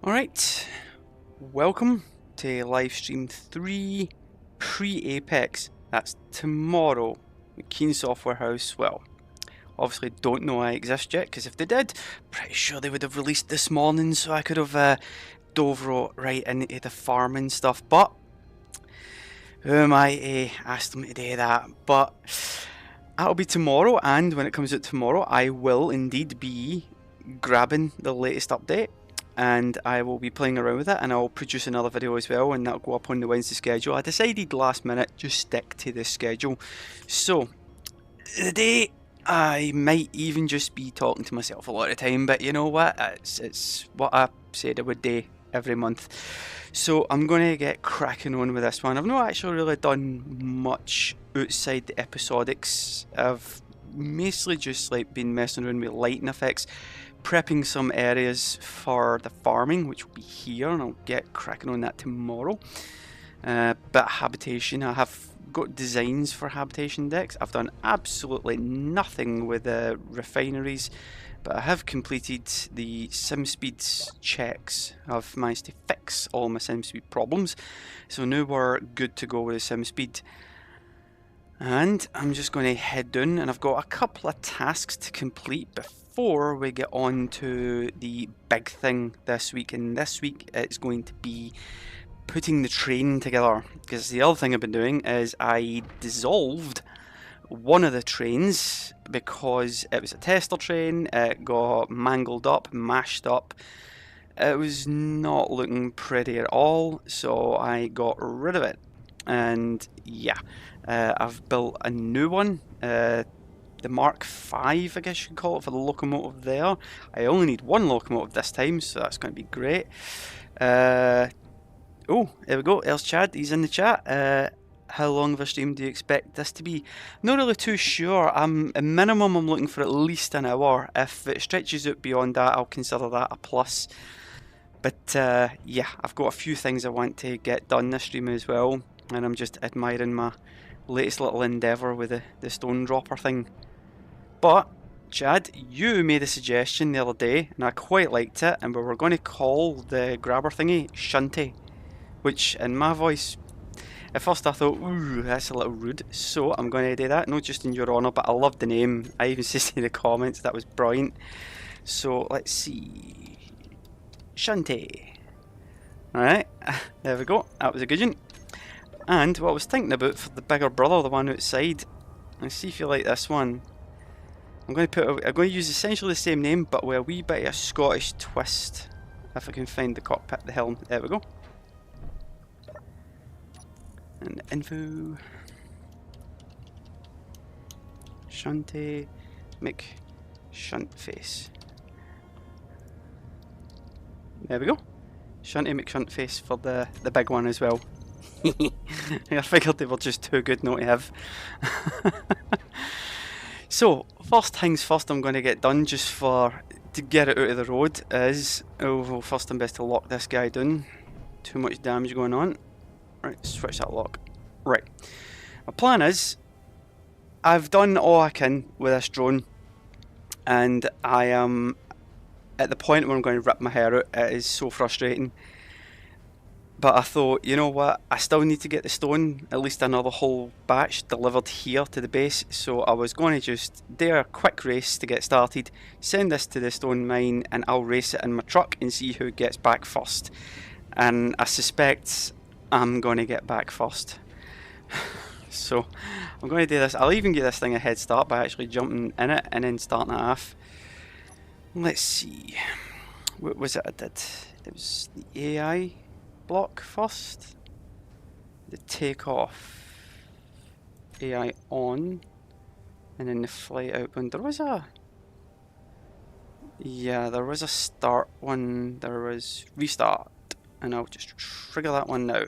Alright, welcome to livestream 3 pre-Apex. That's tomorrow at Keen Software House. Well, obviously don't know I exist yet, because if they did, pretty sure they would have released this morning, so I could have dove right into the farming stuff, but who am I to ask them to do that? But that'll be tomorrow, and when it comes out tomorrow, I will indeed be grabbing the latest update. And I will be playing around with it, and I'll produce another video as well, and that'll go up on the Wednesday schedule. I decided last minute, just stick to the schedule. So, today, I might even just be talking to myself a lot of the time, but you know what, it's what I said I would do every month. So I'm going to get cracking on with this one. I've not actually really done much outside the episodics. I've mostly just been messing around with lighting effects, prepping some areas for the farming, which will be here, and I'll get cracking on that tomorrow. But habitation, I have got designs for habitation decks. I've done absolutely nothing with the refineries, but I have completed the sim speeds checks. I've managed to fix all my sim speed problems, so now we're good to go with the sim speed. And I'm just going to head down, and I've got a couple of tasks to complete before we get on to the big thing this week. And this week it's going to be putting the train together, because the other thing I've been doing is I dissolved one of the trains because it was a tester train. It got mangled up, mashed up. It was not looking pretty at all, so I got rid of it. And yeah, I've built a new one, the Mark 5, I guess you could call it, for the locomotive there. I only need one locomotive this time, so that's going to be great. Oh, there we go, there's Chad, he's in the chat. How long of a stream do you expect this to be? Not really too sure. A minimum I'm looking for at least an hour. If it stretches out beyond that, I'll consider that a plus. But yeah, I've got a few things I want to get done this stream as well, and I'm just admiring my latest little endeavour with the stone dropper thing. But Chad, you made a suggestion the other day, and I quite liked it, and we were going to call the grabber thingy Shunty, which in my voice, at first I thought, ooh, that's a little rude, so I'm going to do that, not just in your honour, but I loved the name. I even said in the comments that was brilliant. So let's see, Shunty. Alright, there we go, that was a good one. And what I was thinking about for the bigger brother, the one outside, let's see if you like this one. I'm going to use essentially the same name, but with a wee bit of a Scottish twist. If I can find the cockpit, the helm, there we go. And info. Shunty McShuntface. There we go. Shunty McShuntface for the big one as well. I figured they were just too good not to have. So, first things first I'm going to get done, just to get it out of the road, is, well, first I'm best to lock this guy down. Too much damage going on. Right, switch that lock. Right, my plan is, I've done all I can with this drone, and I am at the point where I'm going to rip my hair out. It is so frustrating. But I thought, you know what, I still need to get the stone, at least another whole batch delivered here to the base, so I was going to just do a quick race to get started, send this to the stone mine, and I'll race it in my truck and see who gets back first. And I suspect I'm going to get back first. So I'm going to do this. I'll even give this thing a head start by actually jumping in it and then starting it off. Let's see, what was it I did? It was the AI block first, the takeoff AI on, and then the flight outbound. There was a start one, there was restart, and I'll just trigger that one now.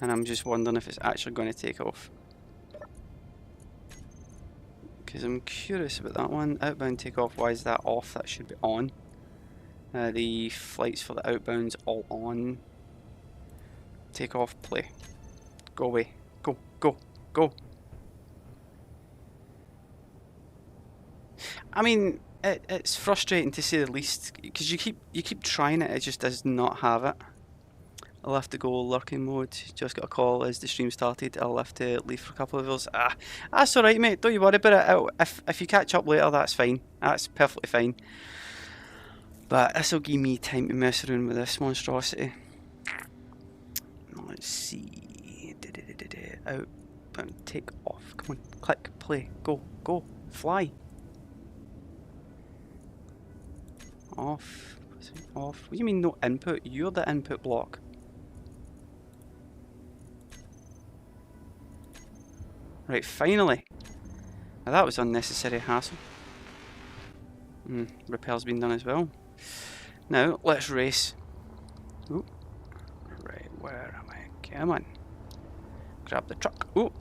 And I'm just wondering if it's actually going to take off, because I'm curious about that one. Outbound takeoff, why is that off? That should be on. The flights for the outbounds all on. Takeoff, play. Go away. Go, go, go. I mean, It's frustrating to say the least, because you keep trying it, it just does not have it. I'll have to go lurking mode. Just got a call as the stream started. I'll have to leave for a couple of hours. That's alright, mate. Don't you worry about it. If you catch up later, that's fine. That's perfectly fine. But this will give me time to mess around with this monstrosity. Let's see. Out. Take off. Come on. Click. Play. Go. Go. Fly. Off. Off. What do you mean no input? You're the input block. Right, finally. Now that was unnecessary hassle. Repair's been done as well. Now, let's race. Ooh. Right, where am I? Come on. Grab the truck. Oh,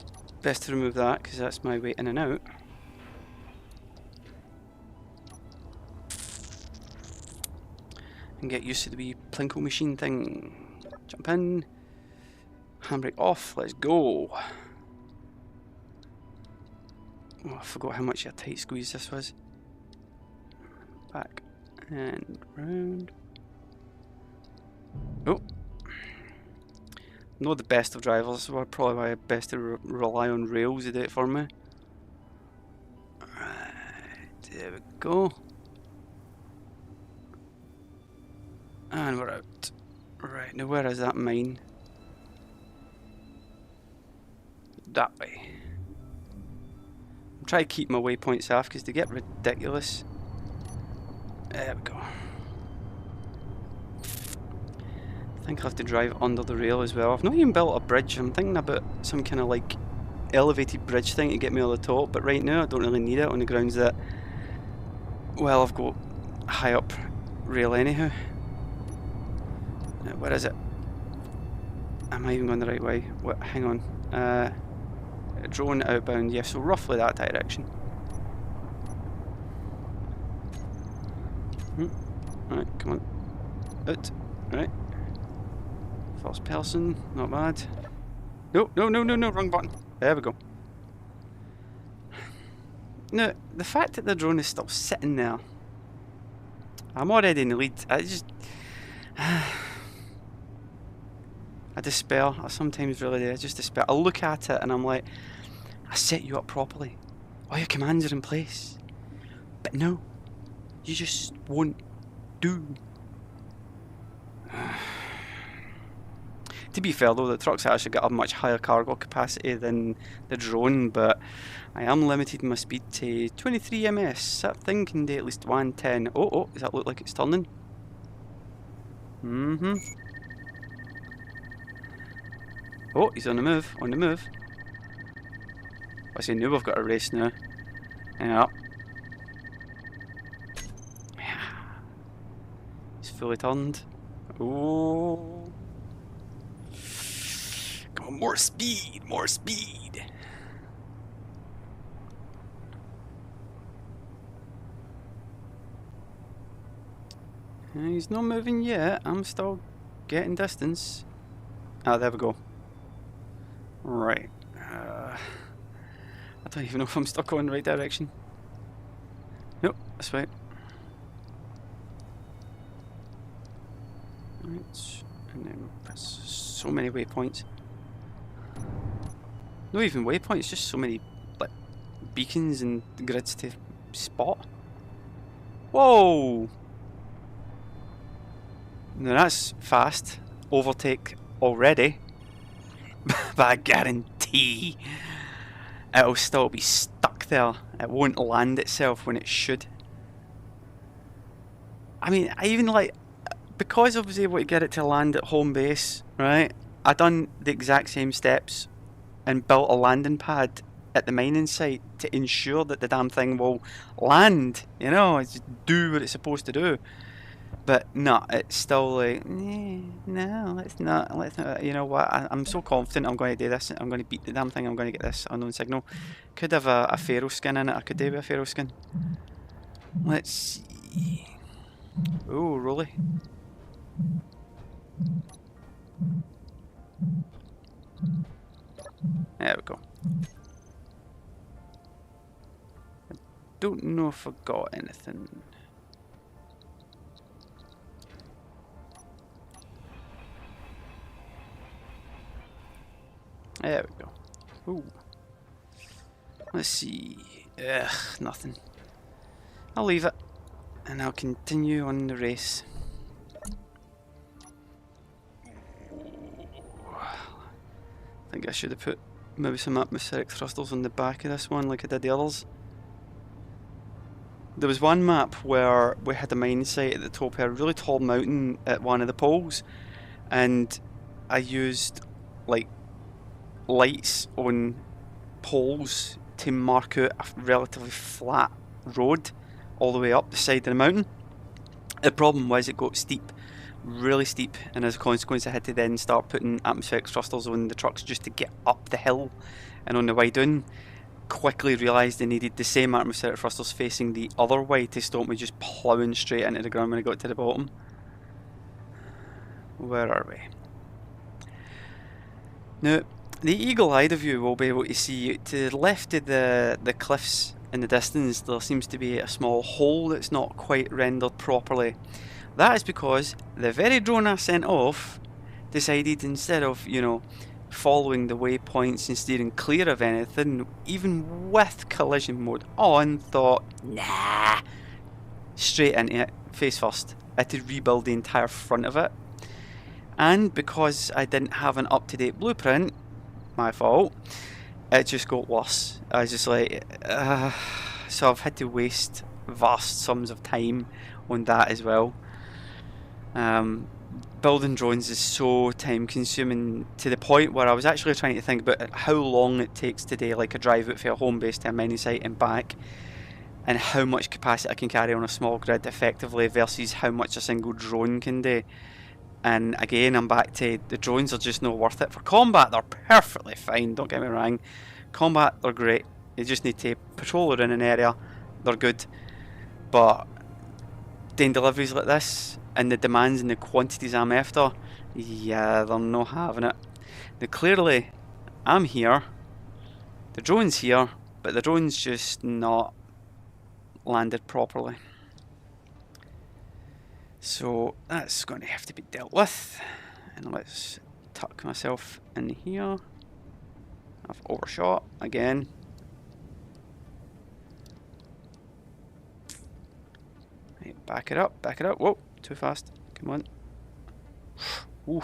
best to remove that because that's my way in and out. And get used to the wee plinko machine thing. Jump in. Handbrake off. Let's go. Oh, I forgot how much of a tight squeeze this was. Back and round. Oh. Not the best of drivers, so probably why best to rely on rails to do it for me. Right, there we go. And we're out. Right, now where is that mine? That way. I'm trying to keep my waypoints off because they get ridiculous. There we go. I think I'll have to drive under the rail as well. I've not even built a bridge. I'm thinking about some kind of like elevated bridge thing to get me on the top, but right now I don't really need it on the grounds that, well, I've got high up rail anyhow. Now, where is it? Am I even going the right way? What? Hang on. Drone outbound. Yeah, so roughly that direction. Right, come on. Out. Right. First person, not bad. No, no, no, no, no, wrong button. There we go. Now, the fact that the drone is still sitting there, I'm already in the lead. I despair. I sometimes really do. I just despair. I look at it and I'm like, I set you up properly. All your commands are in place. But no, you just won't do. To be fair though, the truck's actually got a much higher cargo capacity than the drone, but I am limited in my speed to 23 ms. That thing can do at least 110. Oh, does that look like it's turning? Oh, he's on the move, on the move. I say now we've got a race now. Yeah. He's fully turned. Oh. Come on, more speed, more speed. He's not moving yet. I'm still getting distance. Ah, there we go. Right. I don't even know if I'm stuck going in the right direction. Nope, that's right. Right, and then press so many waypoints. Not even waypoints, just so many like beacons and grids to spot. Whoa! Now that's fast. Overtake already. But I guarantee it'll still be stuck there. It won't land itself when it should. I mean, I even like, because I was able to get it to land at home base, right? I done the exact same steps and built a landing pad at the mining site to ensure that the damn thing will land, you know, just do what it's supposed to do. But no, it's still like, no, let's not, you know what, I'm so confident I'm going to do this, I'm going to beat the damn thing, I'm going to get this unknown signal. Could have a pharaoh skin in it, I could do with a pharaoh skin. Let's see. Oh, rolly. There we go. don't know if I got anything. There we go. Ooh. Let's see. Ugh, nothing. I'll leave it, and I'll continue on the race. I think I should have put maybe some atmospheric thrusters on the back of this one like I did the others. There was one map where we had a mine site at the top of a really tall mountain at one of the poles, and I used like lights on poles to mark out a relatively flat road all the way up the side of the mountain. The problem was it got steep, really steep, and as a consequence I had to then start putting atmospheric thrusters on the trucks just to get up the hill. And on the way down, quickly realised I needed the same atmospheric thrusters facing the other way to stop me just ploughing straight into the ground when I got to the bottom. Where are we? Now, the eagle-eyed of you will be able to see to the left of the cliffs in the distance there seems to be a small hole that's not quite rendered properly. That is because the very drone I sent off decided, instead of, you know, following the waypoints and steering clear of anything, even with collision mode on, thought, nah, straight into it, face first. I had to rebuild the entire front of it. And because I didn't have an up-to-date blueprint, my fault, it just got worse. I was just like, so I've had to waste vast sums of time on that as well. Building drones is so time consuming to the point where I was actually trying to think about how long it takes to do like a drive out for a home base to a mining site and back, and how much capacity I can carry on a small grid effectively versus how much a single drone can do. And again, I'm back to the drones are just not worth it. For combat, they're perfectly fine, don't get me wrong. Combat, they're great. You just need to patrol in an area, they're good. But doing deliveries like this, and the demands and the quantities I'm after, yeah, they're not having it. Now clearly, I'm here, the drone's here, but the drone's just not landed properly. So that's going to have to be dealt with. And let's tuck myself in here. I've overshot again. Right, back it up, back it up. Whoa, too fast. Come on. Ooh.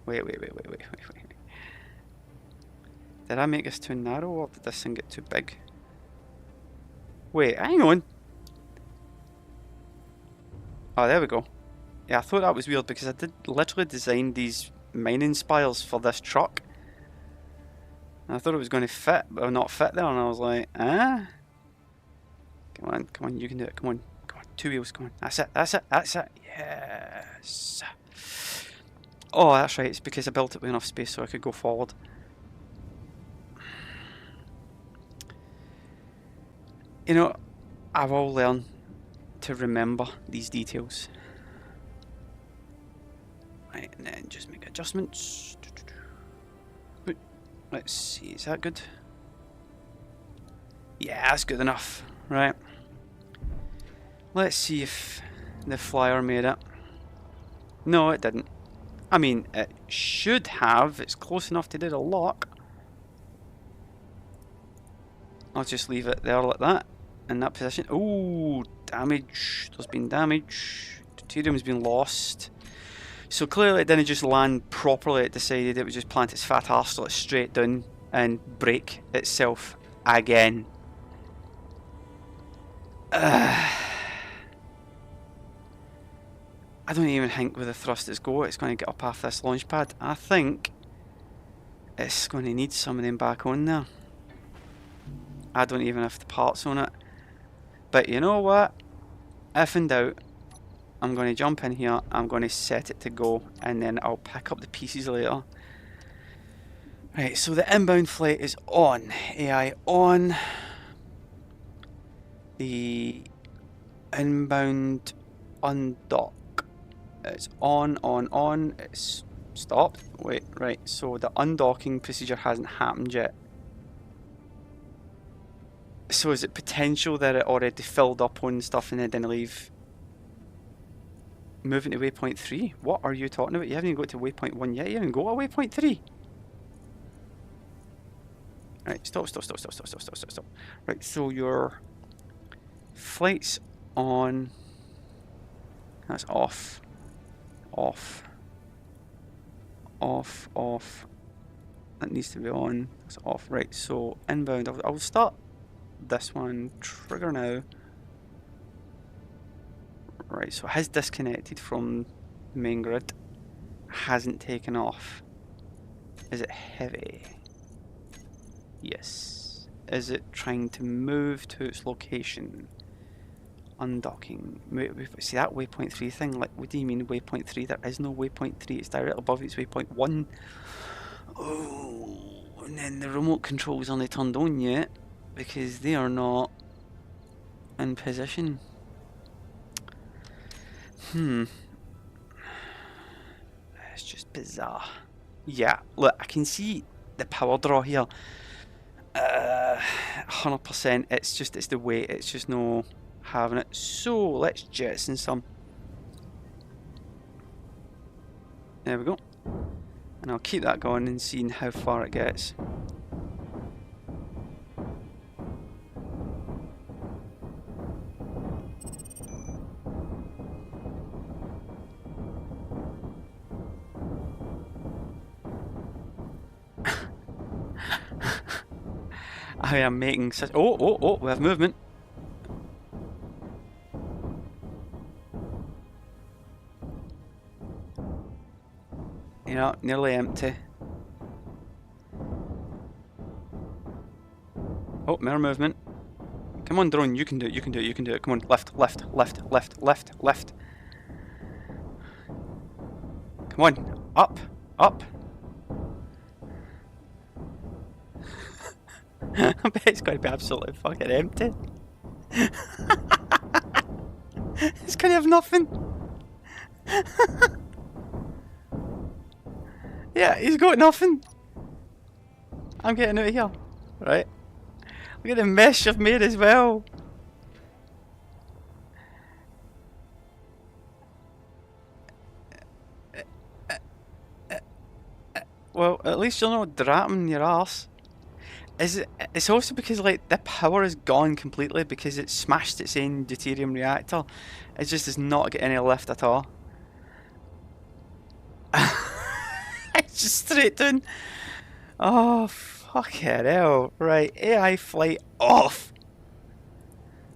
Wait. Did I make this too narrow, or did this thing get too big? Wait, hang on. Oh, there we go. Yeah, I thought that was weird because I did literally design these mining spires for this truck. And I thought it was going to fit, but not fit there, and I was like, ah? Come on, you can do it, come on, 2 wheels, come on, that's it, yes. Oh, that's right, it's because I built it with enough space so I could go forward. You know, I will learn to remember these details. Right, and then just make adjustments. Let's see, is that good? Yeah, that's good enough. Right. Let's see if the flyer made it. No, it didn't. I mean, it should have. It's close enough to do the lock. I'll just leave it there like that, in that position. Ooh, damage. There's been damage. Deuterium's been lost. So clearly it didn't just land properly. It decided it would just plant its fat arse straight down and break itself again. I don't even think with the thrust it's going to get up off this launch pad. I think it's going to need some of them back on there. I don't even have the parts on it. But you know what? If in doubt, I'm going to jump in here, I'm going to set it to go, and then I'll pick up the pieces later. Right, so the inbound flight is on. AI on. The inbound undock. It's on. It's stopped. Wait, right, so the undocking procedure hasn't happened yet. So is it potential that it already filled up on stuff and then didn't leave? Moving to waypoint 3? What are you talking about? You haven't even got to waypoint 1 yet. You haven't got to waypoint 3. Right, stop. Right, so your flight's on. That's off. Off. That needs to be on. That's off. Right, so inbound. I'll start this one. Trigger now. Right, so it has disconnected from the main grid. Hasn't taken off. Is it heavy? Yes. Is it trying to move to its location? Undocking. See that waypoint 3 thing? Like, what do you mean waypoint 3? There is no waypoint 3. It's directly above it's waypoint 1. Oh, and then the remote controls aren't turned on yet because they are not in position. It's just bizarre. Yeah, look, I can see the power draw here. 100%. It's the weight. It's just no having it. So let's jettison some. There we go. And I'll keep that going and seeing how far it gets. I am making such. Oh, we have movement. Yeah, nearly empty. Oh, more movement. Come on, drone, you can do it. Come on, left. Come on, up. I bet it's going to be absolutely fucking empty. It's going to have nothing. Yeah, he's got nothing. I'm getting out of here. Right. Look at the mess you've made as well. Well, at least you're not dropping your arse. It's also because like the power is gone completely because it smashed its own deuterium reactor. It just does not get any lift at all. It's just straight down. Oh, fucking hell. Right, AI flight off.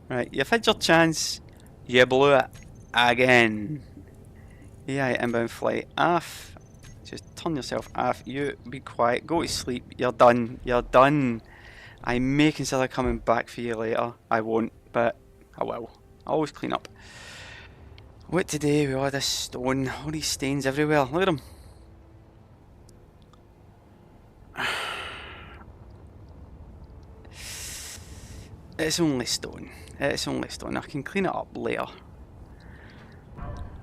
Right, you've had your chance. You blew it again. AI inbound flight off. Just turn yourself off. You be quiet. Go to sleep. You're done. I may consider coming back for you later. I won't, but I will. I always clean up. What today with all this stone? All these stains everywhere. Look at them. It's only stone. I can clean it up later.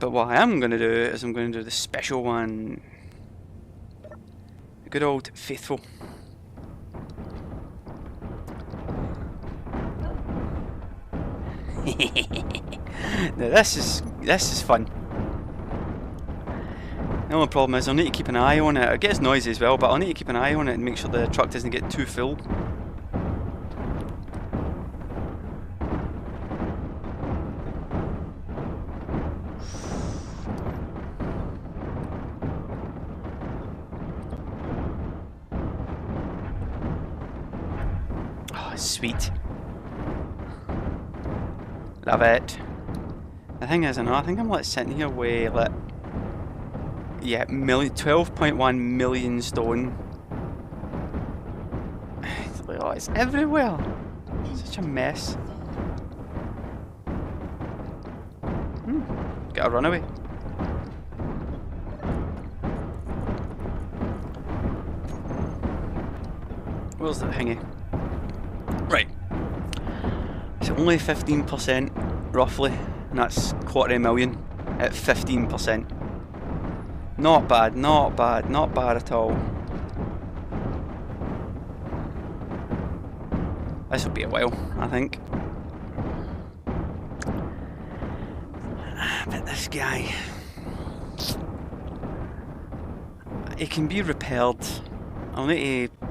But what I am going to do is I'm going to do the special one. The good old faithful. Now this is fun. The only problem is I'll need to keep an eye on it. It gets noisy as well, but I'll need to keep an eye on it and make sure the truck doesn't get too full. Oh, sweet. Love it. The thing is, I think I'm like sitting here with like, yeah, 12.1 million stone. It's like, oh, it's everywhere. It's such a mess. Got a runaway. Where's the thingy? Right. It's only 15% roughly, and that's $250,000 at 15%. Not bad at all. This will be a while, I think. But this guy, he can be repaired. I'll need to...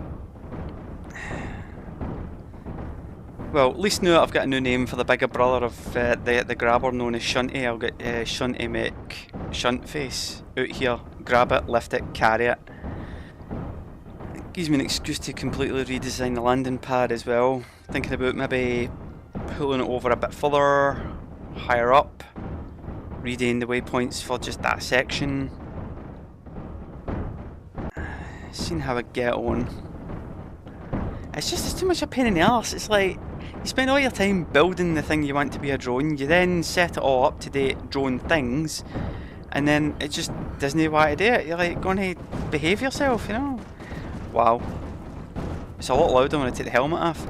Well, at least now I've got a new name for the bigger brother of the grabber known as Shunty. I'll get Shunty make Shunt Face out here, grab it, lift it, carry it. It gives me an excuse to completely redesign the landing pad as well. Thinking about maybe pulling it over a bit further, higher up, redoing the waypoints for just that section. Seeing how I get on. It's too much of a pain in the arse. It's like, you spend all your time building the thing you want to be a drone, you then set it all up to date drone things, and then it just doesn't want to do it. You're like, going to behave yourself, you know? Wow. It's a lot louder when I take the helmet off.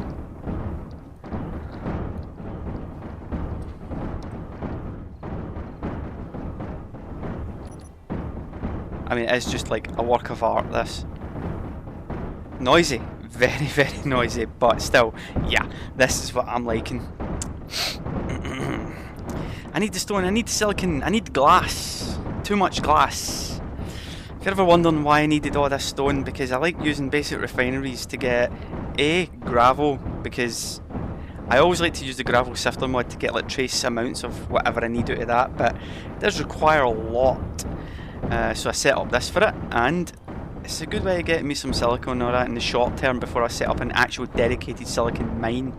I mean, it's just like a work of art, this. Noisy. Very, very noisy, but still, yeah, this is what I'm liking. I need the stone, I need silicon, I need glass. Too much glass. If you're ever wondering why I needed all this stone, because I like using basic refineries to get gravel, because I always like to use the gravel sifter mod to get like trace amounts of whatever I need out of that, but it does require a lot. So I set up this for it, and it's a good way of getting me some silicon or that in the short term before I set up an actual dedicated silicon mine.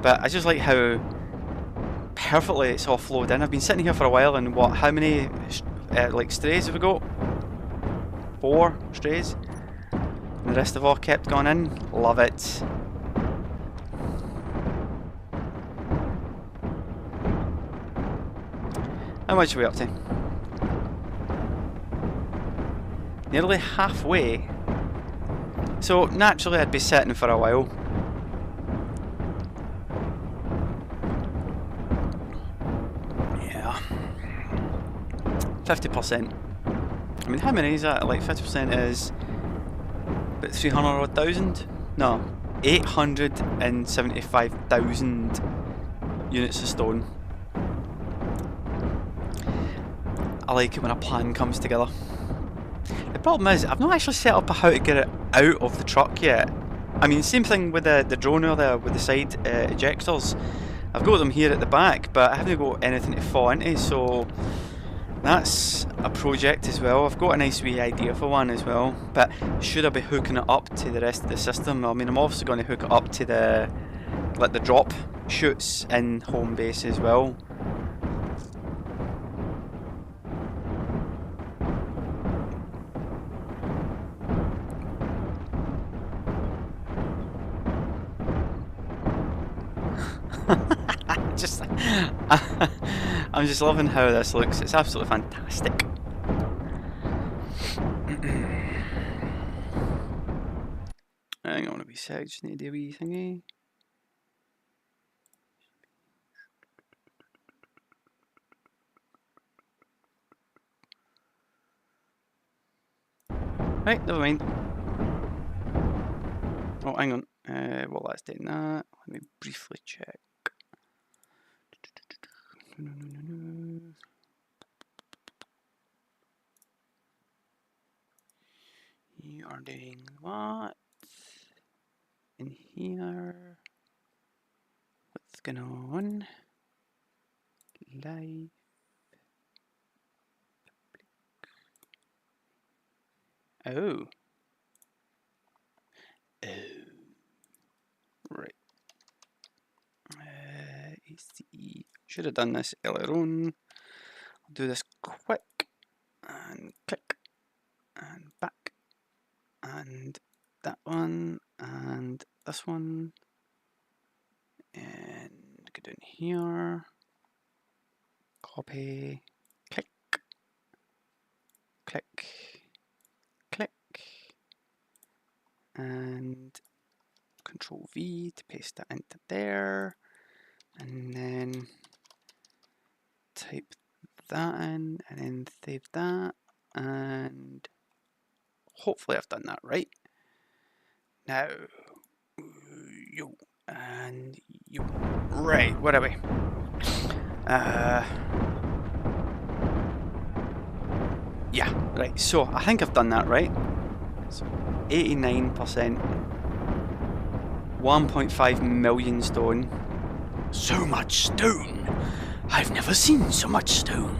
But I just like how perfectly it's all flowed in. I've been sitting here for a while, and what, how many like strays have we got? 4 strays. And the rest have all kept going in. Love it. How much are we up to? Nearly halfway. So naturally I'd be sitting for a while. Yeah. 50%. I mean, how many is that? Like 50% is about 300,000? No, 875,000 units of stone. I like it when a plan comes together. The problem is, I've not actually set up a how to get it out of the truck yet. I mean, same thing with the drone there with the side ejectors. I've got them here at the back, but I haven't got anything to fall into, so that's a project as well. I've got a nice wee idea for one as well, but should I be hooking it up to the rest of the system? I mean, I'm obviously going to hook it up to the drop chutes in home base as well. I'm just loving how this looks. It's absolutely fantastic. Hang on a wee sec, just need to do a wee thingy. Right, never mind. Oh, hang on. Well, that's doing that. Let me briefly check. You are doing what? In here. What's going on? Live. Oh. Oh. Right. AC. Should have done this earlier on. I'll do this quick. And click. And back. And that one. And this one. And go down here. Copy. Click. Click. Click. And Control V to paste that into there. And then type that in and then save that. And hopefully I've done that right. Now, yo. And you. Right, where are we? Yeah, right. So I think I've done that right. So 89%. 1.5 million stone. So much stone! I've never seen so much stone.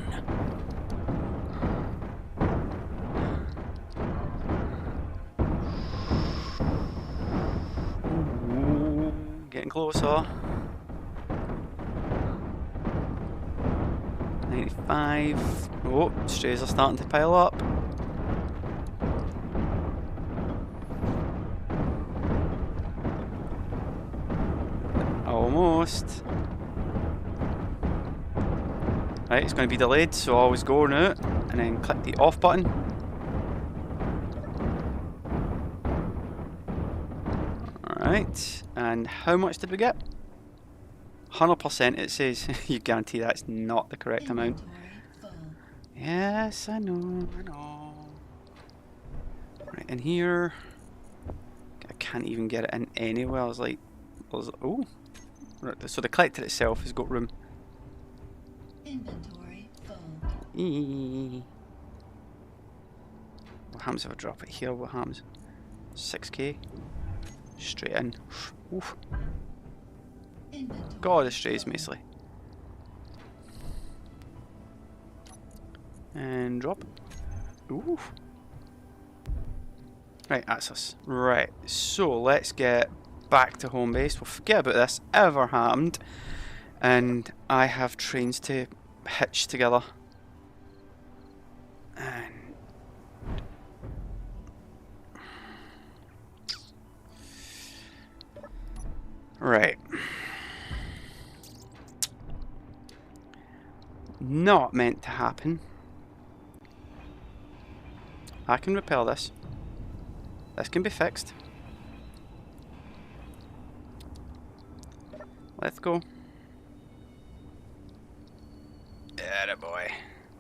Ooh, getting closer. 95. Oh, strays are starting to pile up. Almost. Right, it's going to be delayed, so I'll always go now and then click the off button. Alright, and how much did we get? 100% it says. You guarantee that's not the correct amount. Yes, I know, I know. Right, in here. I can't even get it in anywhere. I was like, oh. Right, so the collector itself has got room. Inventory full. What happens if I drop it here? What happens? 6k. Straight in. Oof. God, the strays mostly. And drop. Oof. Right, that's us. Right, so let's get back to home base. We'll forget about this ever happened. And I have trains to hitch together. And right. Not meant to happen. I can repair this. This can be fixed. Let's go. Attaboy.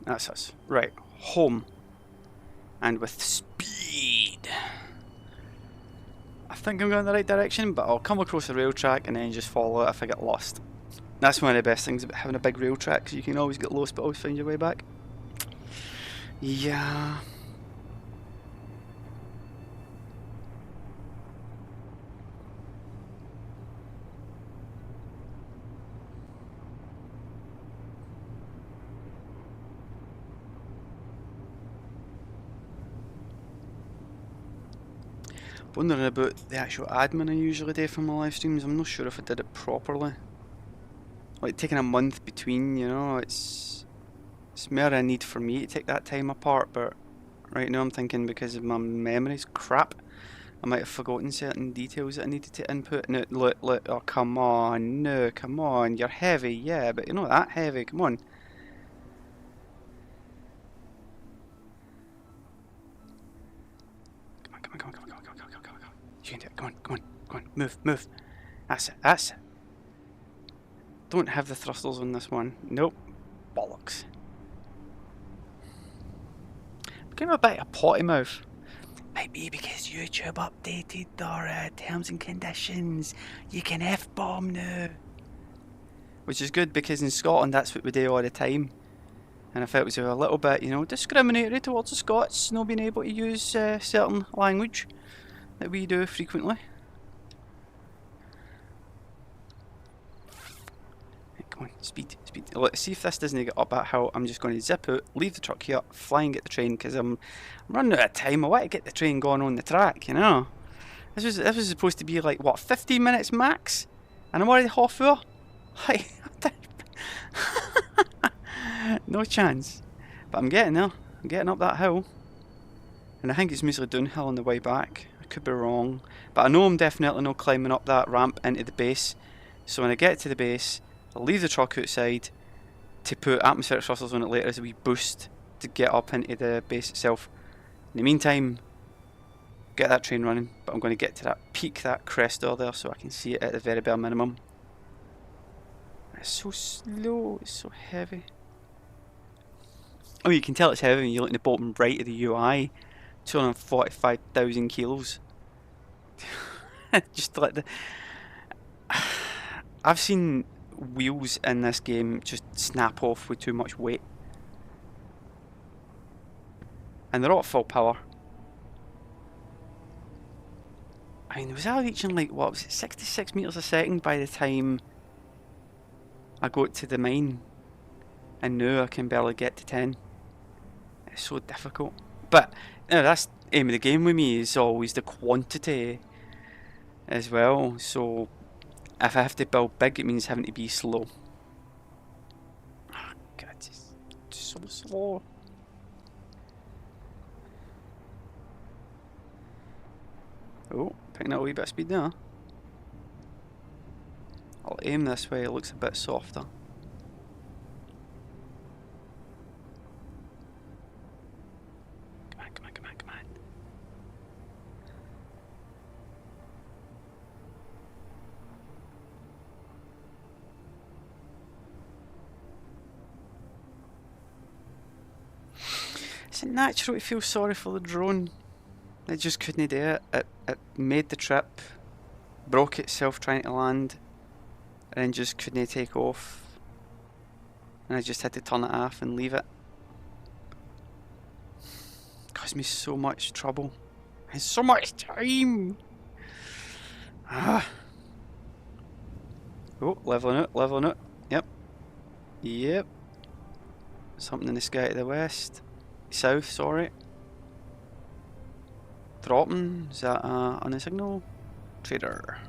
That's us. Right. Home. And with speed. I think I'm going in the right direction, but I'll come across the rail track and then just follow it if I get lost. That's one of the best things about having a big rail track, because you can always get lost but always find your way back. Yeah. Wondering about the actual admin I usually do for my live streams. I'm not sure if I did it properly. Like taking a month between, you know, it's more a need for me to take that time apart, but right now I'm thinking because of my memory's crap, I might have forgotten certain details that I needed to input. No, look, oh come on, no, come on, you're heavy, yeah, but you're not that heavy, come on. Come on. You can do it, come on, move. That's it. Don't have the thrusters on this one. Nope. Bollocks. I'm getting a bit of potty mouth. Might be because YouTube updated their terms and conditions. You can F-bomb now. Which is good because in Scotland that's what we do all the time. And I felt it was a little bit, you know, discriminatory towards the Scots not being able to use certain language that we do frequently. Come on, speed. Let's see if this doesn't get up that hill. I'm just going to zip out, leave the truck here, fly and get the train, because I'm running out of time. I want to get the train going on the track, you know. This was supposed to be like, what, 15 minutes max? And I'm already half hour? Like, no chance. But I'm getting there. I'm getting up that hill. And I think it's mostly downhill on the way back. I could be wrong. But I know I'm definitely not climbing up that ramp into the base. So when I get to the base, I'll leave the truck outside to put atmospheric thrusters on it later as a wee boost to get up into the base itself. In the meantime, get that train running, but I'm going to get to that peak, that crest there, so I can see it at the very bare minimum. It's so slow, it's so heavy. Oh, you can tell it's heavy when you look in the bottom right of the UI. 245,000 kilos. Just like the... I've seen wheels in this game just snap off with too much weight. And they're all at full power. I mean, was I reaching like, what was it, 66 meters a second by the time I got to the mine? And now I can barely get to 10. It's so difficult. But, you know, that's the aim of the game with me, is always the quantity as well. So, if I have to build big, it means having to be slow. Oh, God, it's so slow. Oh, picking up a wee bit of speed now. I'll aim this way, it looks a bit softer. Come on, come on, come on, come on. Is it natural to feel sorry for the drone? It just couldn't do it. It made the trip, broke itself trying to land, and then just couldn't take off. And I just had to turn it off and leave it. Caused me so much trouble and so much time. Ah. Oh, leveling out, leveling out. Yep. Yep. Something in the sky to the west. South, sorry. Dropping. Is that on a signal? Trader.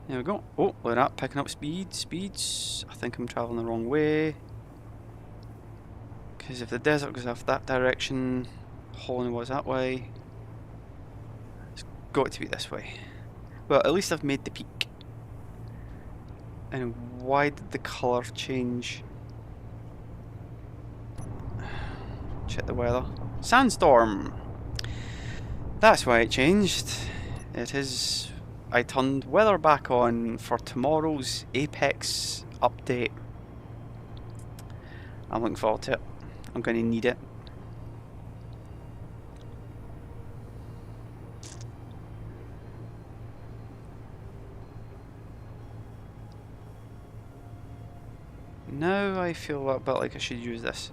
There we go. Oh, look at that. Picking up speeds. I think I'm travelling the wrong way. Because if the desert goes off that direction, Holland was that way. It's got to be this way. Well, at least I've made the peak. And why did the colour change? Check the weather. Sandstorm! That's why it changed. It is... I turned weather back on for tomorrow's Apex update. I'm looking forward to it. I'm going to need it. Now I feel a bit like I should use this.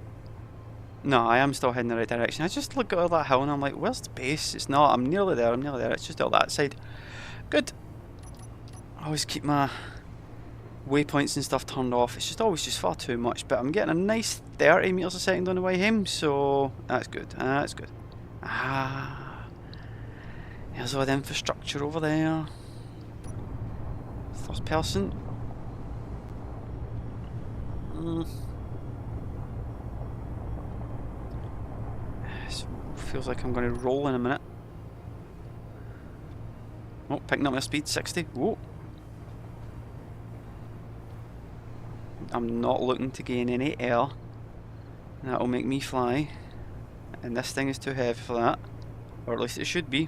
No, I am still heading the right direction. I just look at all that hill and I'm like, where's the base? It's not. I'm nearly there. I'm nearly there. It's just all that side. Good. I always keep my waypoints and stuff turned off. It's just always just far too much. But I'm getting a nice 30 meters a second on the way home, so that's good. That's good. Ah, there's all the infrastructure over there. First person. Feels like I'm going to roll in a minute. Oh, picking up my speed, 60. Whoa. I'm not looking to gain any air. That'll make me fly. And this thing is too heavy for that. Or at least it should be.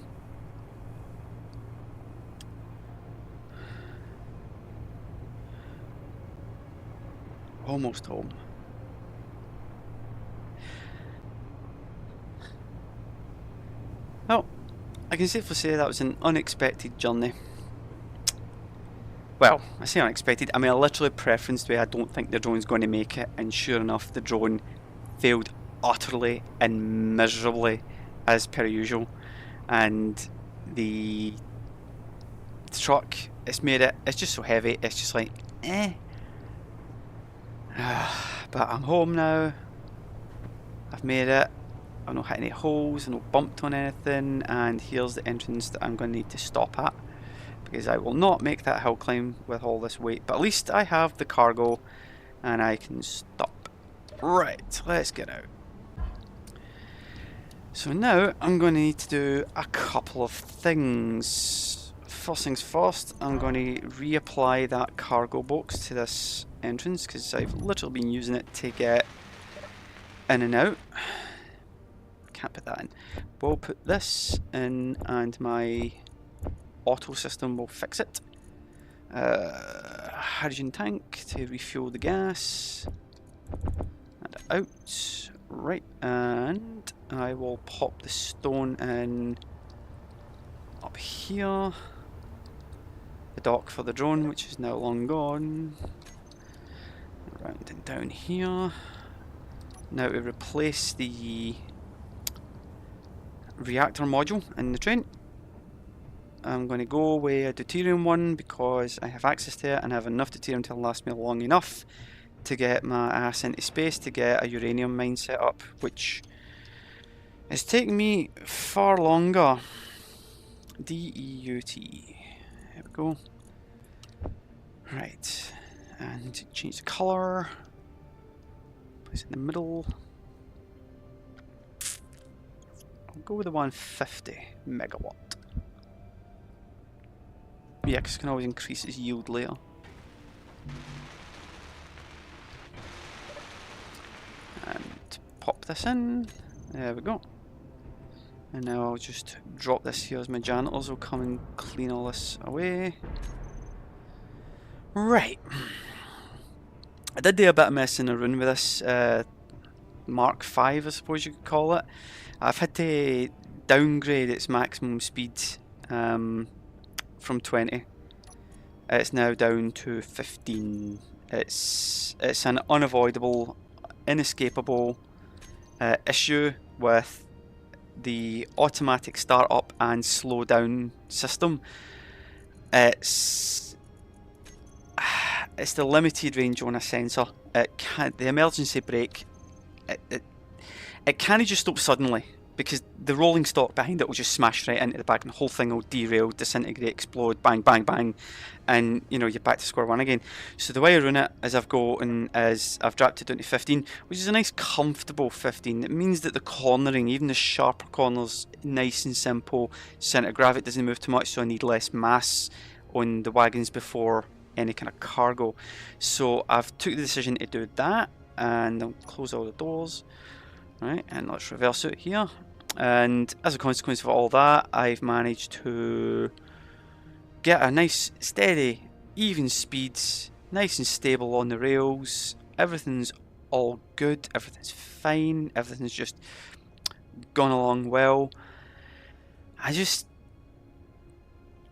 Almost home. Well, I can safely say that was an unexpected journey. Well, I say unexpected, I mean I literally preferenced the way I don't think the drone's going to make it, and sure enough the drone failed utterly and miserably as per usual. And the truck, it's made it, it's just so heavy, it's just like, eh. But I'm home now, I've made it. I've not hit any holes, I've not bumped on anything, and here's the entrance that I'm going to need to stop at, because I will not make that hill climb with all this weight, but at least I have the cargo and I can stop. Right, let's get out. So now I'm going to need to do a couple of things. First things first, I'm going to reapply that cargo box to this entrance, because I've literally been using it to get in and out. Can't put that in. We'll put this in and my auto system will fix it. Hydrogen tank to refuel the gas. And out. Right, and I will pop the stone in up here. the dock for the drone, which is now long gone. Round and down here. Now to replace the reactor module in the train, I'm going to go with a deuterium one because I have access to it and I have enough deuterium to last me long enough to get my ass into space to get a uranium mine set up, which is taking me far longer. D-E-U-T. There we go. Right, and change the colour. Place it in the middle. I'll go with the 150 megawatt. Yeah, because it can always increase its yield later. And pop this in. There we go. And now I'll just drop this here as my janitors will come and clean all this away. Right. I did do a bit of messing around with this Mark 5, I suppose you could call it. I've had to downgrade its maximum speed from 20. It's now down to 15. It's an unavoidable, inescapable issue with the automatic startup and slow down system. It's the limited range on a sensor. The emergency brake, it can't just stop suddenly, because the rolling stock behind it will just smash right into the back and the whole thing will derail, disintegrate, explode, bang, bang, bang, and you know, you're back to square one again. So the way I run it is I've dropped it down to 15, which is a nice comfortable 15. It means that the cornering, even the sharper corners, nice and simple. Centre of gravity doesn't move too much, so I need less mass on the wagons before any kind of cargo. So I've took the decision to do that, and I'll close all the doors. Right, and let's reverse it here. And as a consequence of all that, I've managed to get a nice, steady, even speeds, nice and stable on the rails. Everything's all good, everything's fine, everything's just gone along well. I just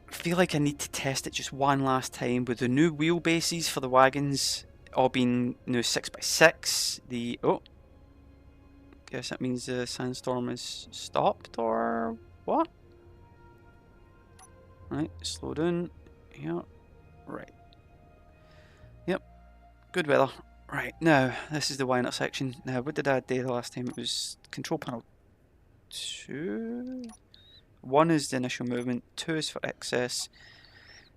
feel like I need to test it just one last time with the new wheelbases for the wagons all being 6x6. Guess that means the sandstorm is stopped, or what? Right, slow down. Yeah, right. Yep, good weather. Right, now, this is the wind-up section. Now, what did I do the last time? It was control panel 2. 1 is the initial movement, 2 is for excess,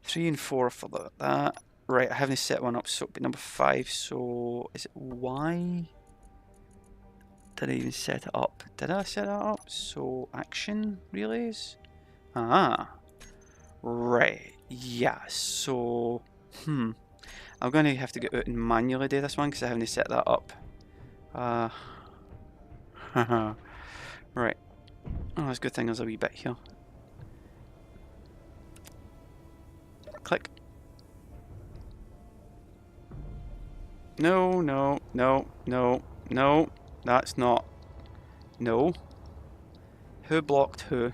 3 and 4 for that. Right, I haven't set one up, so it'll be number 5, so is it Y? Did I even set it up? Did I set it up? So, action relays? Ah. Right. Yeah, so... I'm going to have to get out and manually do this one because I haven't set that up. Right. Oh, it's a good thing there's a wee bit here. Click. No, no, no, no, no. That's not. No. Who blocked who?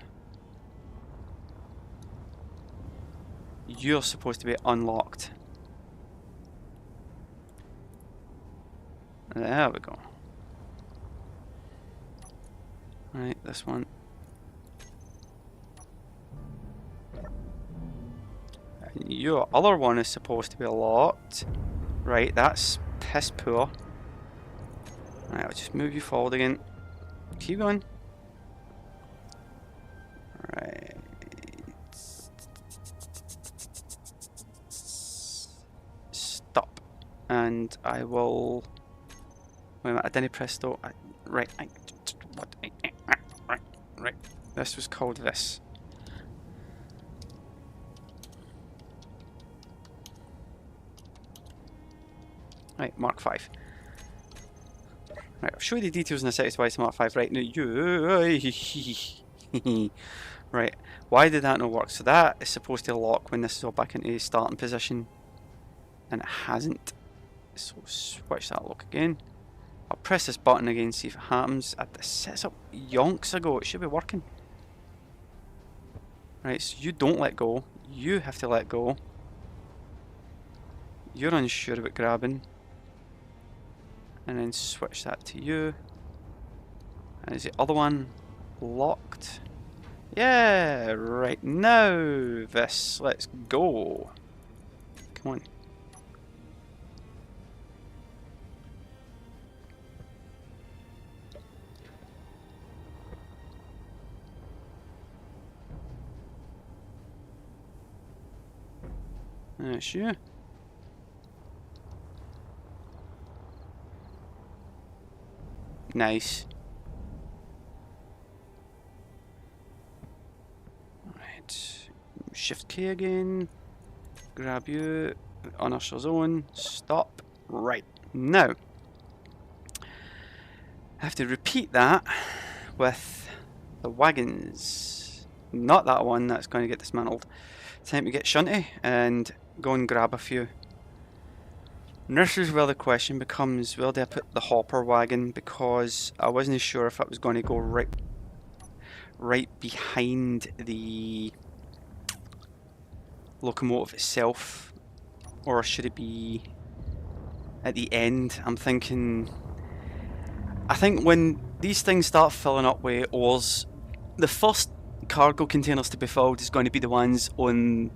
You're supposed to be unlocked. There we go. Right, this one. And your other one is supposed to be locked. Right, that's piss poor. Right, I'll just move you forward again. Keep going. Right. Stop. And I will... Wait a minute, I didn't press stop. Right. What? Right. This was called this. Right, Mark 5. Right, I'll show you the details in a second why it's Mark 5. Right, now right, why did that not work? So that is supposed to lock when this is all back into starting position, and it hasn't. So switch that lock again. I'll press this button again, see if it happens. This sets up yonks ago, it should be working. Right, so you don't let go, you have to let go. you're unsure about grabbing. And then switch that to you. And is the other one locked? Yeah, right now, this. Let's go. Come on. That's you. Nice. Right. Shift K again. Grab you. Unusher zone. Stop. Right. Now, I have to repeat that with the wagons. Not that one, that's going to get dismantled. Time to get Shunty and go and grab a few. And this is where the question becomes, where do I put the hopper wagon? Because I wasn't sure if it was going to go right behind the locomotive itself, or should it be at the end? I think when these things start filling up with ores, the first cargo containers to be filled is going to be the ones on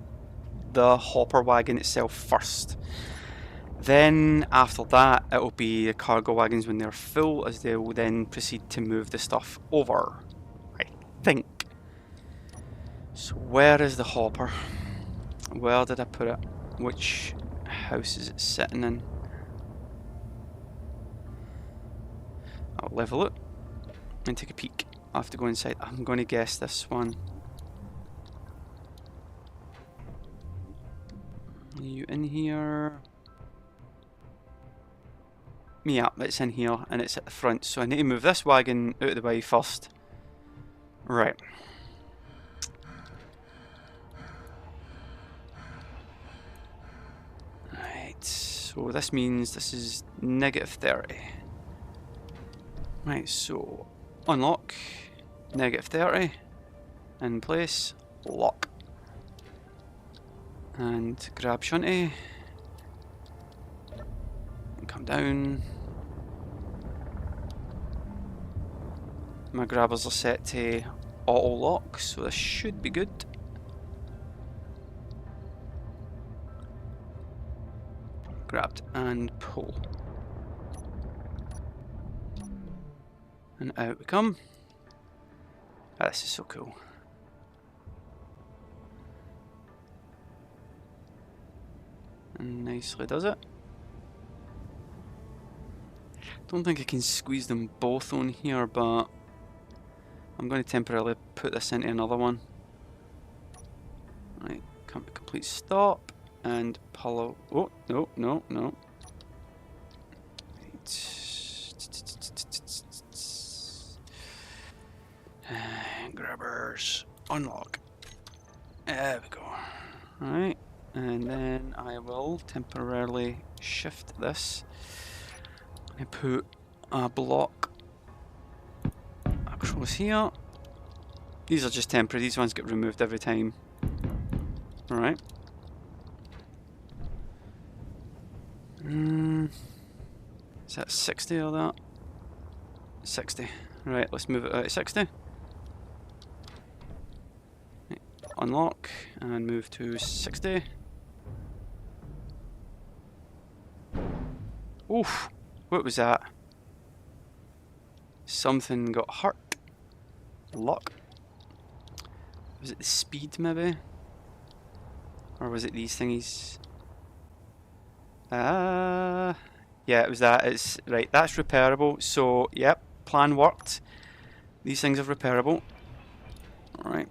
the hopper wagon itself first. Then after that, it'll be the cargo wagons when they're full, as they will then proceed to move the stuff over, I think. So where is the hopper? Where did I put it? Which house is it sitting in? I'll level it and take a peek. I'll have to go inside. I'm going to guess this one. Are you in here? Yeah, it's in here and it's at the front. So I need to move this wagon out of the way first. Right. Right, so this means this is -30. Right, so unlock, -30, in place, lock. And grab Shunty. And come down. My grabbers are set to auto lock, so this should be good. Grabbed and pull. And out we come. Ah, this is so cool. And nicely does it. Don't think I can squeeze them both on here, but I'm going to temporarily put this into another one. Right, come to complete stop and pull out. Oh, no, no, no. Right. Grabbers, unlock. There we go. Right, and then I will temporarily shift this and put a block across here. These are just temporary, these ones get removed every time. Alright. Is that 60 or that? 60. Right, let's move it out to 60. Right, unlock and move to 60. Oof, what was that? Something got hurt. Lock. Was it the speed maybe? Or was it these thingies? Yeah, it was that. It's right, that's repairable. So, yep, plan worked. These things are repairable. Alright.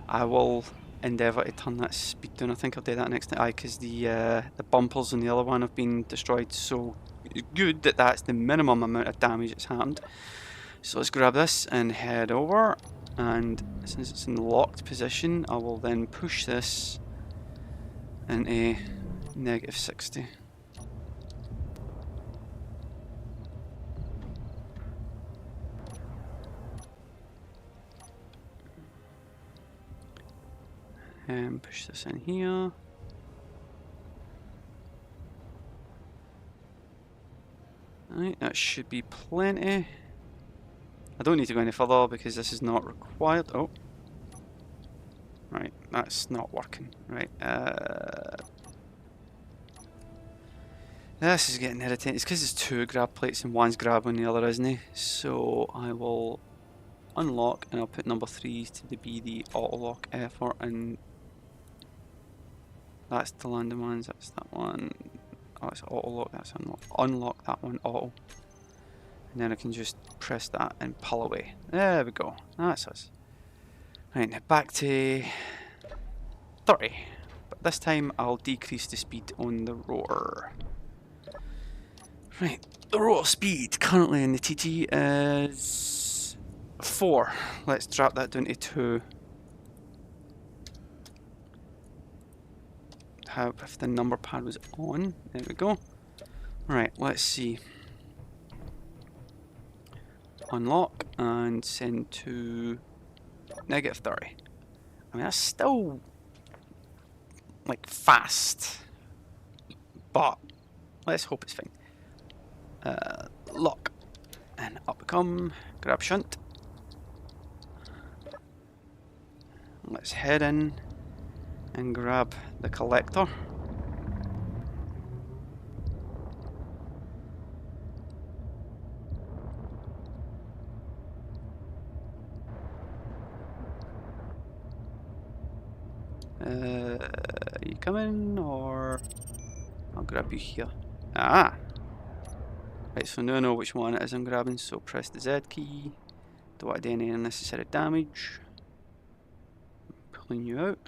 I will endeavour to turn that speed down. I think I'll do that next time. Aye, because the bumpers on the other one have been destroyed, so good that that's the minimum amount of damage that's happened. So let's grab this and head over, and since it's in the locked position, I will then push this into -60. Push this in here. Right, that should be plenty. I don't need to go any further because this is not required. Oh. Right, that's not working. Right, this is getting irritating. It's because it's two grab plates and one's grabbing the other, isn't he? So I will unlock and I'll put number 3 to be the auto lock effort, and that's the land demands, that's that one. Oh, it's auto lock, that's unlock. Unlock that one auto. And then I can just press that and pull away. There we go. That's us. Right, now back to 30. But this time I'll decrease the speed on the rotor. Right, the rotor speed currently in the TT is 4. Let's drop that down to 2. How if the number pad was on? There we go. Right, let's see. Unlock and send to negative 30. I mean, that's still like fast, but let's hope it's fine. Lock and up we come. Grab shunt. Let's head in and grab the collector. Are you coming, or I'll grab you here? Ah! Right, so now I know which one it is I'm grabbing, so press the Z key. Don't want to do any unnecessary damage. Pulling you out.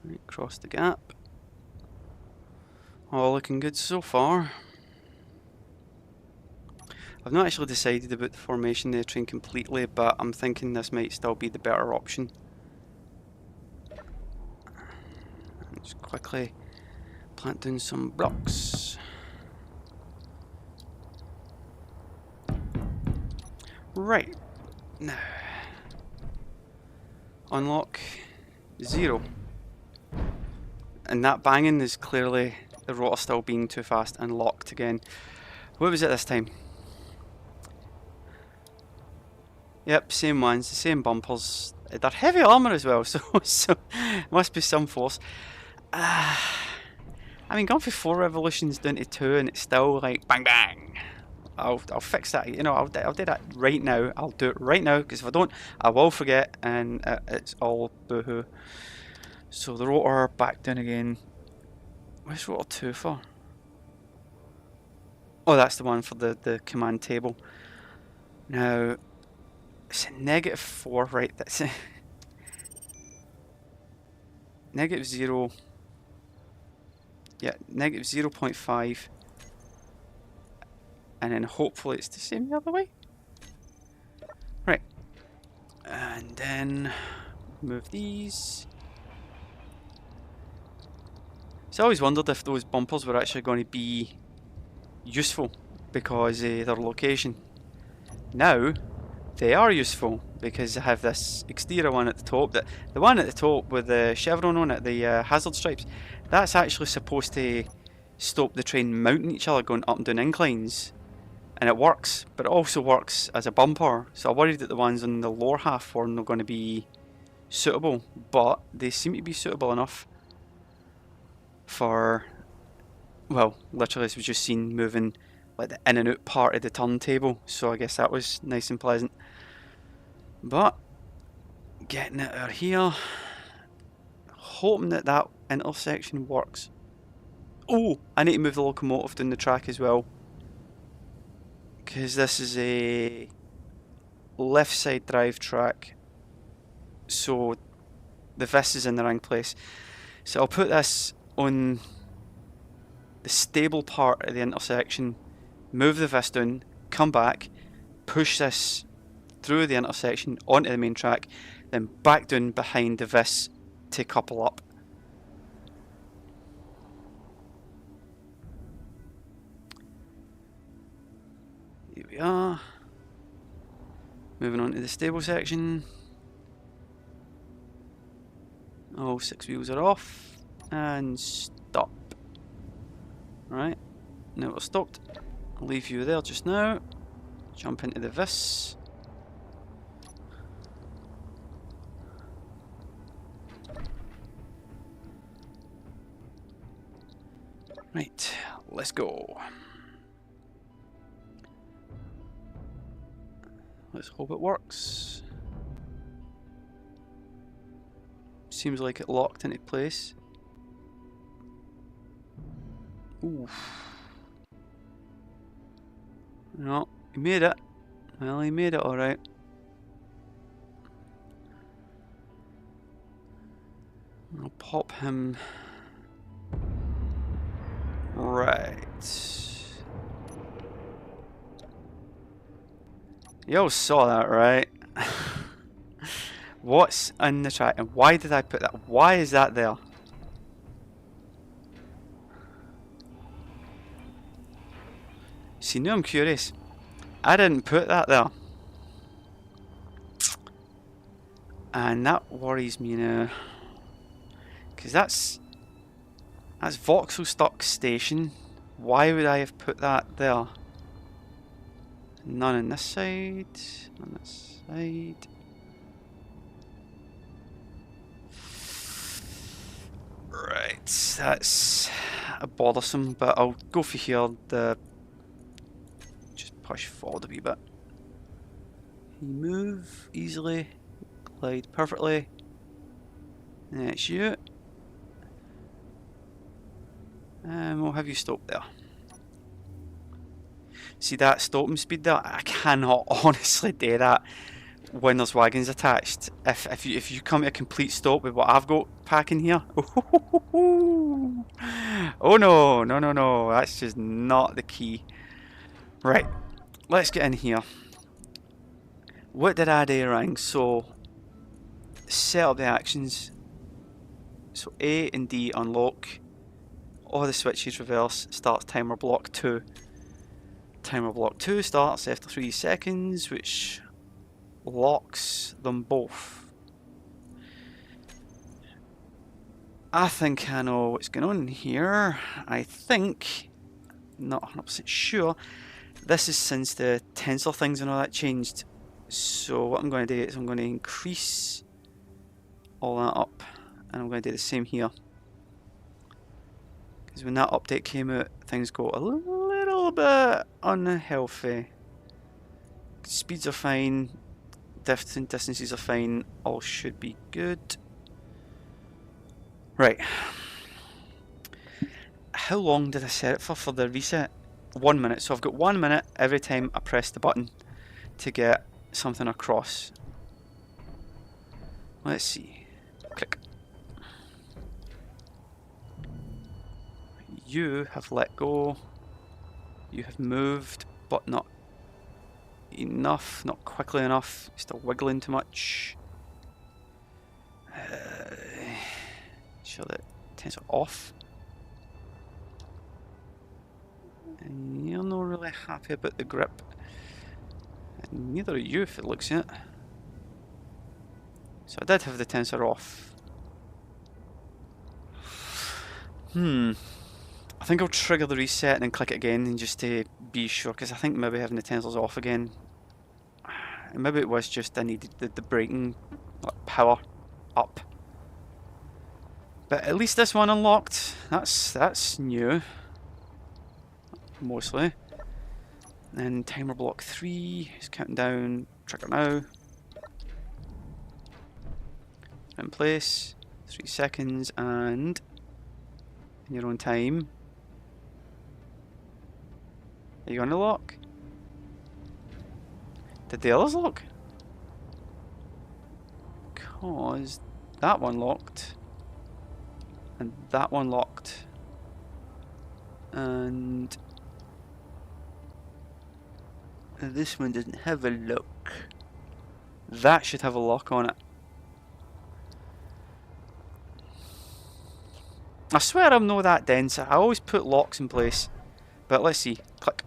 Right, cross the gap. All looking good so far. I've not actually decided about the formation of the train completely, but I'm thinking this might still be the better option. Just quickly plant down some blocks. Right, now unlock 0. And that banging is clearly the rotor still being too fast, and locked again. What was it this time? Yep, same ones, the same bumpers. They're heavy armour as well, so must be some force. I mean, going for 4 revolutions down to 2 and it's still like bang bang. I'll fix that. You know, I'll do that right now. I'll do it right now, because if I don't, I will forget, and it's all boohoo. So the rotor back down again. Where's rotor 2 for? Oh, that's the one for the command table. Now it's a negative 4, right? That's a negative 0. Yeah, negative 0.5. And then hopefully it's the same the other way. Right. And then move these. So I always wondered if those bumpers were actually going to be useful because of their location. Now they are useful because I have this exterior one at the top. The one at the top with the chevron on it, the hazard stripes, that's actually supposed to stop the train mounting each other going up and down inclines. And it works, but it also works as a bumper. So I worried that the ones on the lower half were not going to be suitable, but they seem to be suitable enough for, well, literally as we just seen, moving like the in and out part of the turntable. So I guess that was nice and pleasant. But getting it out here, hoping that that intersection works. Oh, I need to move the locomotive down the track as well, because this is a left side drive track, so the vis is in the wrong place. So I'll put this on the stable part of the intersection, move the vis down, come back, push this through the intersection onto the main track, then back down behind the vis to couple up. we are. Moving on to the stable section. All 6 wheels are off. And stop. Right. Now we're stopped. I'll leave you there just now. Jump into the vis. Right, let's go. Let's hope it works. Seems like it locked into place. Oof. No, he made it. Well, he made it alright. I'll pop him. Right. You all saw that, right? What's in the track and why did I put that? Why is that there? See, now I'm curious. I didn't put that there. And that worries me now. Because that's Vauxhall Stock Station. Why would I have put that there? None on this side. None on this side. Right, that's bothersome, but I'll go for here. Just push forward a wee bit. Move easily, glide perfectly. That's you. And we'll have you stop there. See that stopping speed there? I cannot honestly do that when there's wagons attached. If you come to a complete stop with what I've got packing here, oh no, that's just not the key. Right, let's get in here. What did I do wrong? So set up the actions. So A and D unlock. All the switches reverse. Starts timer block 2. Timer block 2 starts after 3 seconds, which locks them both. I think I know what's going on here. I think, not 100% sure, this is since the tensor things and all that changed. So what I'm going to do is I'm going to increase all that up, and I'm going to do the same here. Because when that update came out, things got a little bit unhealthy. Speeds are fine, distances are fine, all should be good. Right. How long did I set it for the reset? 1 minute. So I've got 1 minute every time I press the button to get something across. Let's see. Click. You have let go. You have moved, but not enough, not quickly enough. Still wiggling too much. Show that tensor off. And you're not really happy about the grip. And neither are you if it looks it. So I did have the tensor off. I think I'll trigger the reset and then click it again and just to be sure, because I think maybe having the tensors off again, and maybe it was just I needed the braking power up. But at least this one unlocked. That's new. Mostly. And timer block 3 is counting down. Trigger now. In place. 3 seconds and in your own time. Are you going to lock? Did the others lock? Because that one locked. And that one locked. And this one doesn't have a lock. That should have a lock on it. I swear I'm not that dense. I always put locks in place. But let's see. Click.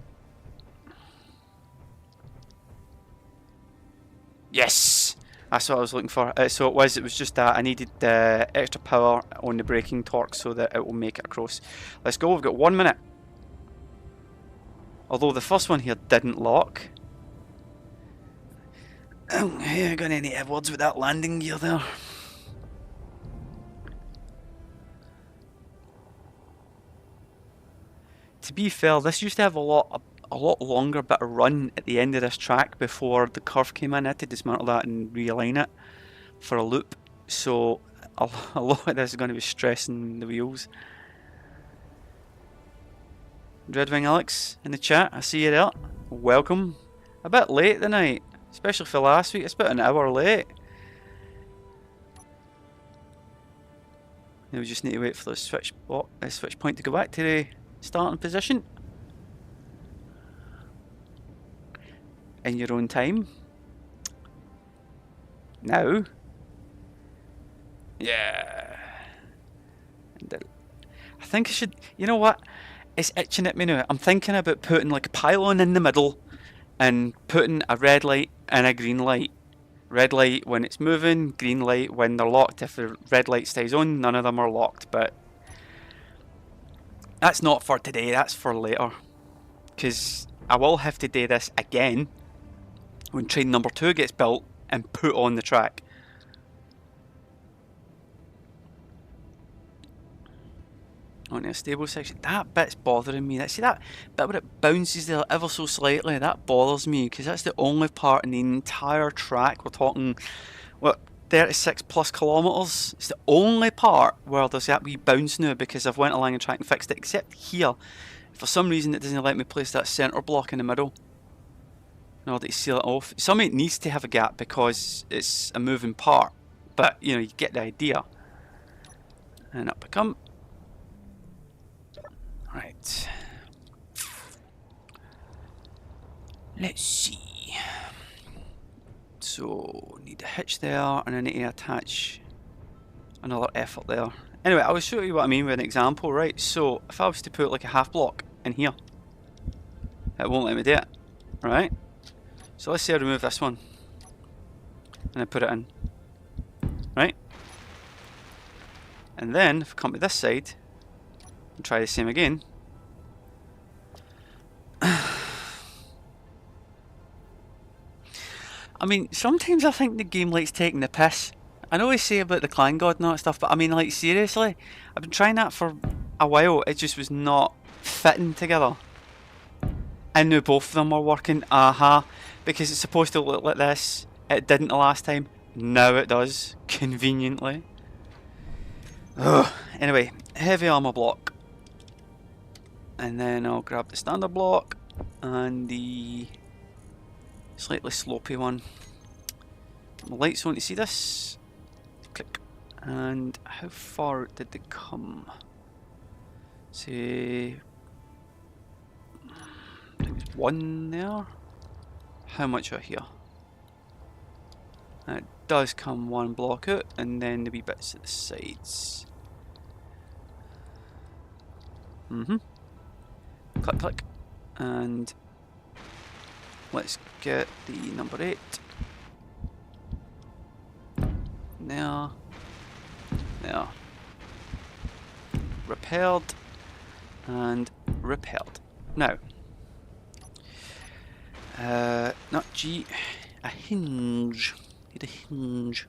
Yes! That's what I was looking for. So it was just that I needed extra power on the braking torque so that it will make it across. Let's go, we've got 1 minute. Although the first one here didn't lock. Oh, hey, I got any words with that landing gear there? To be fair, this used to have a lot longer bit of run at the end of this track before the curve came in. I had to dismantle that and realign it for a loop. So a lot of this is going to be stressing the wheels. Dreadwing Alex in the chat, I see you there. Welcome. A bit late tonight, especially for last week. It's about an hour late. Now we just need to wait for the switch point to go back to the starting position. In your own time. Now. Yeah. I think I should, you know what? It's itching at me now. I'm thinking about putting like a pylon in the middle and putting a red light and a green light. Red light when it's moving, green light when they're locked. If the red light stays on, none of them are locked. But that's not for today, that's for later. Because I will have to do this again when train number 2 gets built and put on the track. On a stable section, that bit's bothering me. See that bit where it bounces there ever so slightly? That bothers me because that's the only part in the entire track. We're talking, what, 36 plus kilometres? It's the only part where there's that wee bounce now because I've went along the track and fixed it, except here. For some reason it doesn't let me place that centre block in the middle in order to seal it off. Some of it needs to have a gap because it's a moving part, but you know, you get the idea. And up I come. Right. Let's see. So, need a hitch there, and I need to attach another effort there. Anyway, I will show you what I mean with an example, right? So, if I was to put like a half block in here, it won't let me do it, right? So let's say I remove this one, and I put it in, right? And then, if I come to this side, and try the same again. I mean, sometimes I think the game likes taking the piss. I know we say about the Clan God and all that stuff, but I mean, like, seriously, I've been trying that for a while. It just was not fitting together. And now both of them are working. Because it's supposed to look like this. It didn't the last time. Now it does, conveniently. Ugh. Anyway, heavy armor block. And then I'll grab the standard block and the slightly slopey one. Get my lights on to see this. Click. And how far did they come? Say, I think there's one there. How much are here? And it does come one block out, and then the wee bits at the sides. Click, click, and let's get the number 8. There, there. Repelled, and repelled. Now, not G, a hinge. Need a hinge.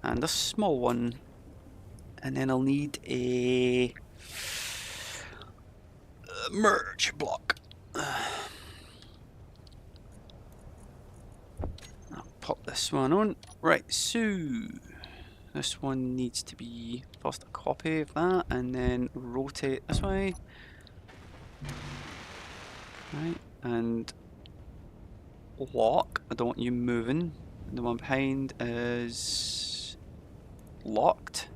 And a small one. And then I'll need a merge block. I'll pop this one on. Right, so this one needs to be first a copy of that and then rotate this way. Right, and lock. I don't want you moving. The one behind is locked.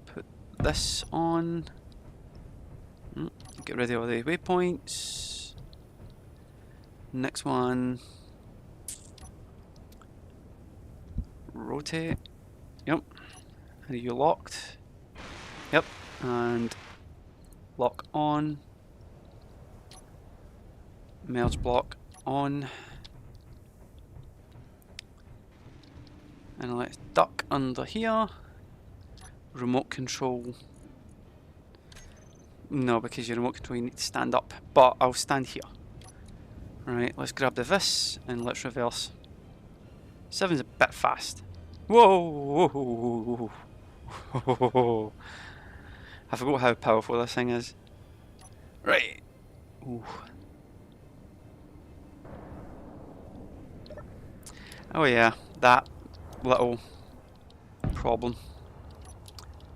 Put this on. Get rid of all the waypoints. Next one. Rotate. Yep. Are you locked? Yep. And lock on. Merge block. on. And let's duck under here. Remote control. No, because your remote control you need to stand up. But I'll stand here. Right, let's grab the vis and let's reverse. 7's a bit fast. Whoa! Whoa! Whoa. I forgot how powerful this thing is. Right. Ooh. Oh yeah, that little problem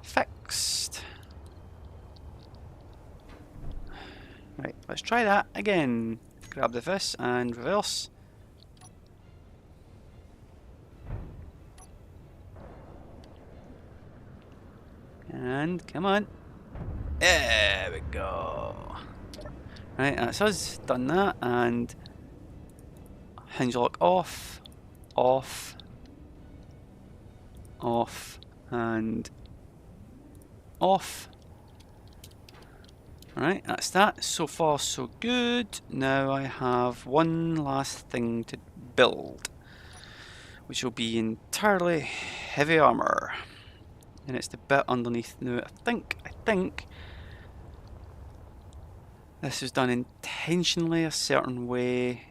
fixed. Right, let's try that again. Grab the vis and reverse. And come on. There we go. Right, that's us done that, and hinge lock off, off, off, and off. Right, that's that. So far so good. Now I have one last thing to build, which will be entirely heavy armor. And it's the bit underneath. Now I think this is done intentionally a certain way.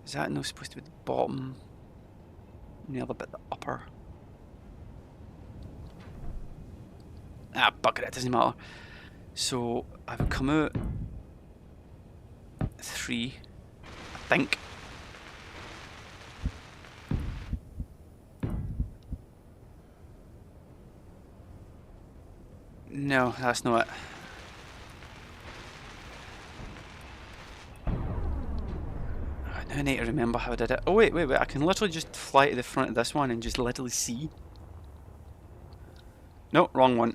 Is that not supposed to be the bottom? And the other bit the upper? Ah, bugger it, doesn't matter. So I would come out 3, I think. No, that's not it. I need to remember how I did it. Oh wait, I can literally just fly to the front of this one and just literally see. No, wrong one.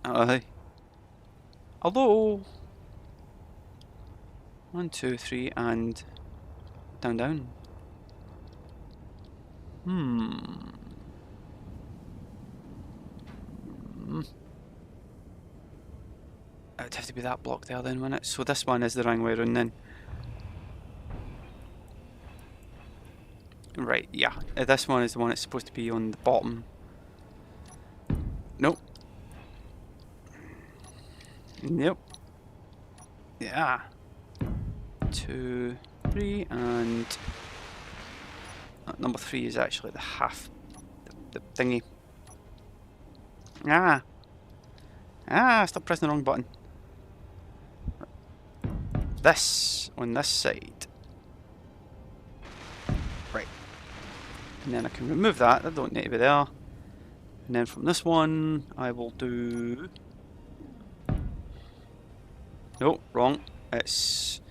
Although 1, 2, 3 and down. It would have to be that block there then, wouldn't it? So this one is the wrong way around then. Right, yeah. This one is the one that's supposed to be on the bottom. Nope. Nope. Yeah. 2, 3, and number 3 is actually the half, the thingy. Stop pressing the wrong button. This on this side. Right. And then I can remove that. That don't need to be there. And then from this one, I will do. No, wrong. It's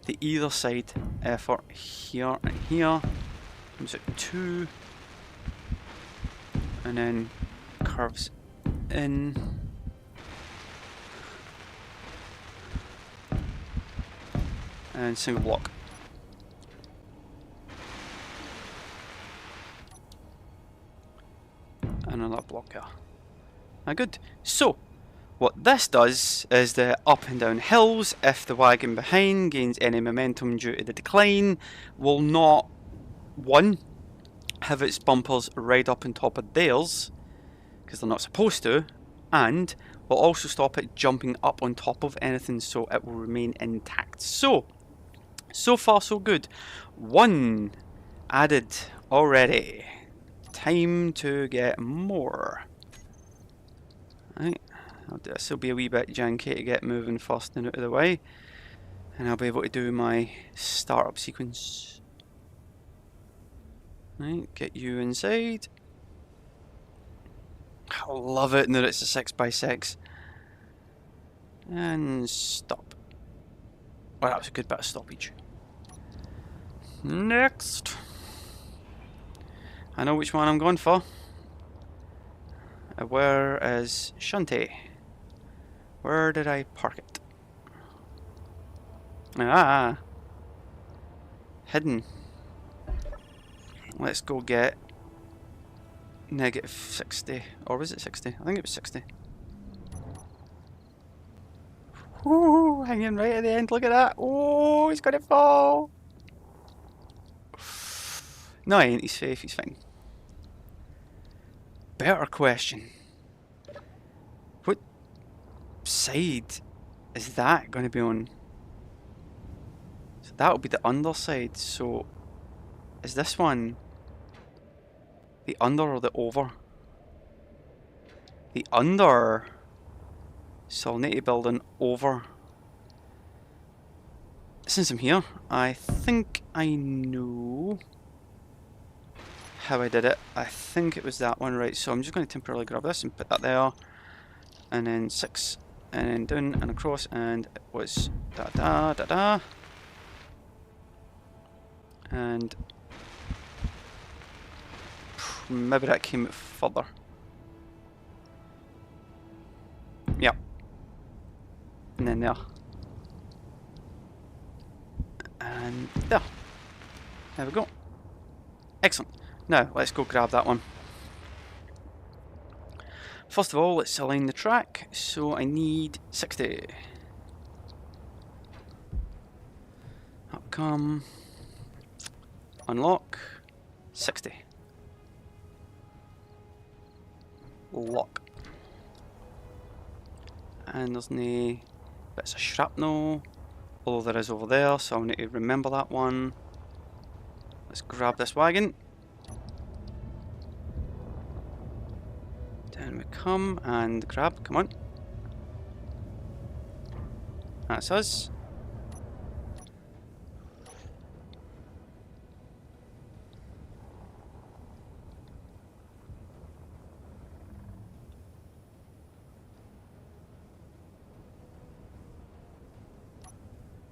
the either side for here and here. Comes out 2. And then curves in. And single block. And another block here. Ah, good. So, what this does is the up and down hills, if the wagon behind gains any momentum due to the decline, will not, 1, have its bumpers right up on top of theirs, because they're not supposed to, and will also stop it jumping up on top of anything, so it will remain intact. So far so good. 1 added already. Time to get more. Right, this will be a wee bit janky to get moving first and out of the way, and I'll be able to do my startup sequence. Right, get you inside. I love it now that it's a 6x6. And stop. Oh, that was a good bit of stoppage. Next. I know which one I'm going for. Where is Shantae? Where did I park it? Ah. Hidden. Let's go get -60. Or was it 60? I think it was 60. Ooh, hanging right at the end. Look at that. Oh, he's gonna fall. No, he ain't. He's safe. He's fine. Better question. What side is that going to be on? So that'll be the underside. So is this one the under or the over? The under. So I'll need to build an over. Since I'm here, I think I know how I did it. I think it was that one, right? So I'm just going to temporarily grab this and put that there. And then 6. And then down and across. And it was da da da da. And maybe that came further. Yep. And then there. And there. There we go. Excellent. Now, let's go grab that one. First of all, let's align the track. So I need 60. Up come. Unlock. 60. Lock. And there's no bits of shrapnel, although there is over there, so I'll need to remember that one. Let's grab this wagon. Down we come and grab, come on. That's us.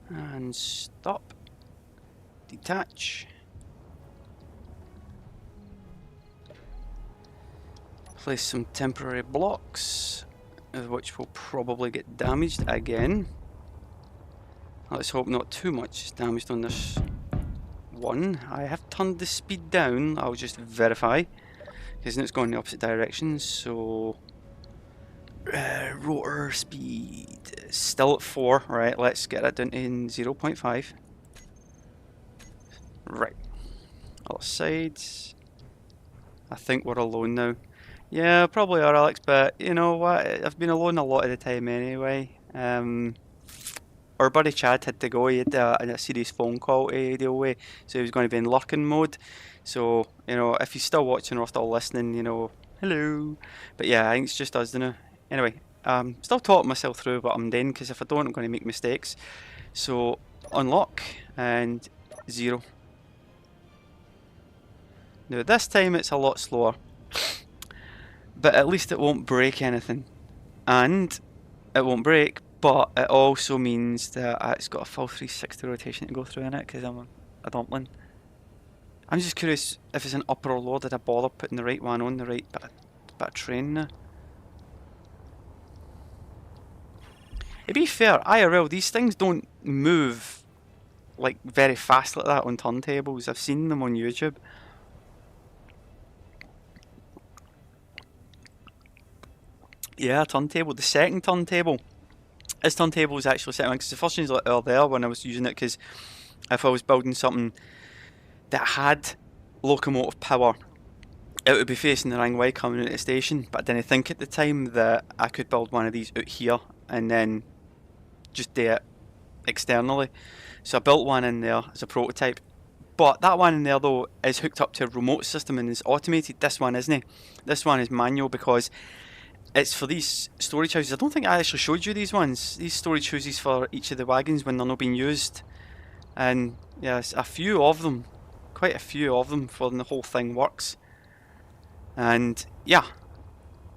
And stop. Detach. Place some temporary blocks, which will probably get damaged again. Let's hope not too much is damaged on this one. I have turned the speed down, I'll just verify, because it's going in the opposite direction, so... rotor speed, still at 4, right, let's get that down in 0.5. Right, other sides. I think we're alone now. Yeah, probably are, Alex, but you know what, I've been alone a lot of the time anyway. Our buddy Chad had to go, he had a serious phone call to deal with, so he was going to be in lurking mode. So, you know, if he's still watching or still listening, you know, hello. But yeah, I think it's just us now. Anyway, still talking myself through what I'm doing, because if I don't, I'm going to make mistakes. So, unlock, and 0. Now this time it's a lot slower, but at least it won't break anything. And it won't break, but it also means that it's got a full 360 rotation to go through in it, because I'm a dumpling. I'm just curious if it's an upper or lower, did I bother putting the right one on the right bit of train now? To be fair, IRL, these things don't move like very fast like that on turntables. I've seen them on YouTube. Yeah, turntable. The second turntable. This turntable is actually sitting on, because the first one's like there when I was using it, because if I was building something that had locomotive power, it would be facing the wrong way coming into the station, but I didn't think at the time that I could build one of these out here and then just do it externally. So I built one in there as a prototype, but that one in there though is hooked up to a remote system and is automated. This one isn't. This one is manual, because it's for these storage houses. I don't think I actually showed you these ones. These storage houses for each of the wagons when they're not being used. And yes, a few of them. Quite a few of them for when the whole thing works. And yeah.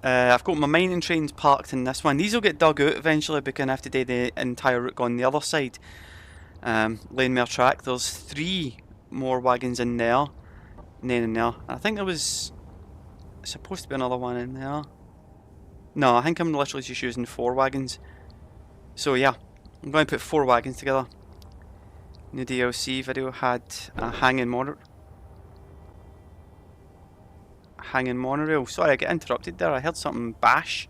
I've got my mining trains parked in this one. These will get dug out eventually, because I have to do the entire route on the other side. Laying more track. There's 3 more wagons in there. And then in there. I think there was supposed to be another one in there. No, I think I'm literally just using 4 wagons. So yeah, I'm going to put 4 wagons together. New DLC video had a hanging monorail. Sorry, I get interrupted there. I heard something bash.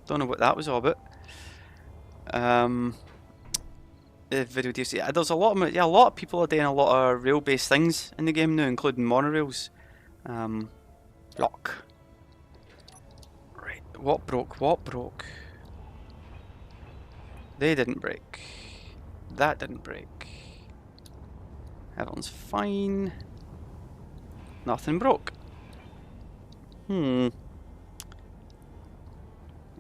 Don't know what that was all about. Video DLC. There's a lot of, yeah, a lot of people are doing a lot of rail-based things in the game now, including monorails. Lock. Right, what broke? What broke? They didn't break. That didn't break. Everyone's fine. Nothing broke. I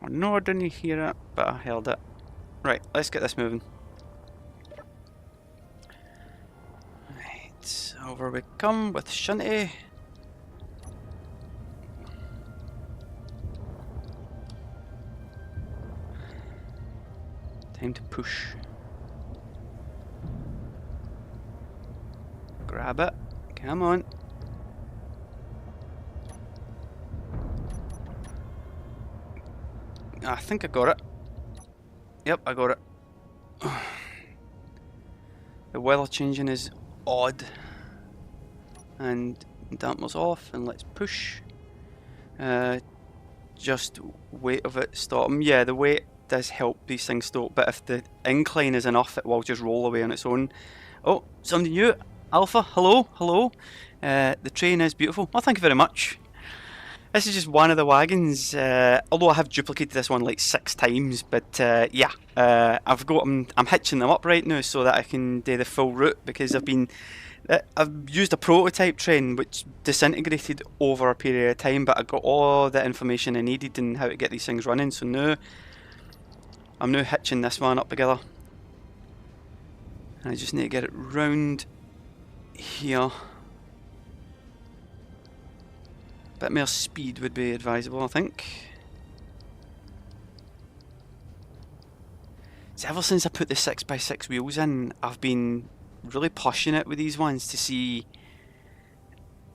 know I didn't hear it, but I held it. Right, let's get this moving. Right, over we come with Shunty. Time to push. Grab it. Come on. I think I got it. Yep, I got it. The weather changing is odd. And damper's off, and let's push. Just weight of it stopping. Yeah, the weight does help these things stop, but if the incline is enough, it will just roll away on its own. Oh, something new. Alpha, hello, hello. The train is beautiful. Oh, thank you very much. This is just one of the wagons, although I have duplicated this one like 6 times, but yeah, I'm hitching them up right now so that I can do the full route, because I've used a prototype train which disintegrated over a period of time, but I got all the information I needed and how to get these things running, so now I'm now hitching this one up together. And I just need to get it round here. Bit more speed would be advisable, I think. So ever since I put the 6x6 wheels in, I've been really pushing it with these ones to see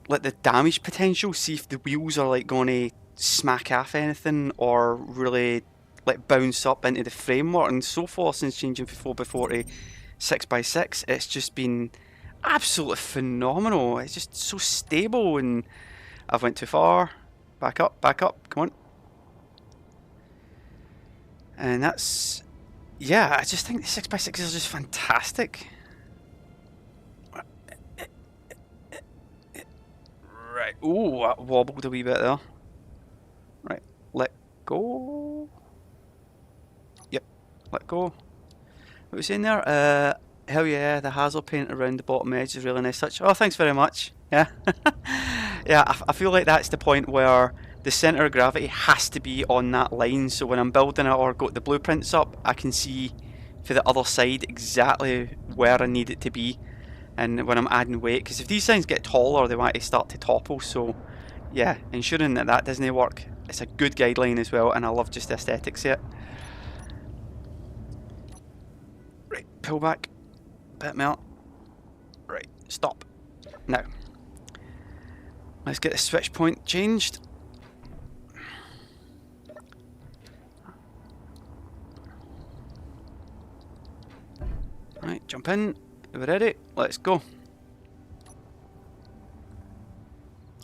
like the damage potential, see if the wheels are like going to smack off anything or really like bounce up into the framework. And so far, since changing from 4x4 to 6x6, it's just been absolutely phenomenal. It's just so stable, and I've went too far. Back up, come on. And that's, yeah, I just think the 6x6 is just fantastic. Right, ooh, I wobbled a wee bit there. Right, let go. Yep, let go. What were we saying there? Hell yeah, the hazel paint around the bottom edge is really nice touch. Oh, thanks very much. Yeah. Yeah, I feel like that's the point where the centre of gravity has to be on that line, so when I'm building it or got the blueprints up, I can see for the other side exactly where I need it to be, and when I'm adding weight, because if these things get taller, they want to start to topple, so yeah, ensuring that that doesn't work, it's a good guideline as well, and I love just the aesthetics of it. Right, pull back, bit more. Right, stop. Now, let's get the switch point changed. Right, jump in. We're ready. Let's go.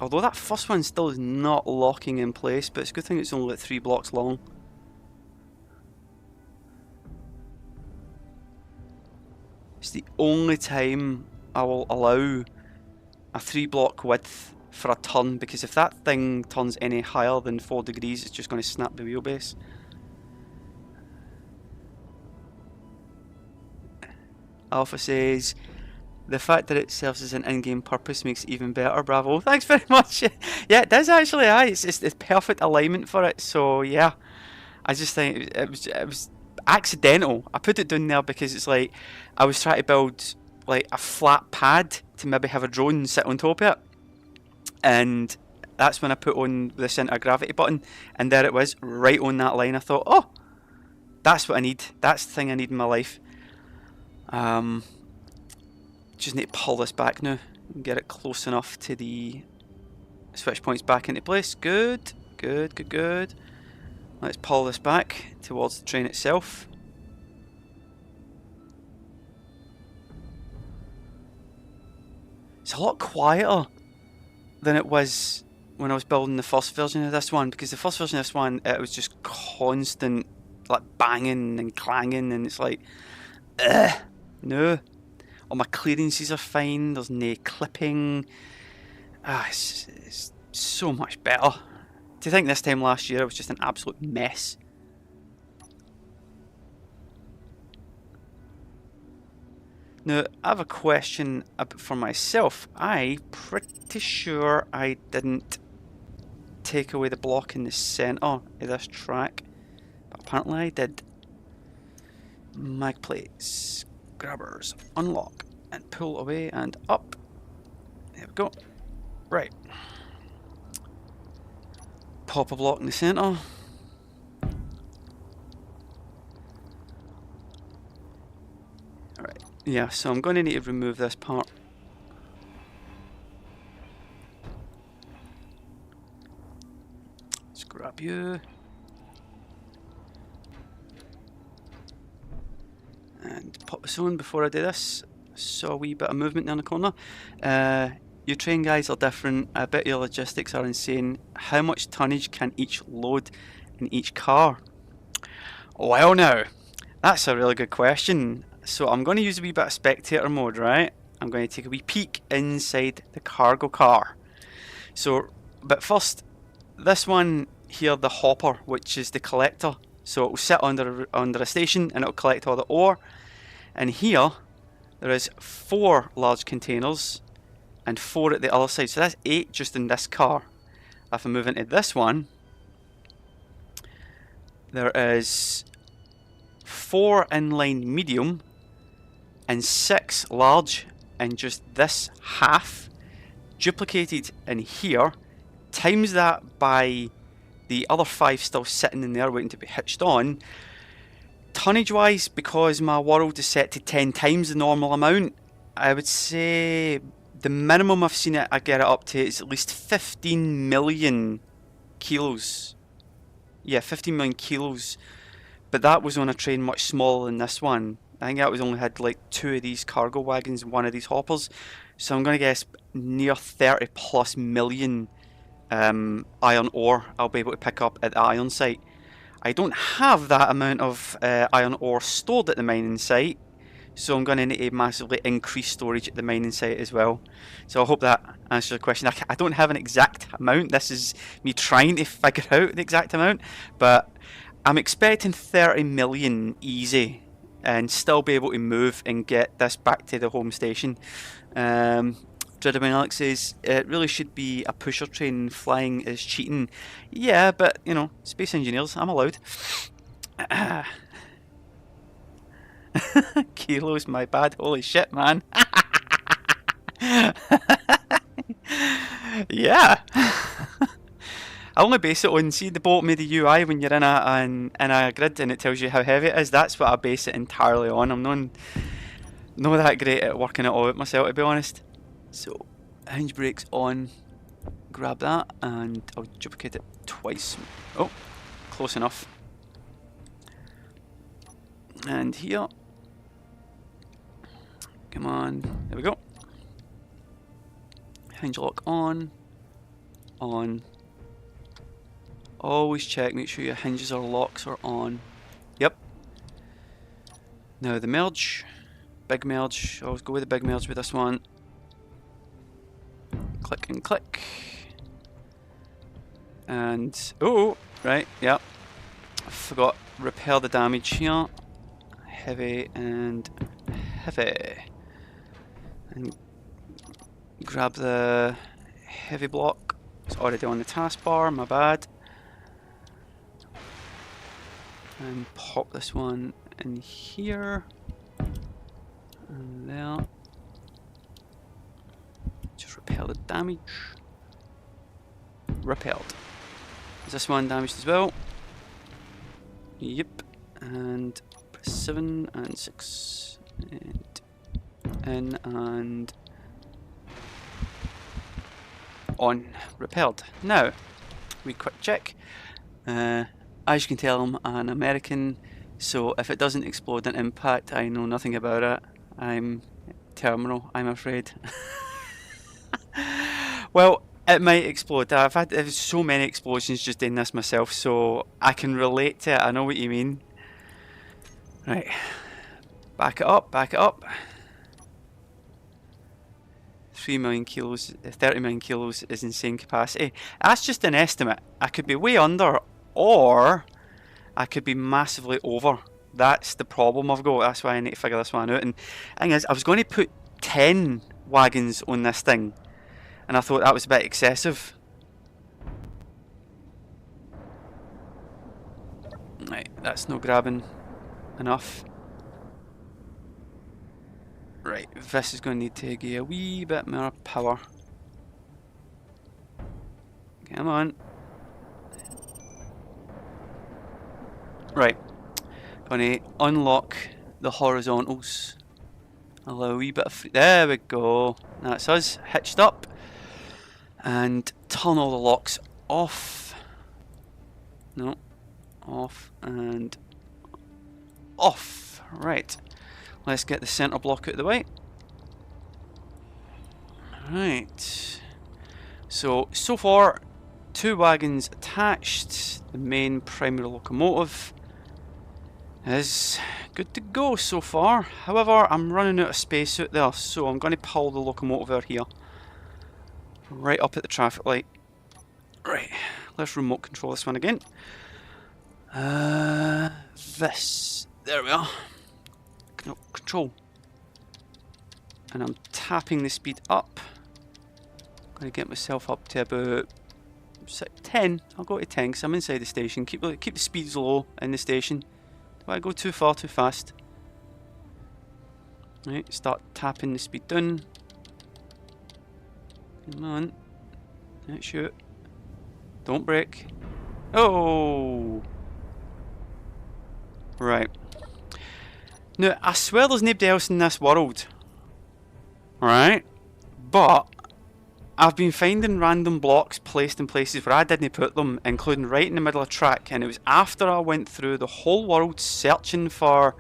Although that first one still is not locking in place, but it's a good thing it's only like 3 blocks long. It's the only time I will allow a 3 block width for a turn, because if that thing turns any higher than 4 degrees, it's just going to snap the wheelbase. Alpha says, the fact that it serves as an in-game purpose makes it even better. Bravo. Thanks very much. Yeah, it does actually. It's perfect alignment for it. So yeah, I just think it was accidental. I put it down there because it's like I was trying to build like a flat pad to maybe have a drone sit on top of it, and that's when I put on the centre of gravity button, and there it was, right on that line. I thought, oh, that's what I need. That's the thing I need in my life. Just need to pull this back now and get it close enough to the switch points back into place. Good. Let's pull this back towards the train itself. It's a lot quieter than it was when I was building the first version of this one, because the first version of this one, it was just constant like banging and clanging, and it's like, ugh, no. All my clearances are fine. There's no clipping. It's so much better. Do you think this time last year it was just an absolute mess? Now, I have a question for myself. I'm pretty sure I didn't take away the block in the centre of this track, but apparently I did. Mag plates, grabbers, unlock, and pull away and up. There we go. Right. Pop a block in the centre. Alright, yeah, so I'm going to need to remove this part. Let's grab you. And pop this on before I do this. Saw a wee bit of movement down the corner. Your train guys are different. I bet your logistics are insane. How much tonnage can each load in each car? Well now, that's a really good question. So I'm going to use a wee bit of spectator mode, right? I'm going to take a wee peek inside the cargo car. So, but first, this one here, the hopper, which is the collector. So it will sit under a station and it will collect all the ore. And here, there is 4 large containers and 4 at the other side. So that's 8 just in this car. If I move into this one, there is 4 inline medium and 6 large in just this half. Duplicated in here, times that by the other 5 still sitting in there waiting to be hitched on. Tonnage wise, because my world is set to 10 times the normal amount, I would say the minimum I've seen it I get it up to is at least 15 million kilos. Yeah, 15 million kilos. But that was on a train much smaller than this one. I think that was only had like 2 of these cargo wagons and 1 of these hoppers. So I'm going to guess near 30 plus million iron ore I'll be able to pick up at the iron site. I don't have that amount of iron ore stored at the mining site, so I'm going to need to massively increase storage at the mining site as well. So I hope that answers the question. I don't have an exact amount. This is me trying to figure out the exact amount, but I'm expecting 30 million easy and still be able to move and get this back to the home station. Dreadman Alex says, it really should be a pusher train. Flying is cheating. Yeah, but, you know, space engineers, I'm allowed. Kilos, my bad. Holy shit, man. Yeah. I only base it on, see the boat made the UI when you're in a grid and it tells you how heavy it is. That's what I base it entirely on. I'm not that great at working it all out myself, to be honest. So, hinge brakes on, grab that, and I'll duplicate it twice. Oh, close enough. And here, come on, there we go. Hinge lock on. Always check, make sure your hinges or locks are on. Yep. Now the merge, big merge, always go with the big merge with this one. Click and click. And, oh, right, yep. I forgot, repair the damage here. Heavy and heavy. And grab the heavy block. It's already on the taskbar, my bad. And pop this one in here. And there. Just repair the damage. Repelled. Is this one damaged as well? Yep. And 7 and 6 and in and on. Repelled. Now, we quick check. As you can tell, I'm an American, so if it doesn't explode on impact, I know nothing about it. I'm terminal, I'm afraid. Well, it might explode. I've had so many explosions just doing this myself, so I can relate to it. I know what you mean. Right, back it up, back it up. 3 million kilos, 30 million kilos is insane capacity. That's just an estimate. I could be way under, or I could be massively over. That's the problem I've got. That's why I need to figure this one out. And the thing is, I was going to put 10 wagons on this thing, and I thought that was a bit excessive. Right, that's not grabbing enough. Right, this is going to need to give a wee bit more power. Come on. Right, going to unlock the horizontals. Allow a wee bit of there we go. That's us hitched up, and turn all the locks off. No, off and off. Right, let's get the center block out of the way. Right, so far 2 wagons attached. The main primary locomotive is good to go so far. However, I'm running out of space out there, so I'm going to pull the locomotive out here, right up at the traffic light. Right, let's remote control this one again. This, there we are. Control, and I'm tapping the speed up. I'm going to get myself up to about 10. I'll go to 10 because I'm inside the station. Keep the speeds low in the station. Don't I go too far too fast. Right, start tapping the speed down. Come on. Right, shoot. Don't brake. Oh! Right. Now, I swear there's nobody else in this world. Right? But I've been finding random blocks placed in places where I didn't put them, including right in the middle of track, and it was after I went through the whole world searching for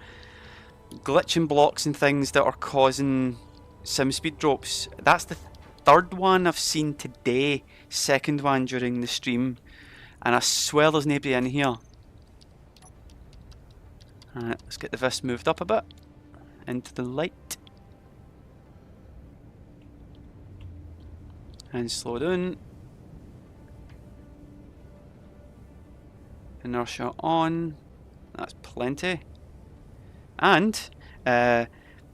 glitching blocks and things that are causing sim speed drops. That's the third one I've seen today, second one during the stream, and I swear there's nobody in here. Alright, let's get the vis moved up a bit into the light and slow down. Inertia on, that's plenty. And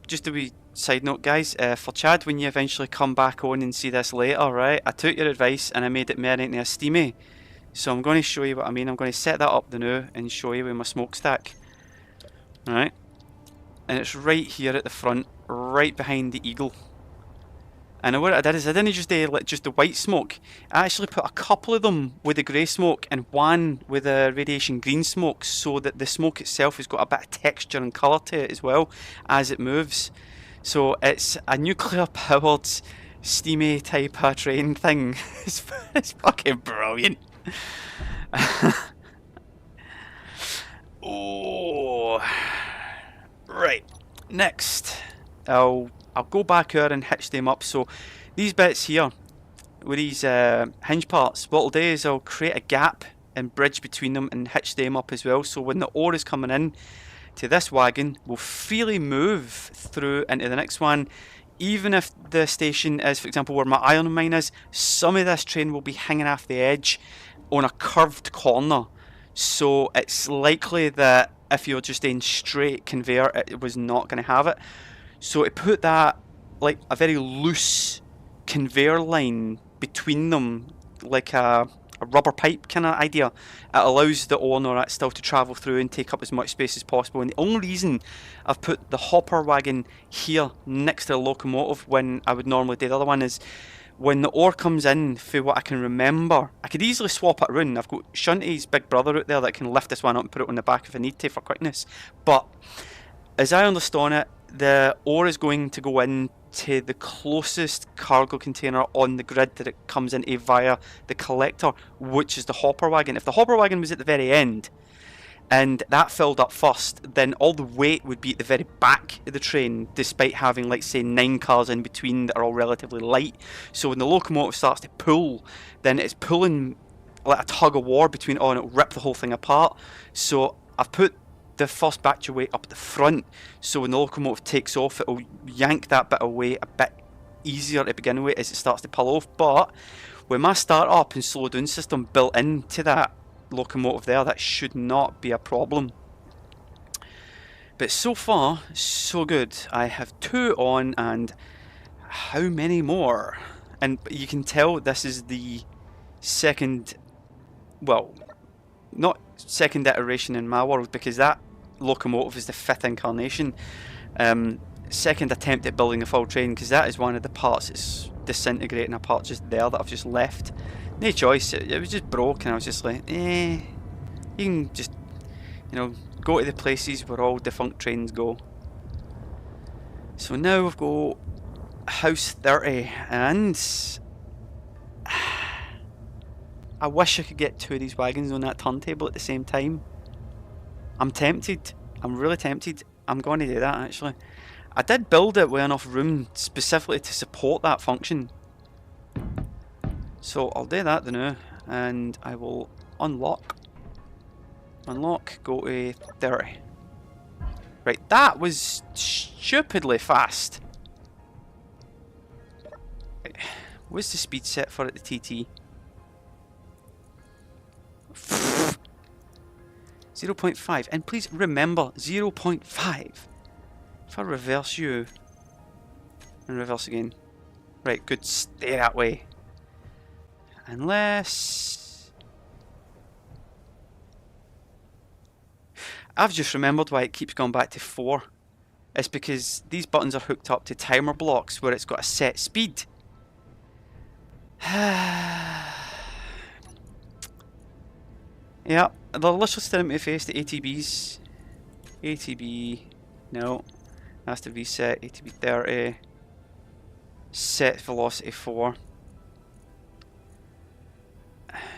just a wee side note, guys, for Chad, when you eventually come back on and see this later, right, I took your advice and I made it more into a steamy, so I'm going to show you what I mean. I'm going to set that up now and show you with my smokestack. Right, and it's right here at the front, right behind the eagle. And what I did is I didn't just just the white smoke. I actually put a couple of them with the grey smoke and one with the radiation green smoke, so that the smoke itself has got a bit of texture and colour to it as well as it moves. So it's a nuclear powered steamy type of train thing. It's fucking brilliant. Oh, right. Next, I'll go back here and hitch them up. So these bits here, with these hinge parts, what I'll do is I'll create a gap and bridge between them and hitch them up as well. So when the ore is coming in to this wagon, we'll freely move through into the next one. Even if the station is, for example, where my iron mine is, some of this train will be hanging off the edge on a curved corner. So it's likely that if you're just in straight conveyor, it was not going to have it. So to put that, like a very loose conveyor line between them, like a rubber pipe kind of idea, it allows the owner still to travel through and take up as much space as possible. And the only reason I've put the hopper wagon here next to the locomotive when I would normally do the other one is when the ore comes in, for what I can remember, I could easily swap it around. I've got Shunty's big brother out there that can lift this one up and put it on the back if I need to for quickness. But as I understand it, the ore is going to go in to the closest cargo container on the grid that it comes into via the collector, which is the hopper wagon. If the hopper wagon was at the very end and that filled up first, then all the weight would be at the very back of the train, despite having, like, say, 9 cars in between that are all relatively light. So when the locomotive starts to pull, then it's pulling like a tug of war between, oh, and it'll rip the whole thing apart. So I've put the first batch of weight up the front, so when the locomotive takes off, it'll yank that bit of weight a bit easier to begin with as it starts to pull off. But with my start up and slow down system built into that locomotive there, that should not be a problem. But so far, so good. I have 2 on, and how many more? And you can tell this is the second, well, not second iteration in my world, because that locomotive is the 5th incarnation. Second attempt at building a full train, because that is one of the parts that's disintegrating apart just there that I've just left. No choice, it was just broke, and I was just like, you can just, you know, go to the places where all defunct trains go. So now we've got House 30, and I wish I could get 2 of these wagons on that turntable at the same time. I'm tempted. I'm really tempted. I'm going to do that actually. I did build it with enough room specifically to support that function. So I'll do that now, and I will unlock, go to 30. Right, that was stupidly fast. Right. What's the speed set for it, the TT? 0.5, and please remember 0.5. If I reverse you and reverse again, right, good, stay that way. Unless I've just remembered why it keeps going back to 4. It's because these buttons are hooked up to timer blocks where it's got a set speed. Yeah, they're literally staring me in the face, the ATBs. ATB, no. Has to reset, ATB 30. Set velocity 4.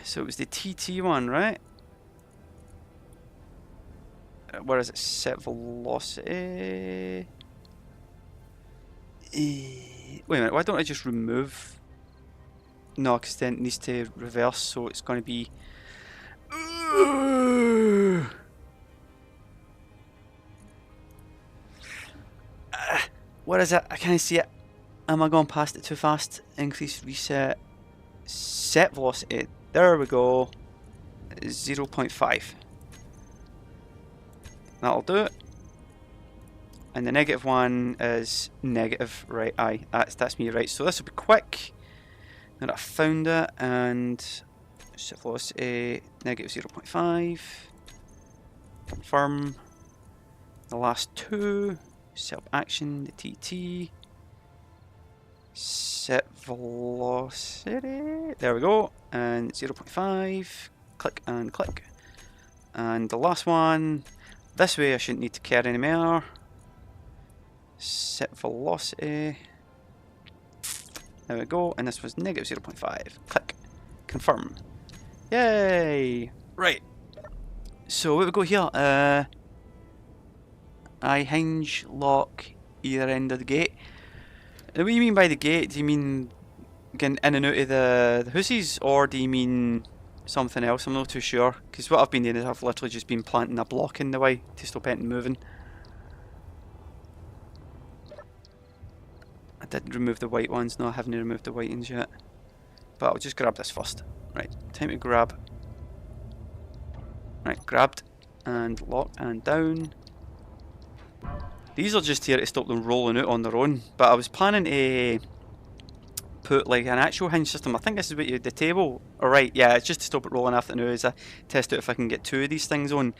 So it was the TT one, right? Where is it? Set velocity. Wait a minute, why don't I just remove? No, because then it needs to reverse, so it's going to be. What is it? I can't see it. Am I going past it too fast? Increase, reset, set velocity. There we go. 0.5. That'll do it. And the negative one is negative. Right, aye, that's me, right. So this will be quick. Now that I found it, and set velocity negative 0.5. Confirm. The last 2. Set up action, the TT. Set velocity. There we go. And 0.5. Click and click. And the last one. This way I shouldn't need to care anymore. Set velocity. There we go. And this was negative 0.5. Click. Confirm. Yay! Right. So what we go here? I hinge lock either end of the gate. What do you mean by the gate? Do you mean getting in and out of the houses, or do you mean something else? I'm not too sure, because what I've been doing is I've literally just been planting a block in the way to stop it moving. I did remove the white ones. No, I haven't removed the white ones yet. But I'll just grab this first. Right, time to grab. Right, grabbed and lock and down. These are just here to stop them rolling out on their own, but I was planning to put like an actual hinge system. I think this is what you, the table, alright, yeah, it's just to stop it rolling after now as I test out if I can get 2 of these things on.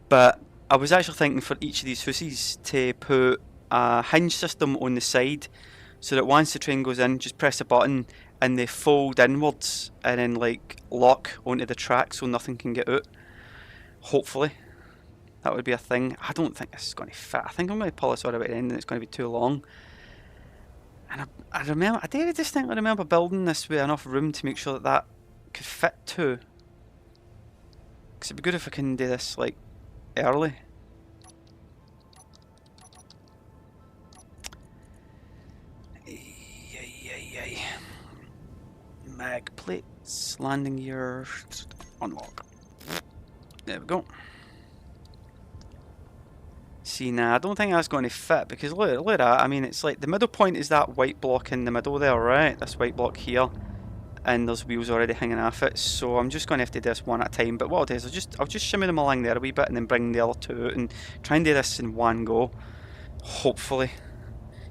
But I was actually thinking for each of these hussies to put a hinge system on the side, so that once the train goes in, just press a button and they fold inwards and then like lock onto the track so nothing can get out. Hopefully. That would be a thing. I don't think this is going to fit. I think I'm going to pull this all the way to the end and it's going to be too long. And I remember, I did distinctly remember building this with enough room to make sure that that could fit too. Because it'd be good if I can do this like early. Mag plates, landing gear, unlock. There we go. See, nah, I don't think that's going to fit because look at that. I mean, it's like the middle point is that white block in the middle there, right? This white block here, and there's wheels already hanging off it. So I'm just going to have to do this one at a time. But what I'll do is I'll just shimmy them along there a wee bit and then bring the other two out and try and do this in one go. Hopefully,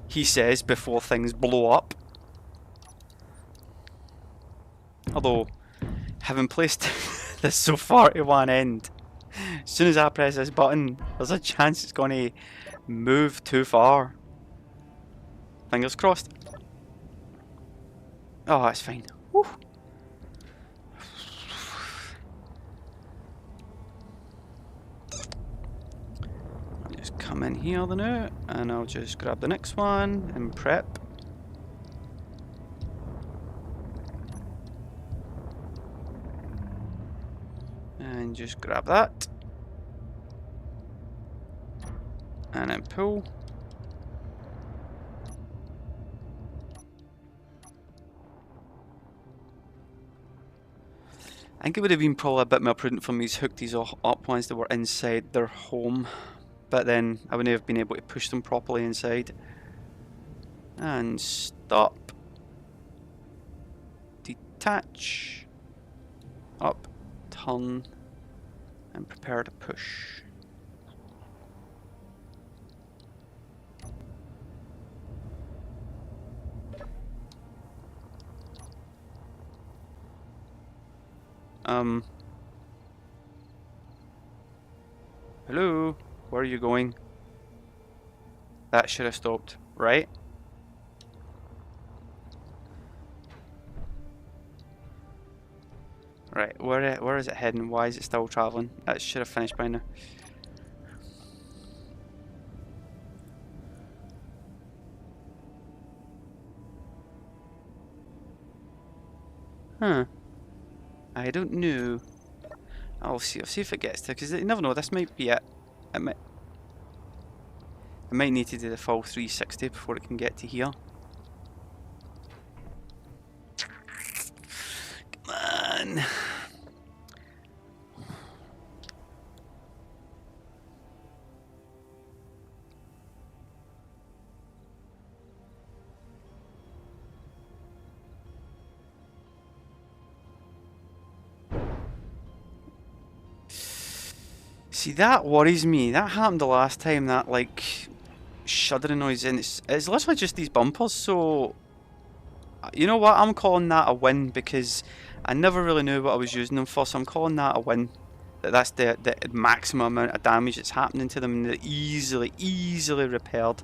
he says, before things blow up. Although, having placed this so far to one end, as soon as I press this button, there's a chance it's going to move too far. Fingers crossed. Oh, that's fine. Whew. I'll just come in here the now, and I'll just grab the next one and prep. And just grab that. And then pull. I think it would have been probably a bit more prudent for me to hook these up once they were inside their home. But then I wouldn't have been able to push them properly inside. And stop. Detach. Up. Turn. And prepare to push. Hello? Where are you going? That should have stopped, right? Right, where is it heading? Why is it still travelling? That should have finished by now. Huh. I don't know. I'll see if it gets to, because you never know, this might be it. I might need to do the full 360 before it can get to here. Come on. See, that worries me. That happened the last time, that like shuddering noise, and it's literally just these bumpers, so you know what, I'm calling that a win because I never really knew what I was using them for, so I'm calling that a win. That's the maximum amount of damage that's happening to them, and they're easily repaired.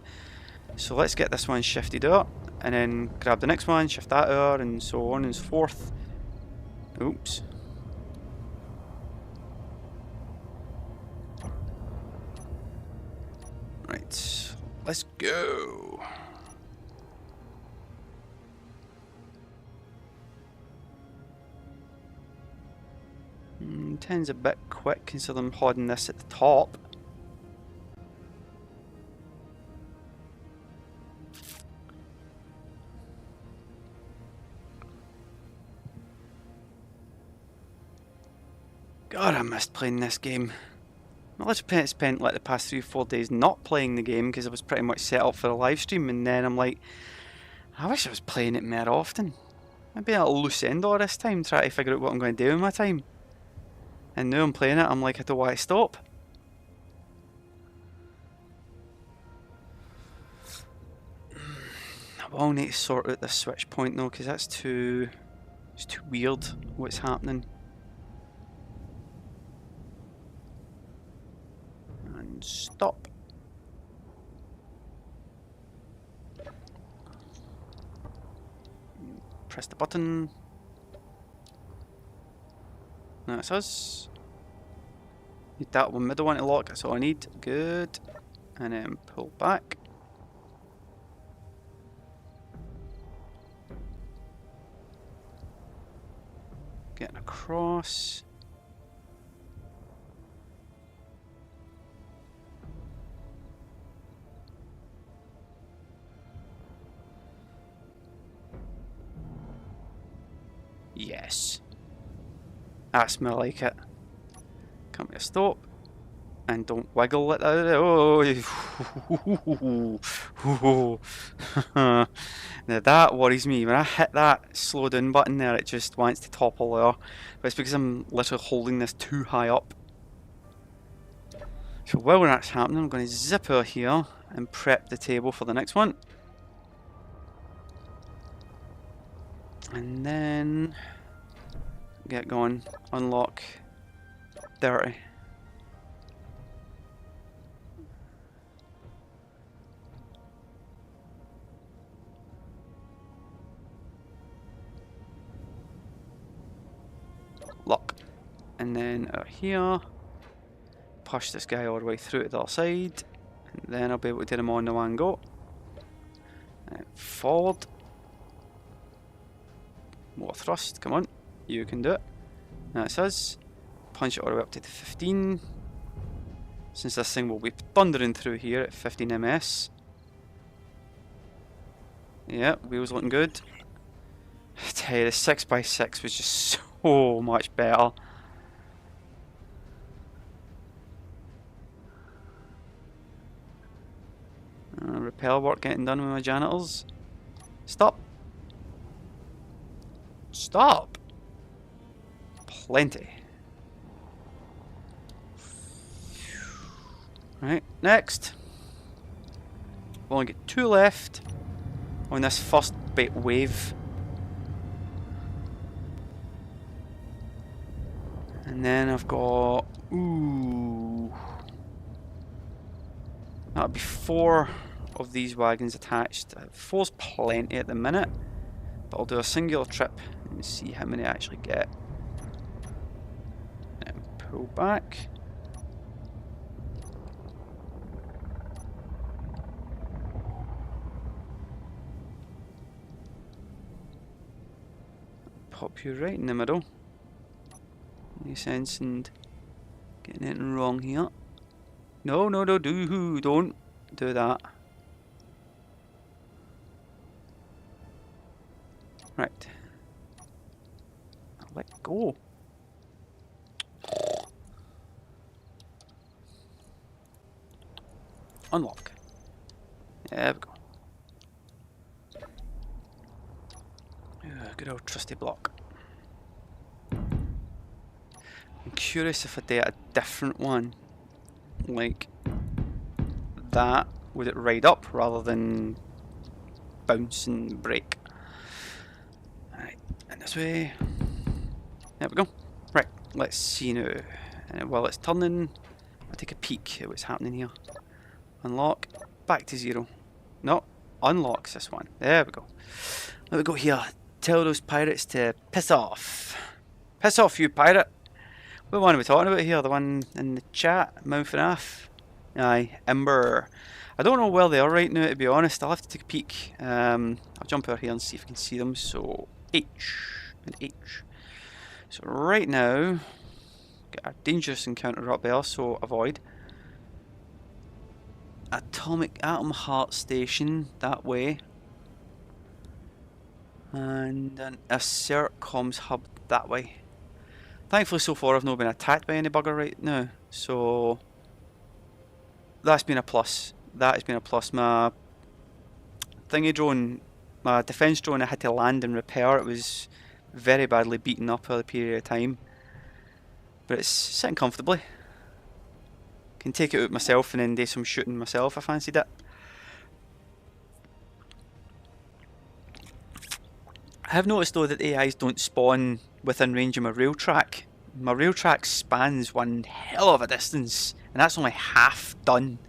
So let's get this one shifted out, and then grab the next one, shift that out, and so on and so forth. Oops. Right, let's go. 10's a bit quick considering I'm holding this at the top. God, I missed playing this game. I literally spent like the past 3 or 4 days not playing the game because I was pretty much set up for a live stream, and then I'm like, I wish I was playing it more often. I'd be at a loose end all this time trying to figure out what I'm going to do with my time. And now I'm playing it, I'm like, I don't want to stop. I will need to sort out this switch point though, because that's too... it's too weird what's happening. And stop. Press the button. That's us. Need that one middle one to lock, that's all I need. Good. And then pull back. Getting across. Yes. That's more like it. Come to a stop. And don't wiggle it. Oh. Now that worries me. When I hit that slow down button there, it just wants to topple there. But it's because I'm literally holding this too high up. So while that's happening, I'm going to zip out here and prep the table for the next one. And then get going. Unlock 30. Lock. And then out here, push this guy all the way through to the other side. And then I'll be able to do them on the one go. Forward. More thrust, come on. You can do it. That's us. Punch it all the way up to the 15. Since this thing will be thundering through here at 15 ms. Yeah, wheels looking good. I tell you, the 6x6 was just so much better. Repair work getting done with my janitors. Stop. Stop. Plenty. Right, next. We've only got 2 left on this first bit wave. And then I've got, ooh, that'll be 4 of these wagons attached. 4's plenty at the minute, but I'll do a singular trip and see how many I actually get. And pull back. Pop you right in the middle. Any sense in getting anything wrong here? No, no, no, don't do that. Right. Let go. Unlock. There we go. Good old trusty block. I'm curious if I did a different one, like that, would it ride up rather than bounce and break? Alright, and this way. There we go. Right, let's see now. And while it's turning, I'll take a peek at what's happening here. Unlock, back to 0. No, unlocks this one. There we go. Let me go here. Tell those pirates to piss off. Piss off, you pirate. What one are we talking about here? The one in the chat? Mouth and Aff? Aye, Ember. I don't know where they are right now, to be honest. I'll have to take a peek. I'll jump out here and see if I can see them. So, H and H. So right now, got a dangerous encounter up there, so avoid. Atomic Atom Heart Station, that way. And an Assert Comms Hub that way. Thankfully so far I've not been attacked by any bugger right now, so that's been a plus. That has been a plus. My thingy drone, my defence drone, I had to land and repair. It was very badly beaten up for a period of time, but it's sitting comfortably. Can take it out myself and then do some shooting myself if I fancied it. I have noticed though that AIs don't spawn within range of my rail track. My rail track spans one hell of a distance, and that's only half done,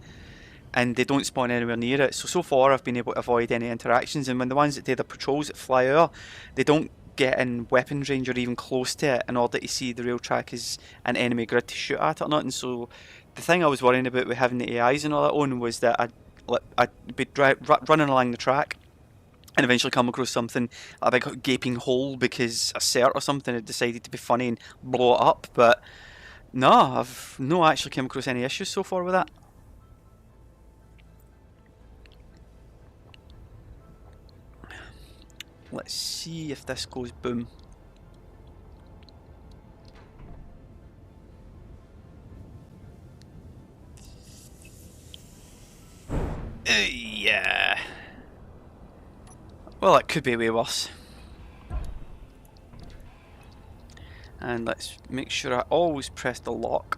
and they don't spawn anywhere near it. So far I've been able to avoid any interactions, and when the ones that do the patrols that fly out, they don't get in weapons range or even close to it in order to see the rail track as an enemy grid to shoot at or not. And so the thing I was worrying about with having the AIs and all that on was that I'd be running along the track and eventually come across something, a big gaping hole because a cert or something had decided to be funny and blow it up. But no, I've not actually come across any issues so far with that. Let's see if this goes boom. Well, it could be way worse. And let's make sure I always press the lock.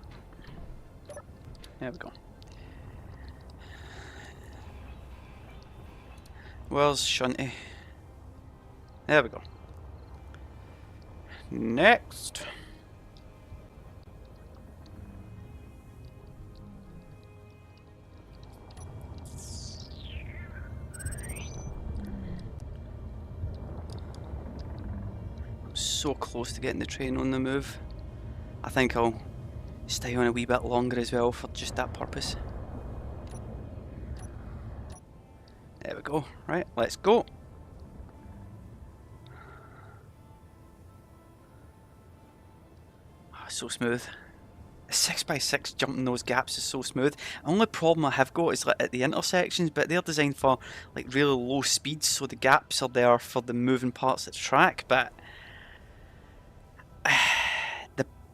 There we go. Where's Shunty? There we go. Next. I'm so close to getting the train on the move. I think I'll stay on a wee bit longer as well for just that purpose. There we go. Right, let's go. Oh, so smooth. The 6x6 jumping those gaps is so smooth. The only problem I have got is like at the intersections, but they're designed for like really low speeds, so the gaps are there for the moving parts of the track, but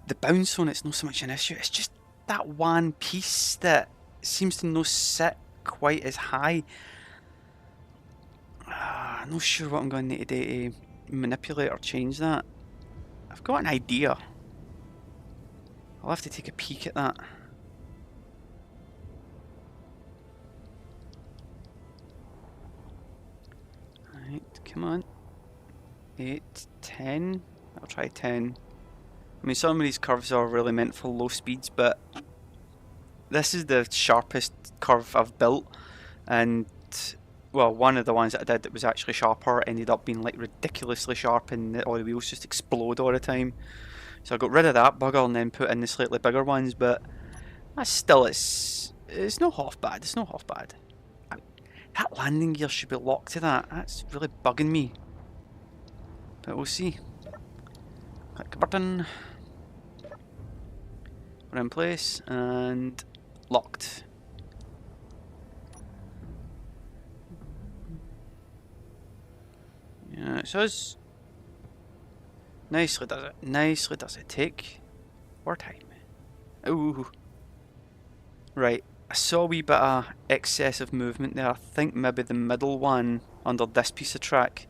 the bounce on it's not so much an issue. It's just that one piece that seems to not sit quite as high. I'm not sure what I'm going to need to do to manipulate or change that. I've got an idea. I'll have to take a peek at that. Right, come on. 8, 10. I'll try 10. I mean, some of these curves are really meant for low speeds, but this is the sharpest curve I've built, and well, one of the ones that I did that was actually sharper ended up being like ridiculously sharp, and all the wheels just explode all the time. So I got rid of that bugger and then put in the slightly bigger ones, but that's still, it's not half bad. It's not half bad. I mean, that landing gear should be locked to that. That's really bugging me. But we'll see. Click the button. We're in place and locked. Yeah, it says. Nicely does it. Nicely does it. Take our time. Ooh. Right. I saw a wee bit of excessive movement there. I think maybe the middle one under this piece of track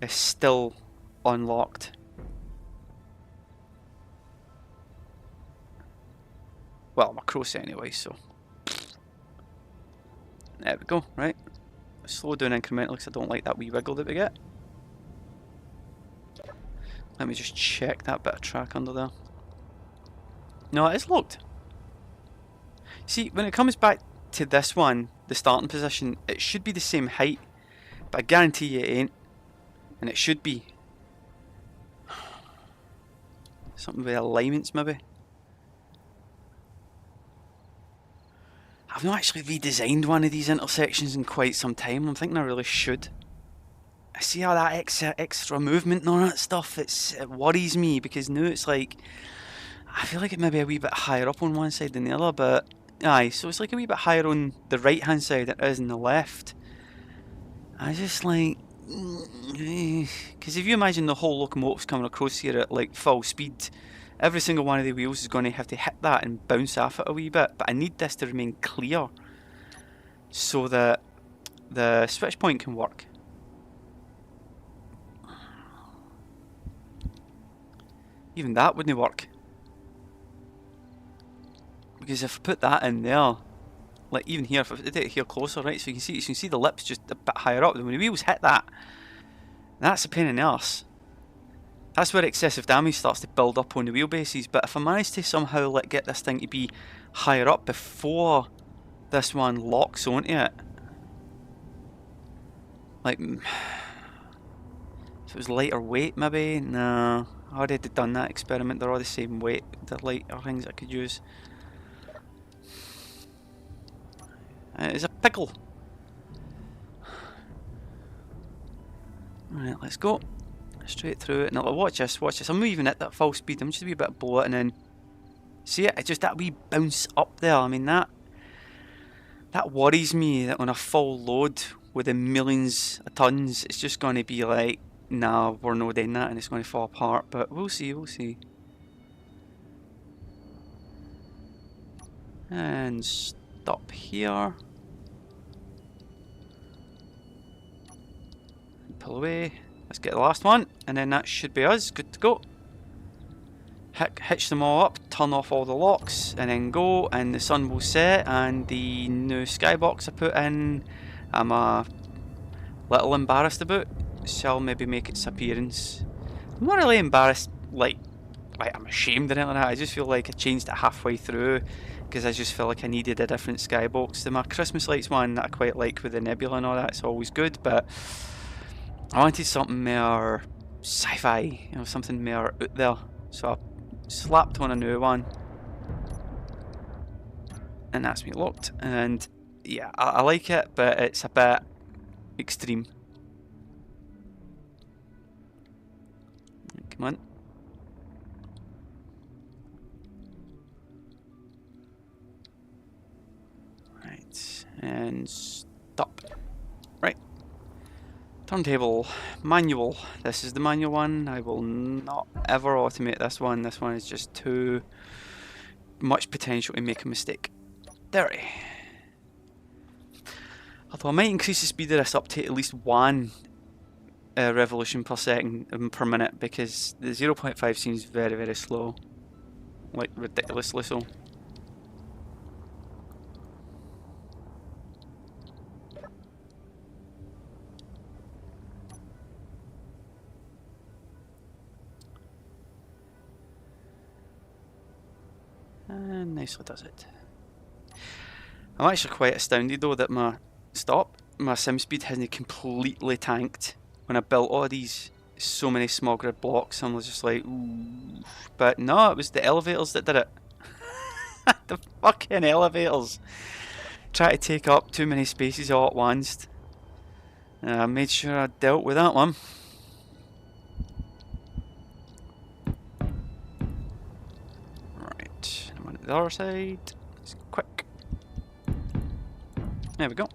is still unlocked. Well, I'm a cross anyway, so. There we go, right. Slow down incrementally because I don't like that wee wiggle that we get. Let me just check that bit of track under there. No, it is locked. See, when it comes back to this one, the starting position, it should be the same height, but I guarantee you it ain't. And it should be. Something with alignments maybe. I've not actually redesigned one of these intersections in quite some time. I'm thinking I really should. I see all that extra movement and all that stuff. It worries me because now it's like, I feel like it may be a wee bit higher up on one side than the other, but aye, so it's like a wee bit higher on the right hand side than it is on the left. I just like, because if you imagine the whole locomotive's coming across here at like full speed, every single one of the wheels is going to have to hit that and bounce off it a wee bit, but I need this to remain clear so that the switch point can work. Even that wouldn't work. Because if I put that in there, like even here, if I put it here closer, right, so you can see the lips just a bit higher up, and when the wheels hit that, that's a pain in the arse. That's where excessive damage starts to build up on the wheelbases, but if I manage to somehow like get this thing to be higher up before this one locks onto it, like, if it was lighter weight maybe, no, I already done that experiment, they're all the same weight, they're lighter things I could use. It's a pickle. Right, let's go. Straight through it. Now watch this, watch this. I'm not even at that full speed, I'm just a wee bit below it and then see it? It's just that wee bounce up there. I mean that worries me that on a full load with the millions of tons it's just gonna be like, nah, we're not doing that and it's gonna fall apart, but we'll see, we'll see. And stop here. pull away. Let's get the last one, and then that should be us. Good to go. Hitch them all up, turn off all the locks, and then go, and the sun will set, and the new skybox I put in, I'm a little embarrassed about, shall maybe make its appearance. I'm not really embarrassed, like I'm ashamed or anything like that. I just feel like I changed it halfway through, because I just felt like I needed a different skybox. My Christmas lights one that I quite like with the nebula and all that, it's always good, but I wanted something more sci-fi, you know, something more out there, so I slapped on a new one, and that's me locked. And yeah, I like it, but it's a bit extreme. Come on. Right, and stop. Right. Turntable, manual. This is the manual one. I will not ever automate this one. This one is just too much potential to make a mistake. 30. Although I might increase the speed of this up to at least 1 revolution per second per minute, because the 0.5 seems very, very slow. Like ridiculously so. And nicely does it. I'm actually quite astounded though that my sim speed hasn't completely tanked when I built all of these so many small grid blocks. I was just like, ooh. But no, it was the elevators that did it. The fucking elevators try to take up too many spaces all at once. I made sure I dealt with that one. Right, I'm on the other side. It's quick. There we go.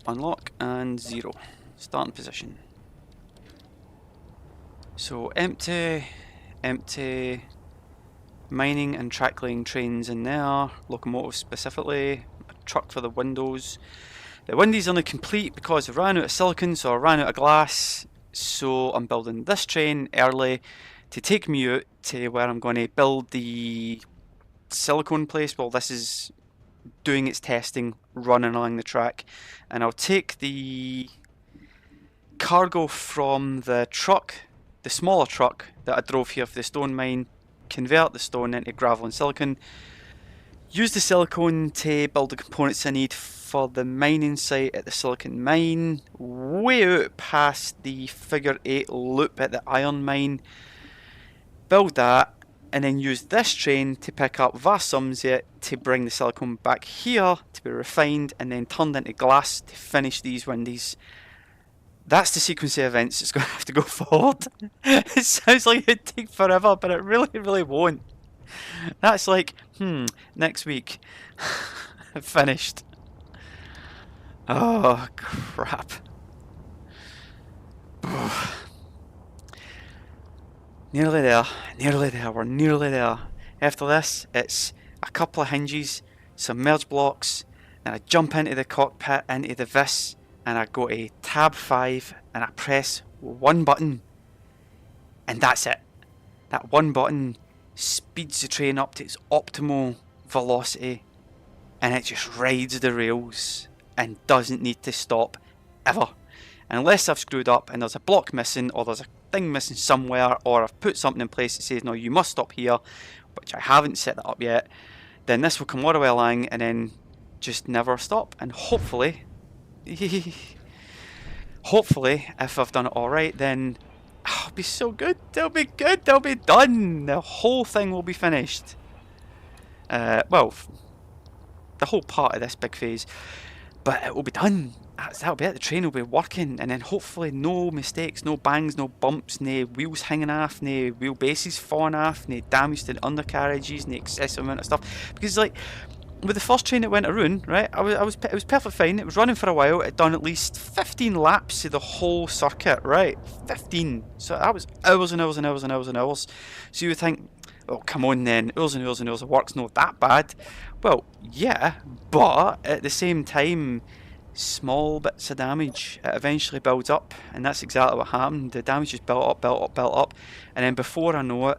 Unlock and 0. Starting position. So empty, mining and track laying trains in there, locomotives specifically, a truck for the windows. The windy's only complete because I ran out of silicon, so I ran out of glass, so I'm building this train early to take me out to where I'm going to build the silicone place. Well, this is doing its testing, running along the track, and I'll take the cargo from the truck, the smaller truck that I drove here for the stone mine, convert the stone into gravel and silicon, use the silicone to build the components I need for the mining site at the silicon mine, way out past the figure 8 loop at the iron mine, build that, and then use this train to pick up vast sums yet to bring the silicone back here to be refined and then turned into glass to finish these windies. That's the sequence of events that's going to have to go forward. It sounds like it'd take forever, but it really, really won't. That's like, next week. Finished. Oh, crap. Nearly there, we're nearly there. After this, it's a couple of hinges, some merge blocks, and I jump into the cockpit, into the vis, and I go to tab 5, and I press one button, and that's it. That one button speeds the train up to its optimal velocity, and it just rides the rails, and doesn't need to stop, ever. Unless I've screwed up, and there's a block missing, or there's a thing missing somewhere, or I've put something in place that says no, you must stop here, which I haven't set that up yet, then this will come all the way along and then just never stop. And hopefully if I've done it alright, then it'll be so good, they'll be done, the whole thing will be finished. Well, the whole part of this big phase, but it will be done. That'll be it. The train will be working, and then hopefully no mistakes, no bangs, no bumps, no wheels hanging off, no wheelbases falling off, no damage to the undercarriages, no excessive amount of stuff. Because like with the first train that went around, right, it was perfectly fine. It was running for a while. It done at least 15 laps of the whole circuit, right? 15. So that was hours and hours and hours and hours and hours. So you would think, oh come on then, hours and hours and hours of work's not that bad. Well, yeah, but at the same time, small bits of damage. It eventually builds up, and that's exactly what happened. The damage just built up, built up, built up, and then before I know it,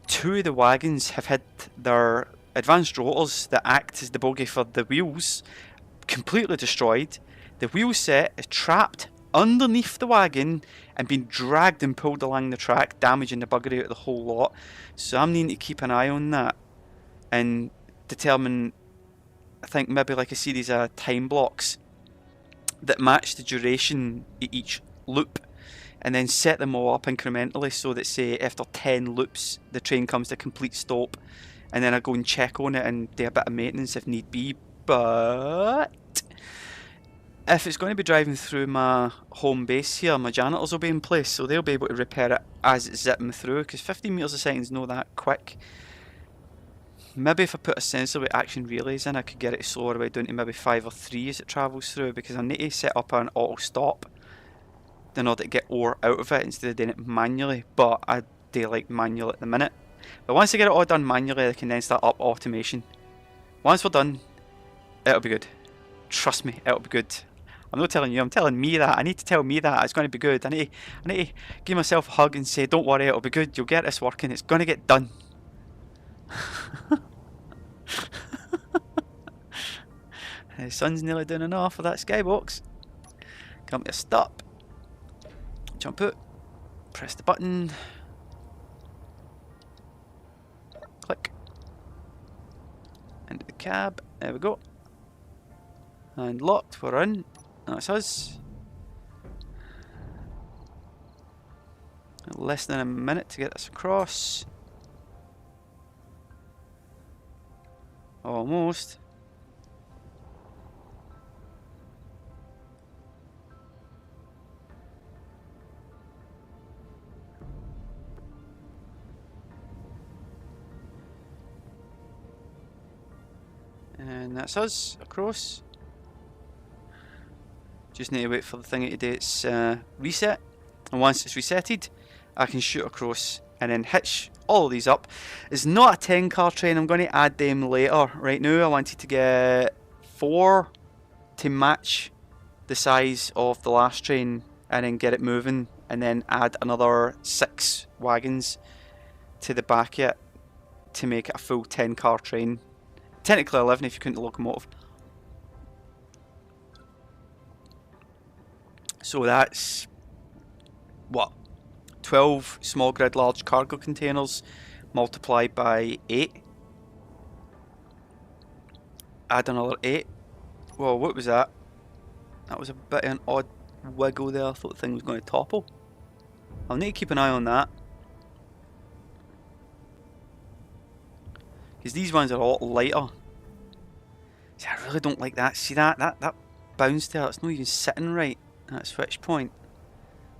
2 of the wagons have had their advanced rotors that act as the bogie for the wheels completely destroyed. The wheel set is trapped underneath the wagon and being dragged and pulled along the track, damaging the buggery out of the whole lot. So I'm needing to keep an eye on that and determine, I think, maybe like a series of time blocks that match the duration of each loop, and then set them all up incrementally so that, say, after 10 loops the train comes to a complete stop, and then I go and check on it and do a bit of maintenance if need be. But if it's going to be driving through my home base here, my janitors will be in place, so they'll be able to repair it as it's zipping through, because 15 metres a second is not that quick. Maybe if I put a sensor with action relays in, I could get it slower way down to maybe 5 or 3 as it travels through, because I need to set up an auto stop in order to get ore out of it instead of doing it manually. But I do like manual at the minute. But once I get it all done manually, I can then start up automation. Once we're done, it'll be good. Trust me, it'll be good. I'm not telling you, I'm telling me that. I need to tell me that it's going to be good. I need to give myself a hug and say, don't worry, it'll be good. You'll get this working. It's going to get done. The sun's nearly down enough for that skybox. Come to a stop. Jump out. Press the button. Click. Into the cab. There we go. And locked. We're in. That's us. Less than a minute to get this across. Almost. And that's us across. Just need to wait for the thing to do its reset. And once it's resetted, I can shoot across and then hitch all of these up. It's not a 10 car train, I'm going to add them later. Right now I wanted to get 4 to match the size of the last train and then get it moving, and then add another 6 wagons to the back of it to make it a full 10 car train. Technically 11 if you count the locomotive. So that's what? 12 small grid large cargo containers multiplied by 8. Add another 8. Whoa, what was that? That was a bit of an odd wiggle there. I thought the thing was going to topple. I'll need to keep an eye on that, because these ones are a lot lighter. See, I really don't like that. See that bounce there? It's not even sitting right at that switch point.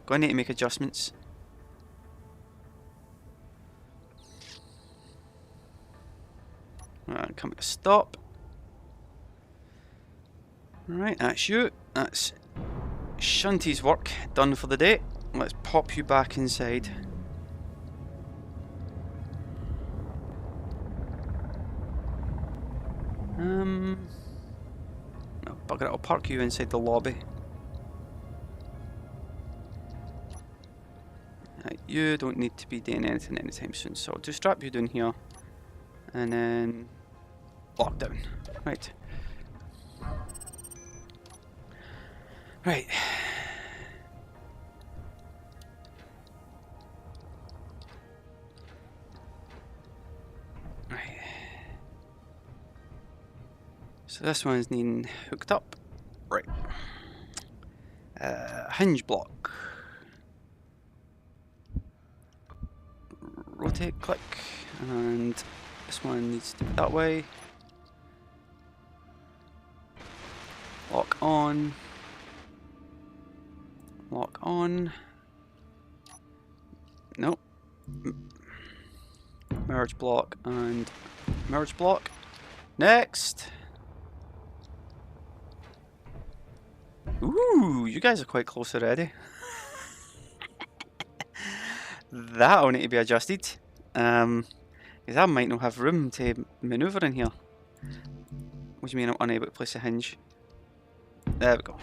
Going to need to make adjustments. Right, come to a stop. Right, that's you. That's Shunty's work done for the day. Let's pop you back inside. Oh, bugger it, I'll park you inside the lobby. You don't need to be doing anything anytime soon, so I'll just strap you down here and then lock down. Right. Right. Right. So this one's needing hooked up. Right. Hinge block. Rotate, click, and this one needs to be that way. Lock on. Lock on. Nope. Merge block and merge block. Next. Ooh, you guys are quite close already. That'll need to be adjusted. Because I might not have room to manoeuvre in here. What do you mean I'm unable to place a hinge? There we go.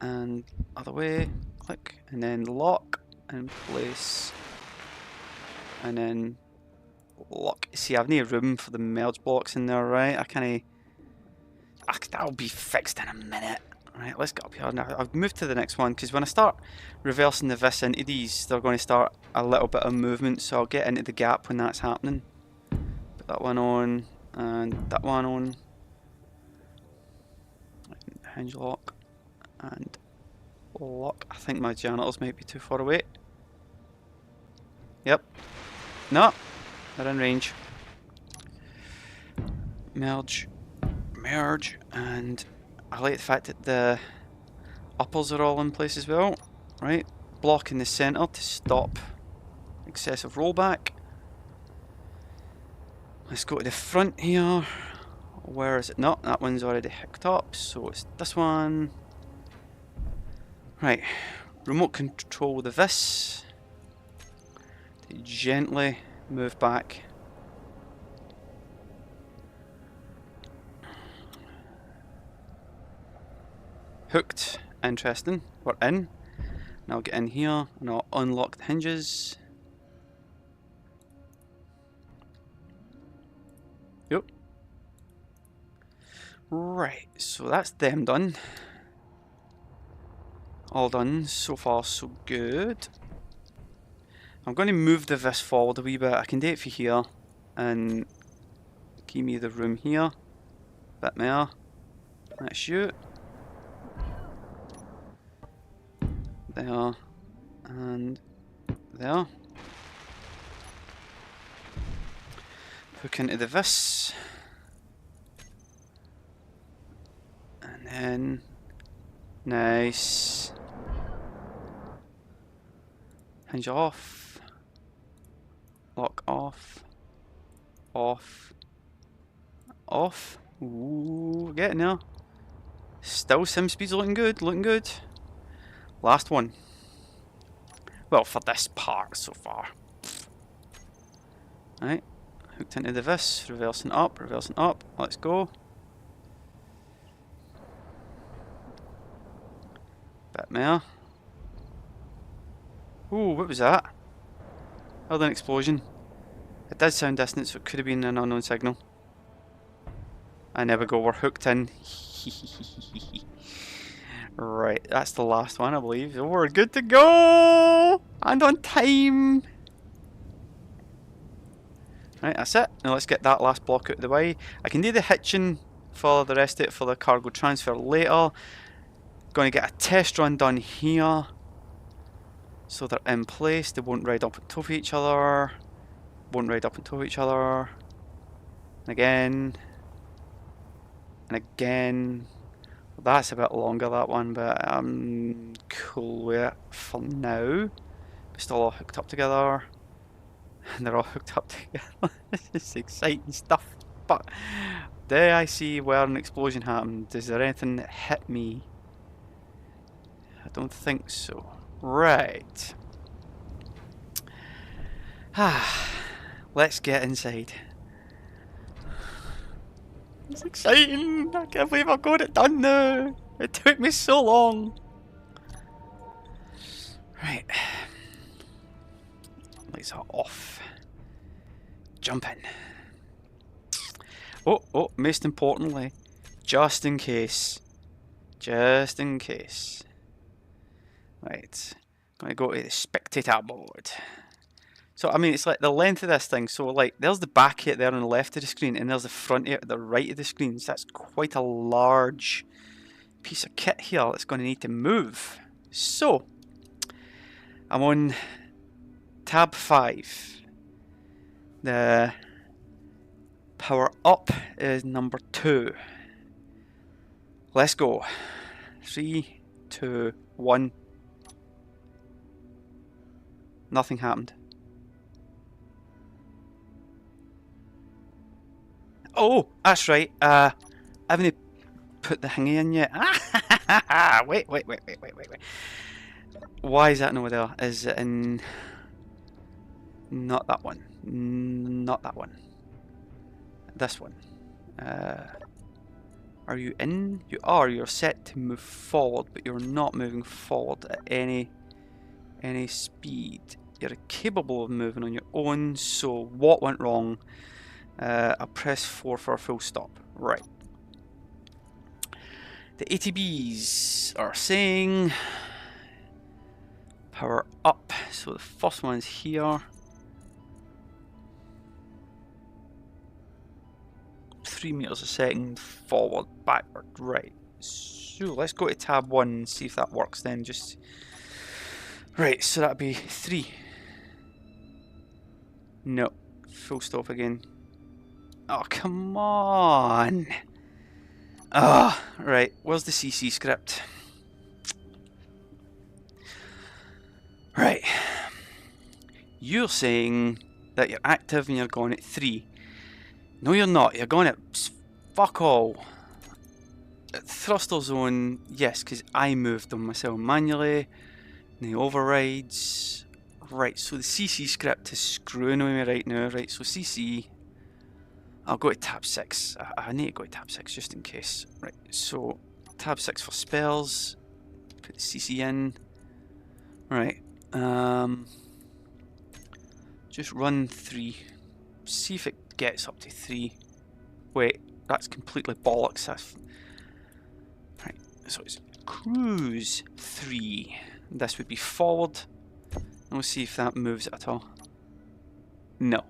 And other way, click, and then lock and place, and then lock. See, I've no room for the merge blocks in there, right? I can't. That'll be fixed in a minute. Right, let's get up here now. I've moved to the next one because when I start reversing the vis into these, they're going to start a little bit of movement, so I'll get into the gap when that's happening. Put that one on, and that one on. Hinge lock, and lock. I think my janitors might be too far away. Yep. No, they're in range. Merge, merge, and I like the fact that the uppers are all in place as well. Right, block in the centre to stop excessive rollback. Let's go to the front here. Where is it? No, that one's already hooked up, so it's this one. Right, remote control the vis to gently move back. Hooked, interesting. We're in. Now I'll get in here and I'll unlock the hinges. Yep. Right, so that's them done. All done. So far, so good. I'm going to move the vis forward a wee bit. I can do it for here and give me the room here. Bit more. That's you. There and there. Hook into the vis. And then nice. Hinge off. Lock off. Off. Off. Ooh, getting there. Still sim speeds looking good, looking good. Last one. Well, for this part so far. Right, hooked into the vis, reversing up, let's go. Bit more. Ooh, what was that? Heard an explosion. It did sound distant, so it could have been an unknown signal. And there we go, we're hooked in. Right, that's the last one, I believe. So we're good to go! And on time! Right, that's it. Now let's get that last block out of the way. I can do the hitching for the rest of it for the cargo transfer later. Going to get a test run done here. So they're in place. They won't ride up on top of each other. Won't ride up on top of each other. And again. And again. That's a bit longer, that one, but I'm cool with it for now. We're still all hooked up together. And they're all hooked up together. This is exciting stuff. But there I see where an explosion happened. Is there anything that hit me? I don't think so. Right. Let's get inside. It's exciting! I can't believe I got it done now! It took me so long! Right. Lights are off. Jump in. Oh, most importantly, just in case. Just in case. Right. Gonna go to the spectator board. So, I mean, it's like the length of this thing. So, like, there's the back of it there on the left of the screen, and there's the front of it at the right of the screen. So, that's quite a large piece of kit here that's going to need to move. So, I'm on tab 5. The power up is number 2. Let's go. 3, 2, 1. Nothing happened. Oh, that's right. I haven't put the thingy in yet. Wait. Why is that not there? Is it in... Not that one. Not that one. This one. Are you in? You are. You're set to move forward, but you're not moving forward at any speed. You're capable of moving on your own, so what went wrong? I press 4 for a full stop. Right. The ATBs are saying power up. So the first one's here. 3 meters a second, forward, backward, right. So let's go to tab 1 and see if that works then. Just right, so that'd be 3. No, full stop again. Oh, come on. Ah, right, where's the CC script? Right. You're saying that you're active and you're going at 3. No, you're not. You're going at fuck all. Thruster zone, yes, because I moved them myself manually. The overrides. Right, so the CC script is screwing with me right now. Right, so CC. I'll go to tab 6. I need to go to tab 6 just in case. Right, so tab 6 for spells. Put the CC in. Right. Just run 3. See if it gets up to 3. Wait, that's completely bollocks. Right, so it's cruise 3. This would be forward. We'll see if that moves it at all. No.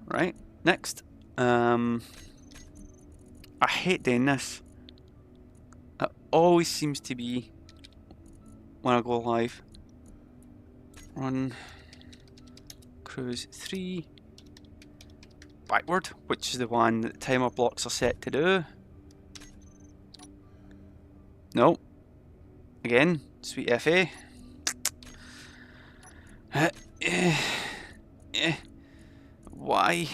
Right, next. I hate doing this. It always seems to be when I go live. Run cruise 3 backward, which is the one that the timer blocks are set to do. No. Again, sweet FA. Why?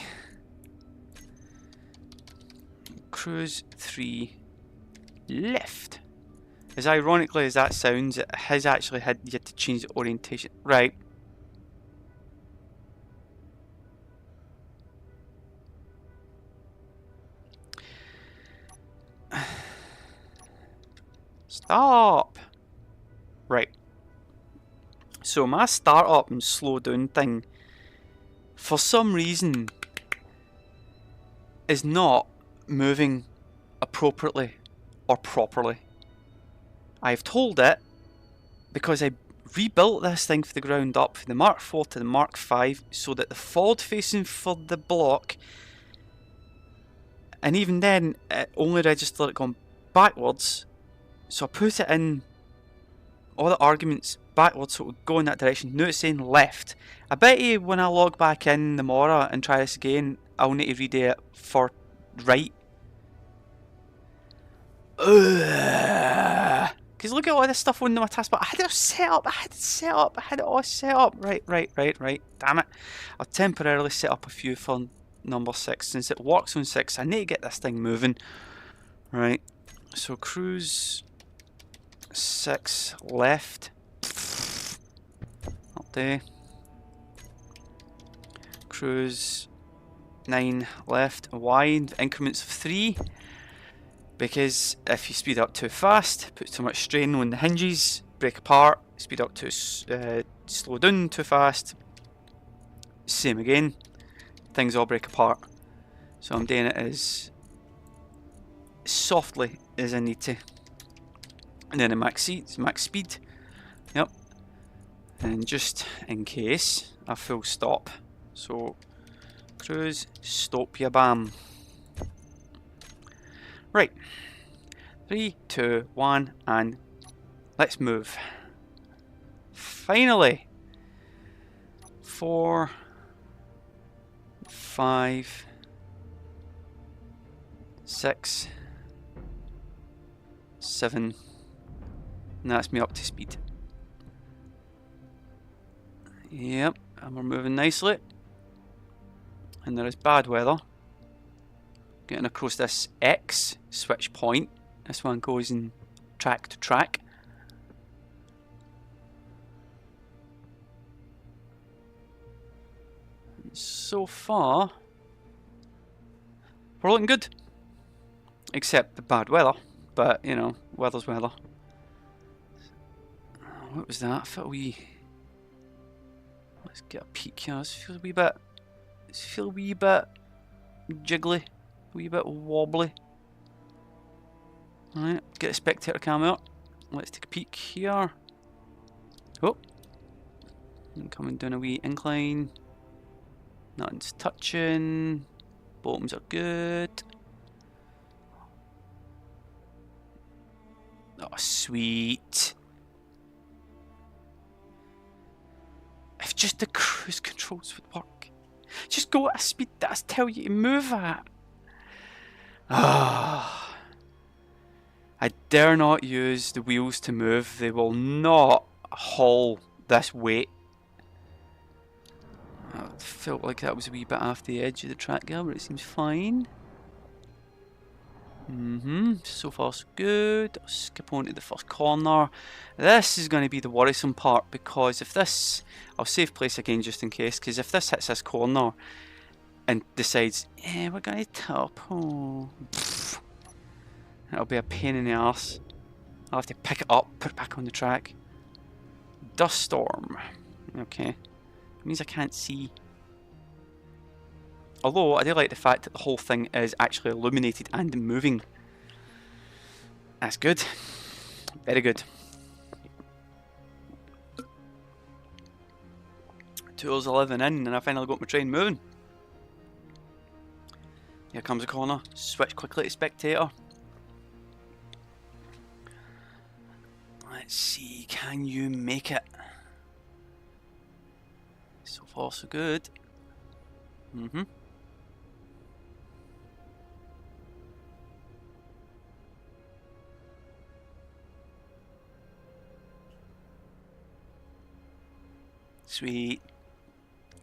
Cruise 3 left. As ironically as that sounds, it has actually had yet to change the orientation. Right. Stop! Right. So my start up and slow down thing, for some reason, is not moving appropriately or properly. I've told it because I rebuilt this thing from the ground up from the Mark IV to the Mark V so that the forward facing for the block, and even then it only registered it going backwards, so I put it in all the arguments backwards so it would go in that direction. Now it's saying left. I bet you when I log back in tomorrow and try this again, I'll need to redo it for right. Because look at all this stuff on my taskbar. I had it all set up. I had it all set up. Right. Damn it. I'll temporarily set up a few for number 6. Since it works on 6, I need to get this thing moving. Right. So cruise 6 left. Okay. Cruise 9 left. Wide increments of 3. Because if you speed up too fast, it puts too much strain on the hinges, break apart. Speed up too slow down too fast, same again. Things all break apart. So I'm doing it as softly as I need to. And then a max speed. Yep. And just in case, a full stop. So cruise, stop ya bam. Right, 3, 2, 1, and let's move. Finally, 4, 5, 6, 7, and that's me up to speed. Yep, and we're moving nicely. And there is bad weather. Getting across this X switch point. This one goes in track to track. So far, we're looking good. Except the bad weather. But, you know, weather's weather. What was that? I felt a wee... Let's get a peek here. This feels a wee bit... Does it feel a wee bit jiggly? A wee bit wobbly? Alright, get a spectator cam out. Let's take a peek here. Oh! Coming down a wee incline. Nothing's touching. Bottoms are good. Oh, sweet. If just the cruise controls would work. Just go at a speed that I tell you to move at. Ah. I dare not use the wheels to move. They will not haul this weight. I felt like that was a wee bit off the edge of the track there, but it seems fine. So far so good. I'll skip on to the first corner. This is going to be the worrisome part, because if this... I'll save place again just in case, because if this hits this corner and decides, we're going to top, it'll be a pain in the arse. I'll have to pick it up, put it back on the track. Dust storm. Okay. It means I can't see. Although, I do like the fact that the whole thing is actually illuminated and moving. That's good. Very good. 2 hours 11 in, and I finally got my train moving. Here comes a corner. Switch quickly to spectator. Let's see, can you make it? So far so good. Sweet.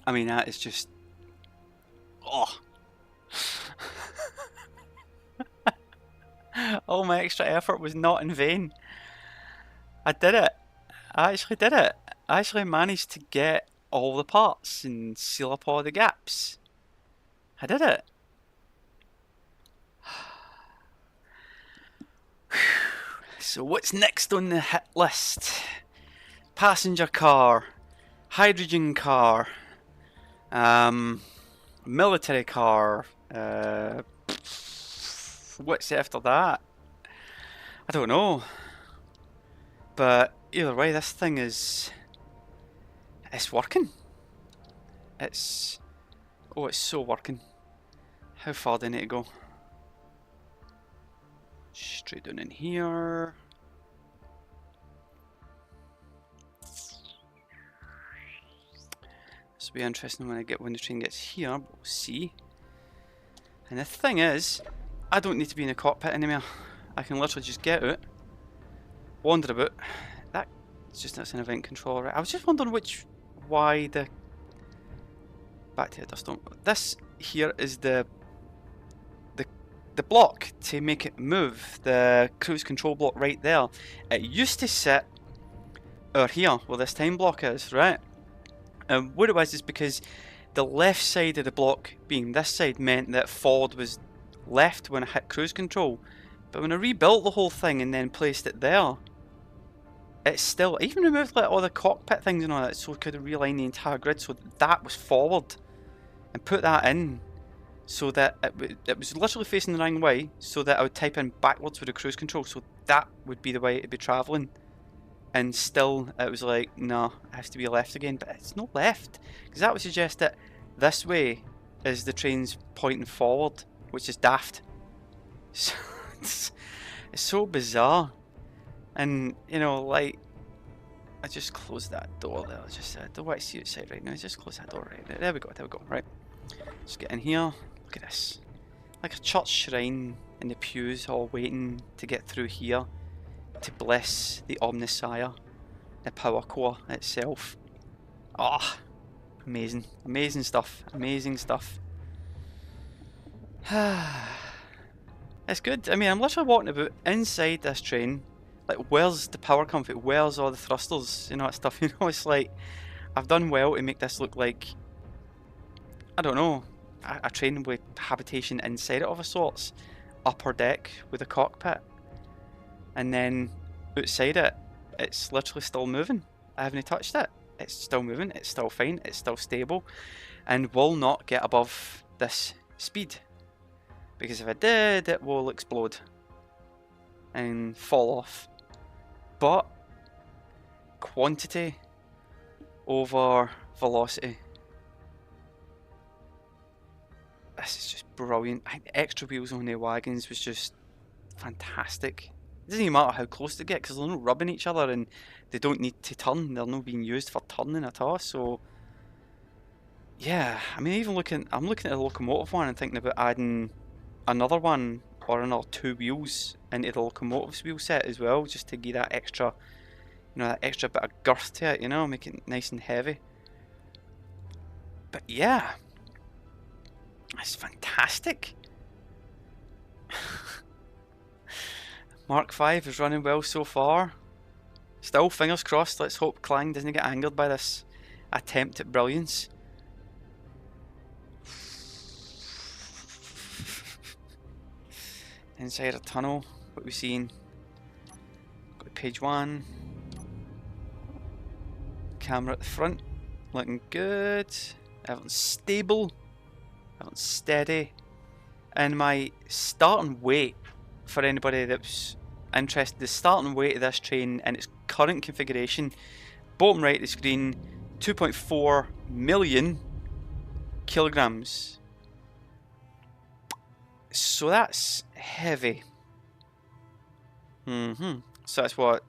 I mean, that is just... Oh! All my extra effort was not in vain. I did it. I actually did it. I actually managed to get all the parts and seal up all the gaps. I did it. So what's next on the hit list? Passenger car, hydrogen car, military car, what's after that? I don't know. But either way, this thing is... It's working. It's... Oh, it's so working. How far do I need to go? Straight down in here. This will be interesting when the train gets here, but we'll see. And the thing is, I don't need to be in the cockpit anymore. I can literally just get out, wander about. That's just an event controller, right? I was just wondering why the... Back to the dust storm. This here is the block to make it move. The cruise control block right there. It used to sit over here where this time block is, right? And what it was is because the left side of the block being this side meant that forward was left when I hit cruise control. But when I rebuilt the whole thing and then placed it there, it's still... I even removed like all the cockpit things and all that so I could realign the entire grid so that was forward. And put that in so that it was literally facing the wrong way, so that I would type in backwards with the cruise control, so that would be the way it'd be travelling. And still, it was like, no, it has to be left again. But it's not left, because that would suggest that this way is the train's pointing forward, which is daft. So it's so bizarre. And, you know, like, I just closed that door there. I just don't want to see outside right now. Just close that door right there. There we go, right. Just get in here. Look at this. Like a church shrine in the pews, all waiting to get through here to bless the Omnissiah, the power core itself. Ah, amazing. Amazing stuff. Amazing stuff. It's good. I mean, I'm literally walking about inside this train. Like, where's the power comfort? Where's all the thrusters? You know, that stuff. You know, it's like, I've done well to make this look like, I don't know, a train with habitation inside it of a sorts. upper deck with a cockpit, and then outside it, it's literally still moving. I haven't touched it. It's still moving, it's still fine, it's still stable, and will not get above this speed. Because if it did, it will explode and fall off. But quantity over velocity. This is just brilliant. I think the extra wheels on the wagons was just fantastic. It doesn't even matter how close they get because they're not rubbing each other and they don't need to turn. They're not being used for turning at all. So yeah, I mean, I'm looking at the locomotive one and thinking about adding another one or another 2 wheels into the locomotive's wheel set as well, just to give that extra, that extra bit of girth to it, make it nice and heavy. But yeah, it's fantastic. Mark V is running well so far. Still, fingers crossed, let's hope Clang doesn't get angered by this attempt at brilliance. Inside a tunnel, what we've seen. Got page 1. Camera at the front, looking good. Everything's stable, everything's steady. And my starting weight, for anybody that's interested, the starting weight of this train in its current configuration, bottom right of the screen, 2.4 million kilograms. So that's heavy. So that's what,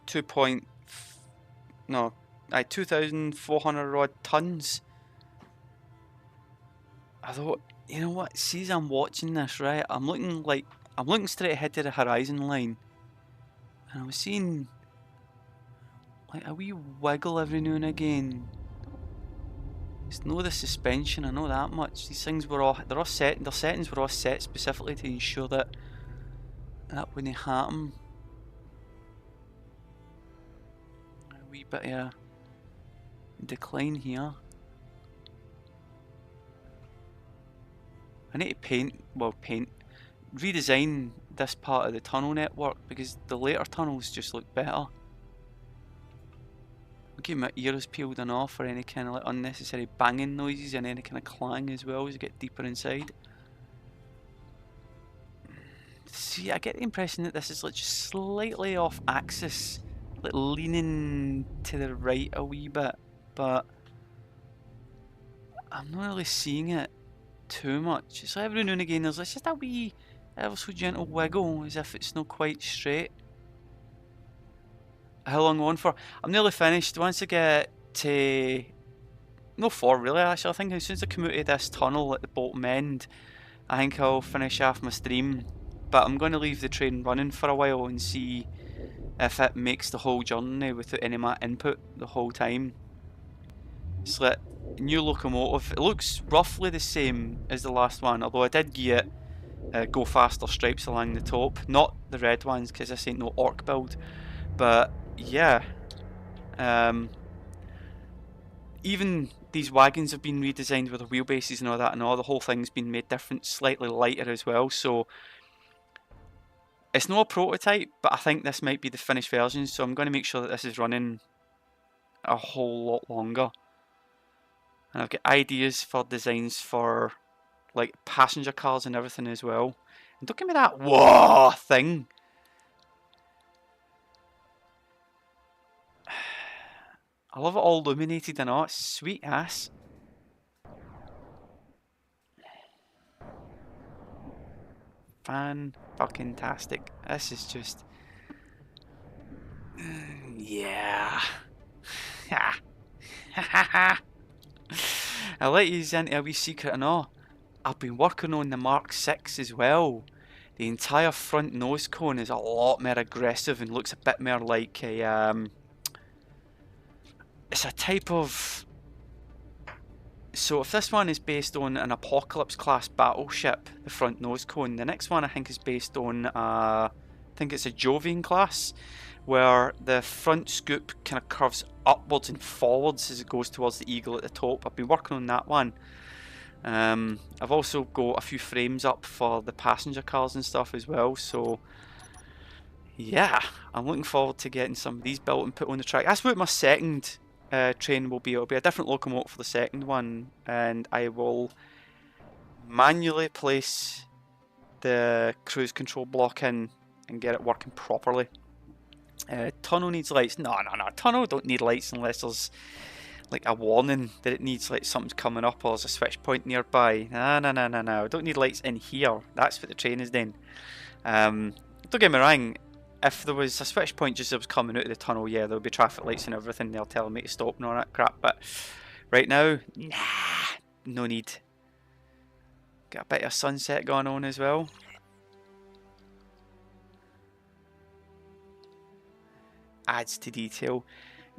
2,400 odd tons. Although, you know what? See, as I'm watching this, right, I'm looking straight ahead to the horizon line, and I was seeing like a wee wiggle every now and again. It's no the suspension, I know that much. These things were all their settings were all set specifically to ensure that wouldn't happen. A wee bit of a decline here. I need to redesign this part of the tunnel network because the later tunnels just look better. I'll keep my ears peeled and off for any kind of unnecessary banging noises and any kind of clang as well as you get deeper inside. See, I get the impression that this is just slightly off axis, leaning to the right a wee bit, but I'm not really seeing it too much. It's like every now and again there's just a wee ever so gentle wiggle as if it's not quite straight. How long on for? I'm nearly finished. Once I get to no 4 really actually, I think as soon as I come out of this tunnel at the bottom end, I think I'll finish off my stream. But I'm going to leave the train running for a while and see if it makes the whole journey without any of my input the whole time. It's like new locomotive. It looks roughly the same as the last one, although I did give it go faster stripes along the top, not the red ones because this ain't no orc build. But yeah, even these wagons have been redesigned with the wheelbases and all that, and all the whole thing's been made different, slightly lighter as well. So it's not a prototype, but I think this might be the finished version. So I'm going to make sure that this is running a whole lot longer. And I've got ideas for designs for like passenger cars and everything as well. And don't give me that whoa thing. I love it all illuminated and all. It's sweet ass. Fan-fucking-tastic. This is just... yeah. I'll let you into a wee secret and all. I've been working on the Mark VI as well. The entire front nose cone is a lot more aggressive and looks a bit more like a... it's a type of... So if this one is based on an Apocalypse class battleship, the front nose cone, the next one I think is based on I think it's a Jovian class, where the front scoop kind of curves upwards and forwards as it goes towards the eagle at the top. I've been working on that one. I've also got a few frames up for the passenger cars and stuff as well, so yeah, I'm looking forward to getting some of these built and put on the track. That's what my second train will be. It'll be a different locomotive for the second one, and I will manually place the cruise control block in and get it working properly. Tunnel needs lights. No. Tunnel don't need lights unless there's like a warning that it needs like something's coming up or there's a switch point nearby. No. Don't need lights in here. That's what the train is doing. Don't get me wrong. If there was a switch point just as it was coming out of the tunnel, yeah, there would be traffic lights and everything. They'll tell me to stop and all that crap. But right now, nah, no need. Got a bit of sunset going on as well. Adds to detail.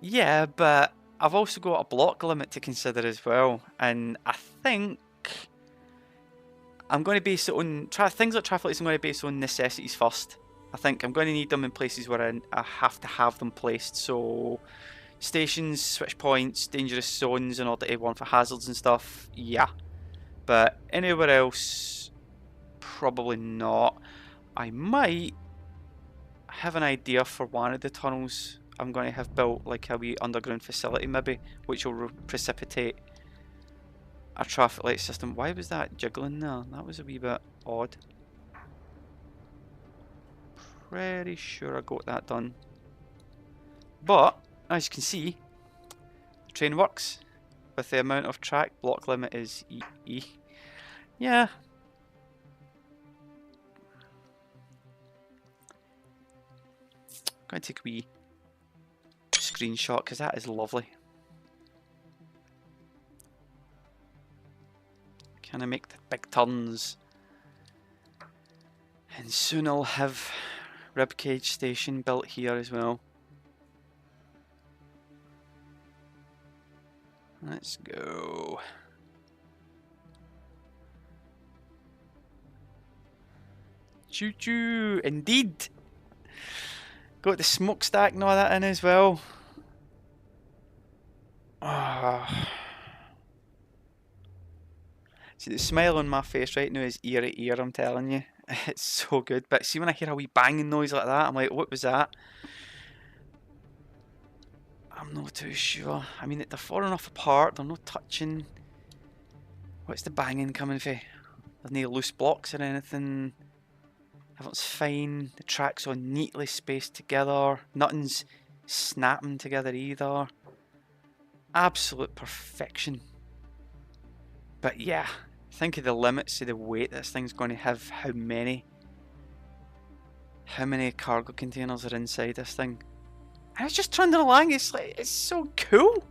Yeah, but I've also got a block limit to consider as well. And I think I'm going to base it on things like traffic lights. I'm going to base on necessities first. I think I'm going to need them in places where I have to have them placed. So stations, switch points, dangerous zones in order to warn for hazards and stuff. Yeah. But anywhere else, probably not. I might have an idea for one of the tunnels I'm going to have built, like a wee underground facility maybe, which will precipitate a traffic light system. Why was that jiggling there? That was a wee bit odd. Pretty sure I got that done. But, as you can see, the train works with the amount of track. Block limit is E. Yeah. I'm going to take a wee screenshot because that is lovely. Can I make the big turns? And soon I'll have Ribcage Station built here as well. Let's go. Choo choo, indeed. Got the smokestack and all that in as well. See, the smile on my face right now is ear to ear, I'm telling you. It's so good. But see, when I hear a wee banging noise like that, I'm like, what was that? I'm not too sure. I mean, they're far enough apart, they're not touching. What's the banging coming from? There's no loose blocks or anything. Everything's fine. The tracks are neatly spaced together. Nothing's snapping together either. Absolute perfection. But yeah, think of the limits of the weight this thing's going to have. How many cargo containers are inside this thing? I was just trundling along. It's like, it's so cool.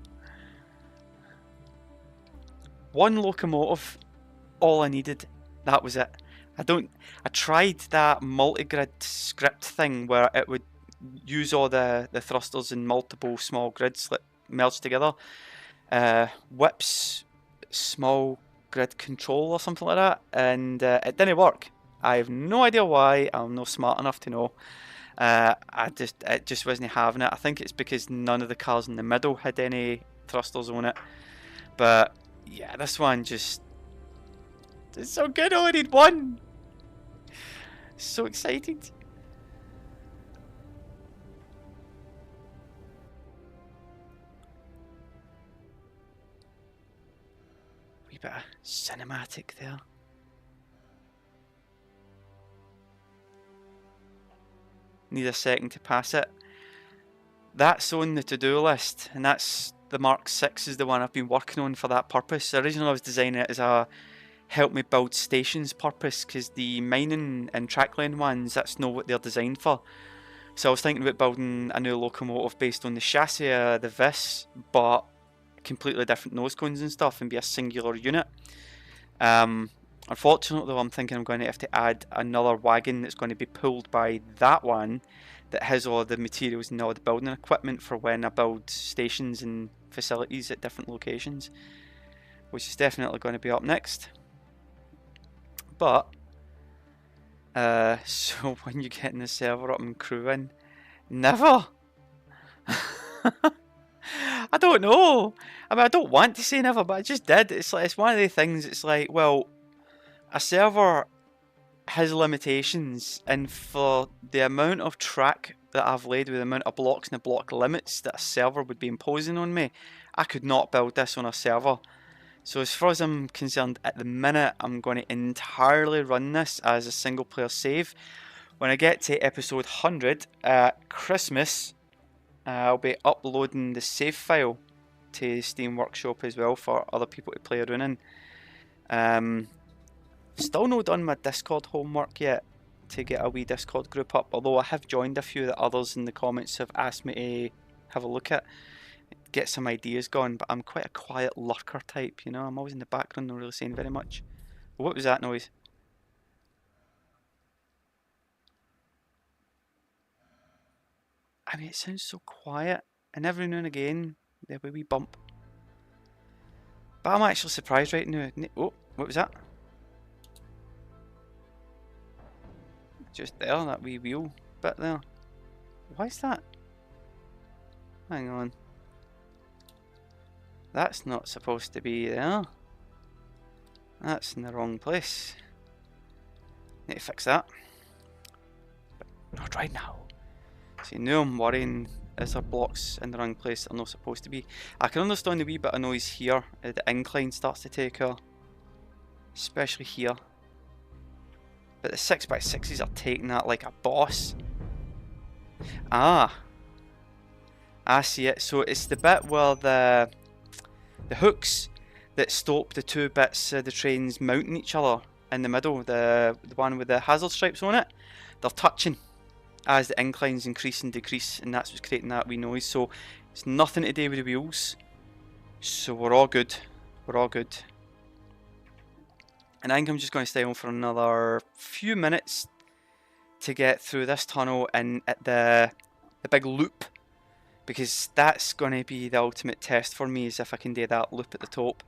One locomotive, all I needed. That was it. I tried that multi-grid script thing where it would use all the thrusters in multiple small grids merged together. Whips small grid control or something like that, and it didn't work. I have no idea why. I'm not smart enough to know. It just wasn't having it. I think it's because none of the cars in the middle had any thrusters on it. But yeah, this one just, it's so good. I only need one. So excited. Wee bit of cinematic there. Need a second to pass it. That's on the to-do list, and that's the Mark 6 is the one I've been working on for that purpose. Originally I was designing it as a help me build stations purpose, because the mining and track lane ones, that's not what they're designed for. So I was thinking about building a new locomotive based on the chassis of the Vis, but completely different nose cones and stuff, and be a singular unit. Unfortunately though, I'm thinking I'm going to have to add another wagon that's going to be pulled by that one that has all the materials and all the building equipment for when I build stations and facilities at different locations, which is definitely going to be up next. But so when you get in the server up and crew in, never. I don't know. I mean, I don't want to say never, but I just did. It's like, it's one of the things. It's like, well, a server has limitations, and for the amount of track that I've laid with the amount of blocks and the block limits that a server would be imposing on me, I could not build this on a server. So as far as I'm concerned, at the minute, I'm going to entirely run this as a single player save. When I get to episode 100 at Christmas, I'll be uploading the save file to Steam Workshop as well for other people to play around in. Still not done my Discord homework yet to get a wee Discord group up, although I have joined a few that others in the comments have asked me to have a look at, get some ideas going, but I'm quite a quiet lurker type, you know, I'm always in the background, not really saying very much. What was that noise? I mean, it sounds so quiet, and every now and again, there'll be a wee bump. But I'm actually surprised right now. Oh, what was that? Just there, that wee wheel bit there. Why is that? Hang on. That's not supposed to be there. That's in the wrong place. Need to fix that. But not right now. See, now I'm worrying, is there blocks in the wrong place that are not supposed to be? I can understand the wee bit of noise here. The incline starts to take her. Especially here. But the 6x6s are taking that like a boss. Ah. I see it. So it's the bit where the hooks that stop the two bits of the trains mounting each other in the middle, the one with the hazard stripes on it, they're touching as the inclines increase and decrease, and that's what's creating that wee noise. So it's nothing to do with the wheels. So we're all good. We're all good. And I think I'm just going to stay on for another few minutes to get through this tunnel and at the big loop, because that's going to be the ultimate test for me, is if I can do that loop at the top.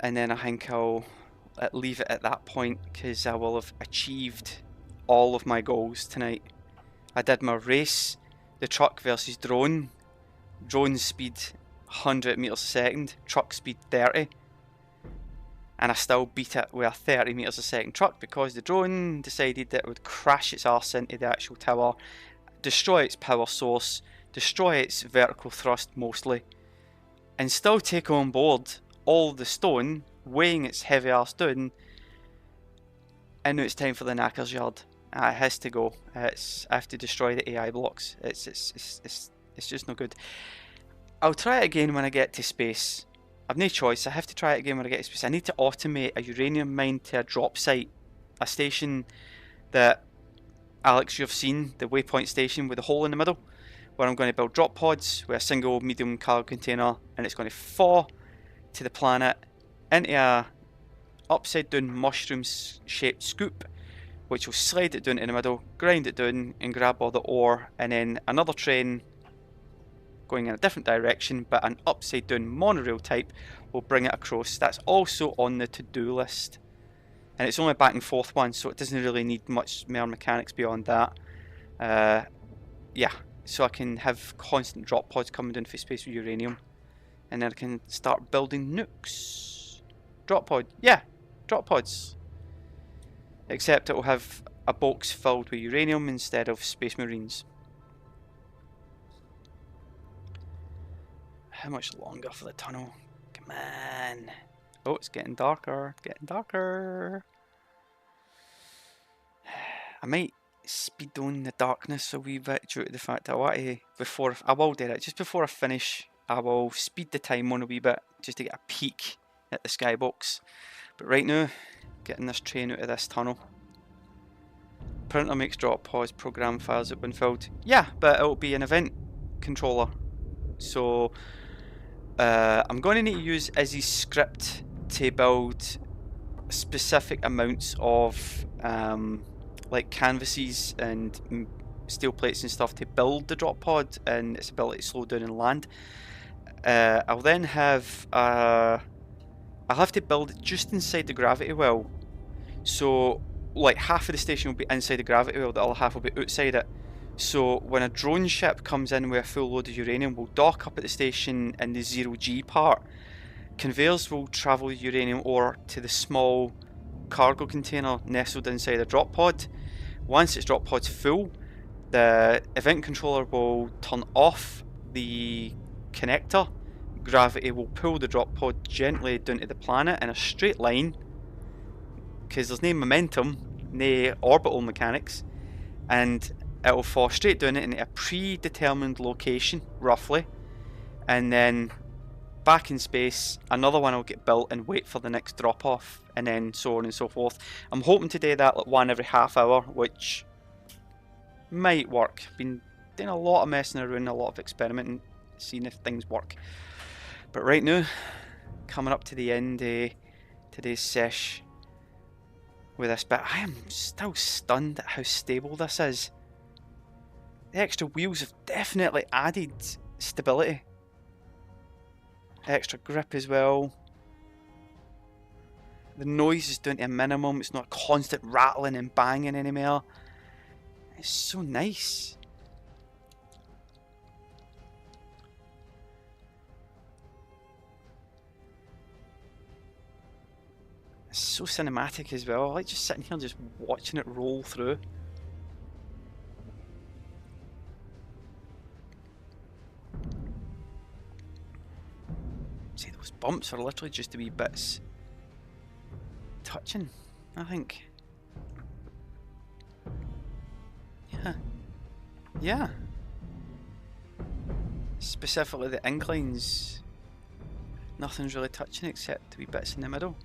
And then I think I'll leave it at that point, because I will have achieved all of my goals tonight. I did my race, the truck versus drone. Drone speed 100 meters a second, truck speed 30. And I still beat it with a 30 meters a second truck, because the drone decided that it would crash its arse into the actual tower, destroy its power source, destroy its vertical thrust mostly, and still take on board all the stone, weighing its heavy arse down. And now it's time for the knacker's yard. It has to go. I have to destroy the AI blocks. It's just no good. I'll try it again when I get to space. I've no choice. I have to try it again when I get to space. I need to automate a uranium mine to a drop site, a station that Alex, you've seen, the waypoint station with a hole in the middle, where I'm going to build drop pods with a single medium cargo container, and it's going to fall to the planet into a upside down mushroom shaped scoop, which will slide it down in the middle, grind it down and grab all the ore, and then another train going in a different direction, but an upside down monorail type, will bring it across. That's also on the to-do list, and it's only a back and forth one, so it doesn't really need much more mechanics beyond that. Yeah, so I can have constant drop pods coming down for space with uranium, and then I can start building nukes. Drop pod, yeah, drop pods, except it will have a box filled with uranium instead of space marines. How much longer for the tunnel? Come on. Oh, it's getting darker. Getting darker. I might speed on the darkness a wee bit due to the fact that I want to, I will do it. Just before I finish, I will speed the time on a wee bit just to get a peek at the skybox. But right now, getting this train out of this tunnel. Printer makes drop pods, program files that when filled. Yeah, but it'll be an event controller. So I'm going to need to use Izzy's script to build specific amounts of like canvases and steel plates and stuff to build the drop pod and its ability to slow down and land. I'll then have I'll have to build it just inside the gravity well. So like half of the station will be inside the gravity well, the other half will be outside it. So when a drone ship comes in with a full load of uranium, we'll dock up at the station in the 0G part. Conveyors will travel uranium ore to the small cargo container nestled inside a drop pod. Once its drop pod's full, the event controller will turn off the connector. Gravity will pull the drop pod gently down to the planet in a straight line, because there's no momentum, no orbital mechanics, and it'll fall straight down it into a predetermined location, roughly, and then back in space, another one will get built and wait for the next drop off, and then so on and so forth. I'm hoping to do that like one every half hour, which might work. Been doing a lot of messing around, a lot of experimenting, seeing if things work. But right now, coming up to the end of today's sesh with this bit, I am still stunned at how stable this is. The extra wheels have definitely added stability. Extra grip as well. The noise is down to a minimum. It's not constant rattling and banging anymore. It's so nice. It's so cinematic as well. I like just sitting here just watching it roll through. See, those bumps are literally just a wee bits touching, I think. Yeah. Yeah. Specifically the inclines. Nothing's really touching except the wee bits in the middle.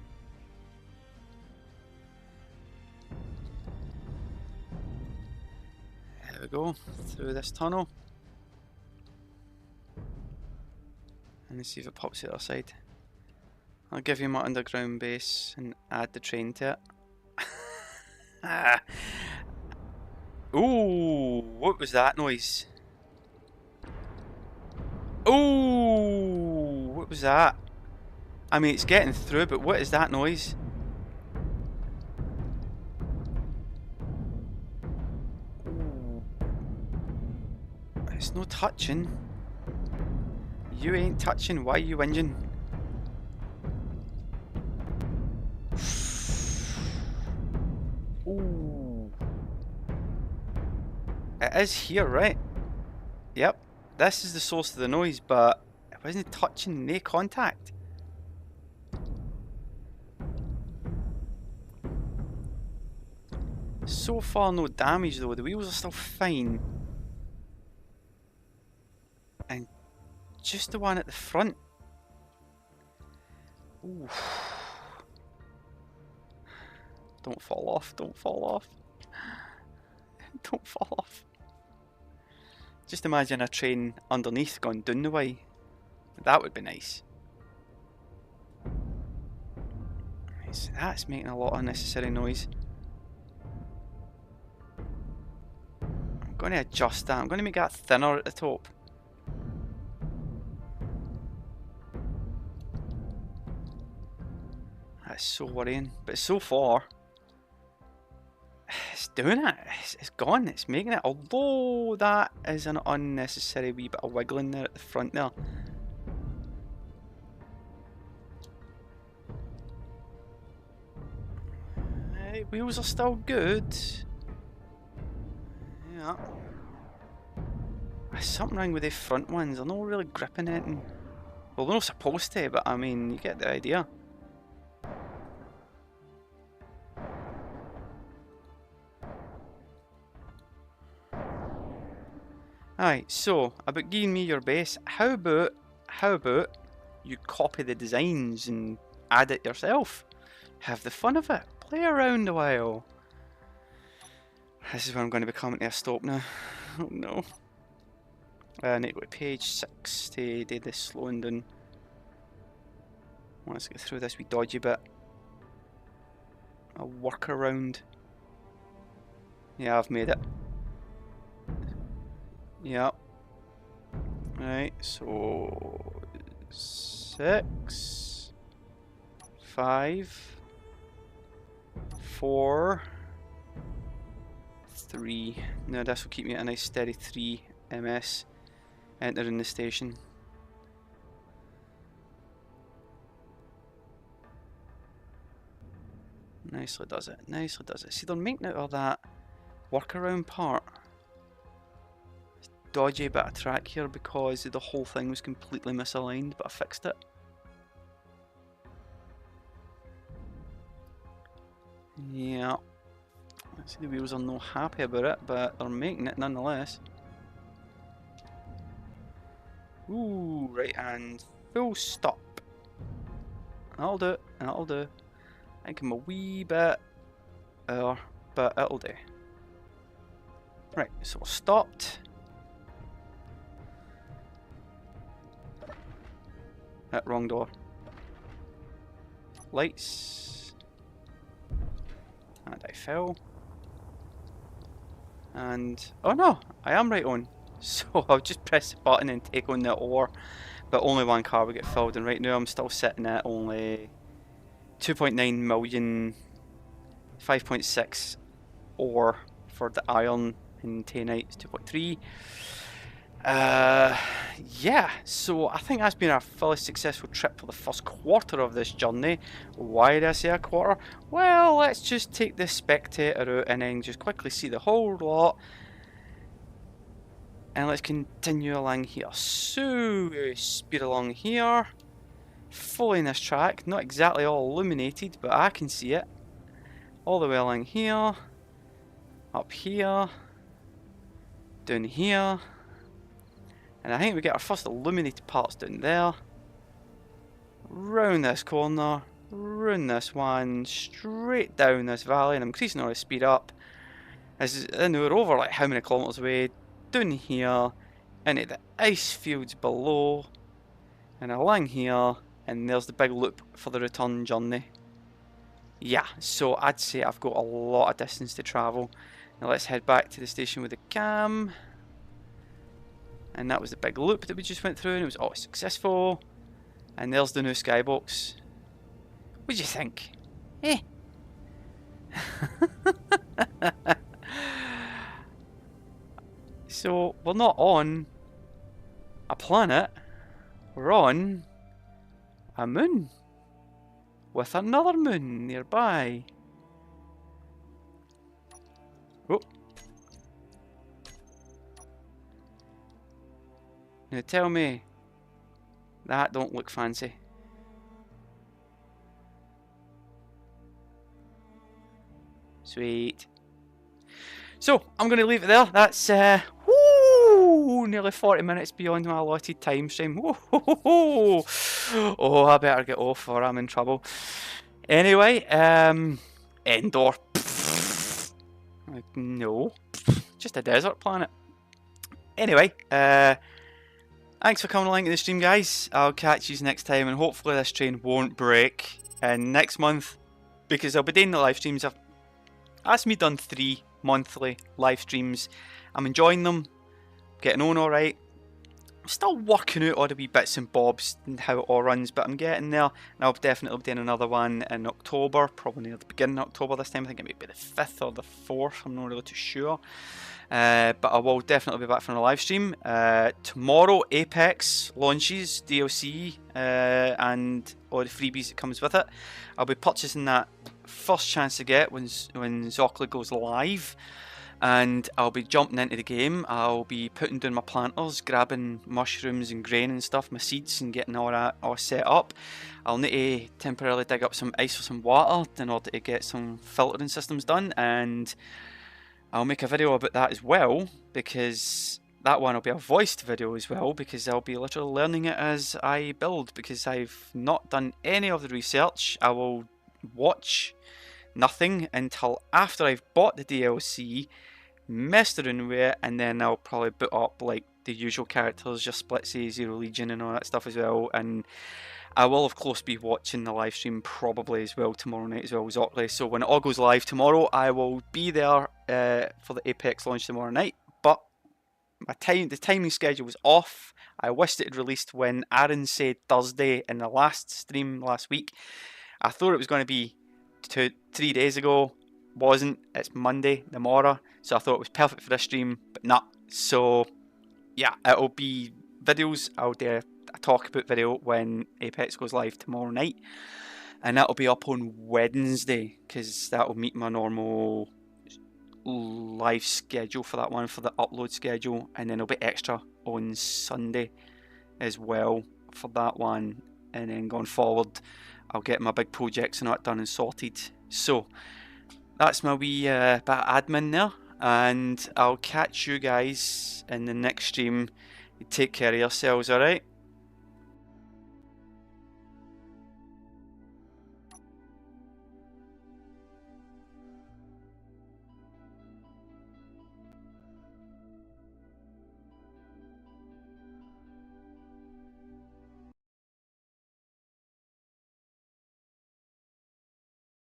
There we go, through this tunnel. And let's see if it pops the other side. I'll give you my underground base and add the train to it. Ooh, what was that noise? Ooh, what was that? I mean, it's getting through, but what is that noise? It's no touching. You ain't touching, why are you whinging? Ooh. It is here, right? Yep. This is the source of the noise, but it wasn't touching, no contact. So far no damage though, the wheels are still fine. And just the one at the front. Ooh. Don't fall off, don't fall off. Don't fall off. Just imagine a train underneath going down the way. That would be nice. So that's making a lot of unnecessary noise. I'm going to adjust that. I'm going to make that thinner at the top. That's so worrying. But so far, it's doing it. It's gone. It's making it. Although that is an unnecessary wee bit of wiggling there at the front there. Wheels are still good. Yeah. There's something wrong with the front ones. They're not really gripping it. And, well, they're not supposed to, but I mean, you get the idea. Alright, so about giving me your base, how about you copy the designs and add it yourself? Have the fun of it. Play around a while. This is where I'm going to be coming to a stop now. Oh no. I need to go to page 6 to do this slowing down. Let's get through this wee dodgy bit. A workaround. Yeah, I've made it. Yep. Right, so 6, 5, 4, 3. Now this will keep me at a nice steady 3 ms entering the station. Nicely does it, nicely does it. See, they're making out of that workaround part. Dodgy bit of track here because the whole thing was completely misaligned, but I fixed it. Yeah. I see the wheels are not happy about it, but they're making it nonetheless. Ooh, right hand, full stop. That'll do, that'll do. I think I'm a wee bit but it'll do. Right, so we're stopped. Wrong door. Lights. And I fell. And oh no, I am right on. So I'll just press the button and take on the ore, but only one car will get filled. And right now I'm still sitting at only 2.9 million, 5.6 ore for the iron, and tainite is 2.3. Yeah, so I think that's been a fairly successful trip for the first quarter of this journey. Why did I say a quarter? Well, let's just take the spectator out and then just quickly see the whole lot. And let's continue along here. So, speed along here. Following this track, not exactly all illuminated, but I can see it. All the way along here. Up here. Down here. And I think we get our first illuminated parts down there. Round this corner. Round this one. Straight down this valley. And I'm increasing our speed up. And we're over like how many kilometers away. Down here. Into the ice fields below. And along here. And there's the big loop for the return journey. Yeah, so I'd say I've got a lot of distance to travel. Now let's head back to the station with the cam. And that was the big loop that we just went through, and it was all successful. And there's the new skybox. What do you think? Eh? So, we're not on a planet. We're on a moon. With another moon nearby. Oh. Now tell me, that don't look fancy. Sweet. So, I'm going to leave it there. That's, nearly 40 minutes beyond my allotted time frame. Oh, I better get off or I'm in trouble. Anyway, Endor. Like, no. Just a desert planet. Anyway, thanks for coming along to the stream, guys. I'll catch you next time, and hopefully this train won't break. And next month, because I'll be doing the live streams, I've asked me done 3 monthly live streams. I'm enjoying them, getting on alright. I'm still working out all the wee bits and bobs and how it all runs, but I'm getting there. And I'll definitely be doing another one in October, probably near the beginning of October this time. I think it might be the 5th or the 4th, I'm not really too sure. But I will definitely be back from a live stream. Tomorrow, Apex launches, DLC, and all the freebies that comes with it. I'll be purchasing that first chance to get when Zocli goes live. And I'll be jumping into the game. I'll be putting down my planters, grabbing mushrooms and grain and stuff, my seeds, and getting all that all set up. I'll need to temporarily dig up some ice or some water in order to get some filtering systems done, and I'll make a video about that as well, because that one will be a voiced video as well, because I'll be literally learning it as I build, because I've not done any of the research. I will watch nothing until after I've bought the DLC, messed around with it, and then I'll probably boot up like the usual characters, your Splitsy, Zero Legion and all that stuff as well. And I will of course be watching the live stream probably as well tomorrow night as well, Zocli. So when it all goes live tomorrow, I will be there for the Apex launch tomorrow night. But the timing schedule was off. I wished it had released when Aaron said Thursday in the last stream last week. I thought it was going to be 3 days ago. wasn't. It's Monday tomorrow, so I thought it was perfect for this stream, but not. So yeah, it'll be videos. I'll do a talk about video when Apex goes live tomorrow night, and that'll be up on Wednesday because that'll meet my normal live schedule for that one, for the upload schedule, and then it'll be extra on Sunday as well for that one, and then going forward I'll get my big projects and that done and sorted. So that's my wee bit of admin there, and I'll catch you guys in the next stream. Take care of yourselves, alright?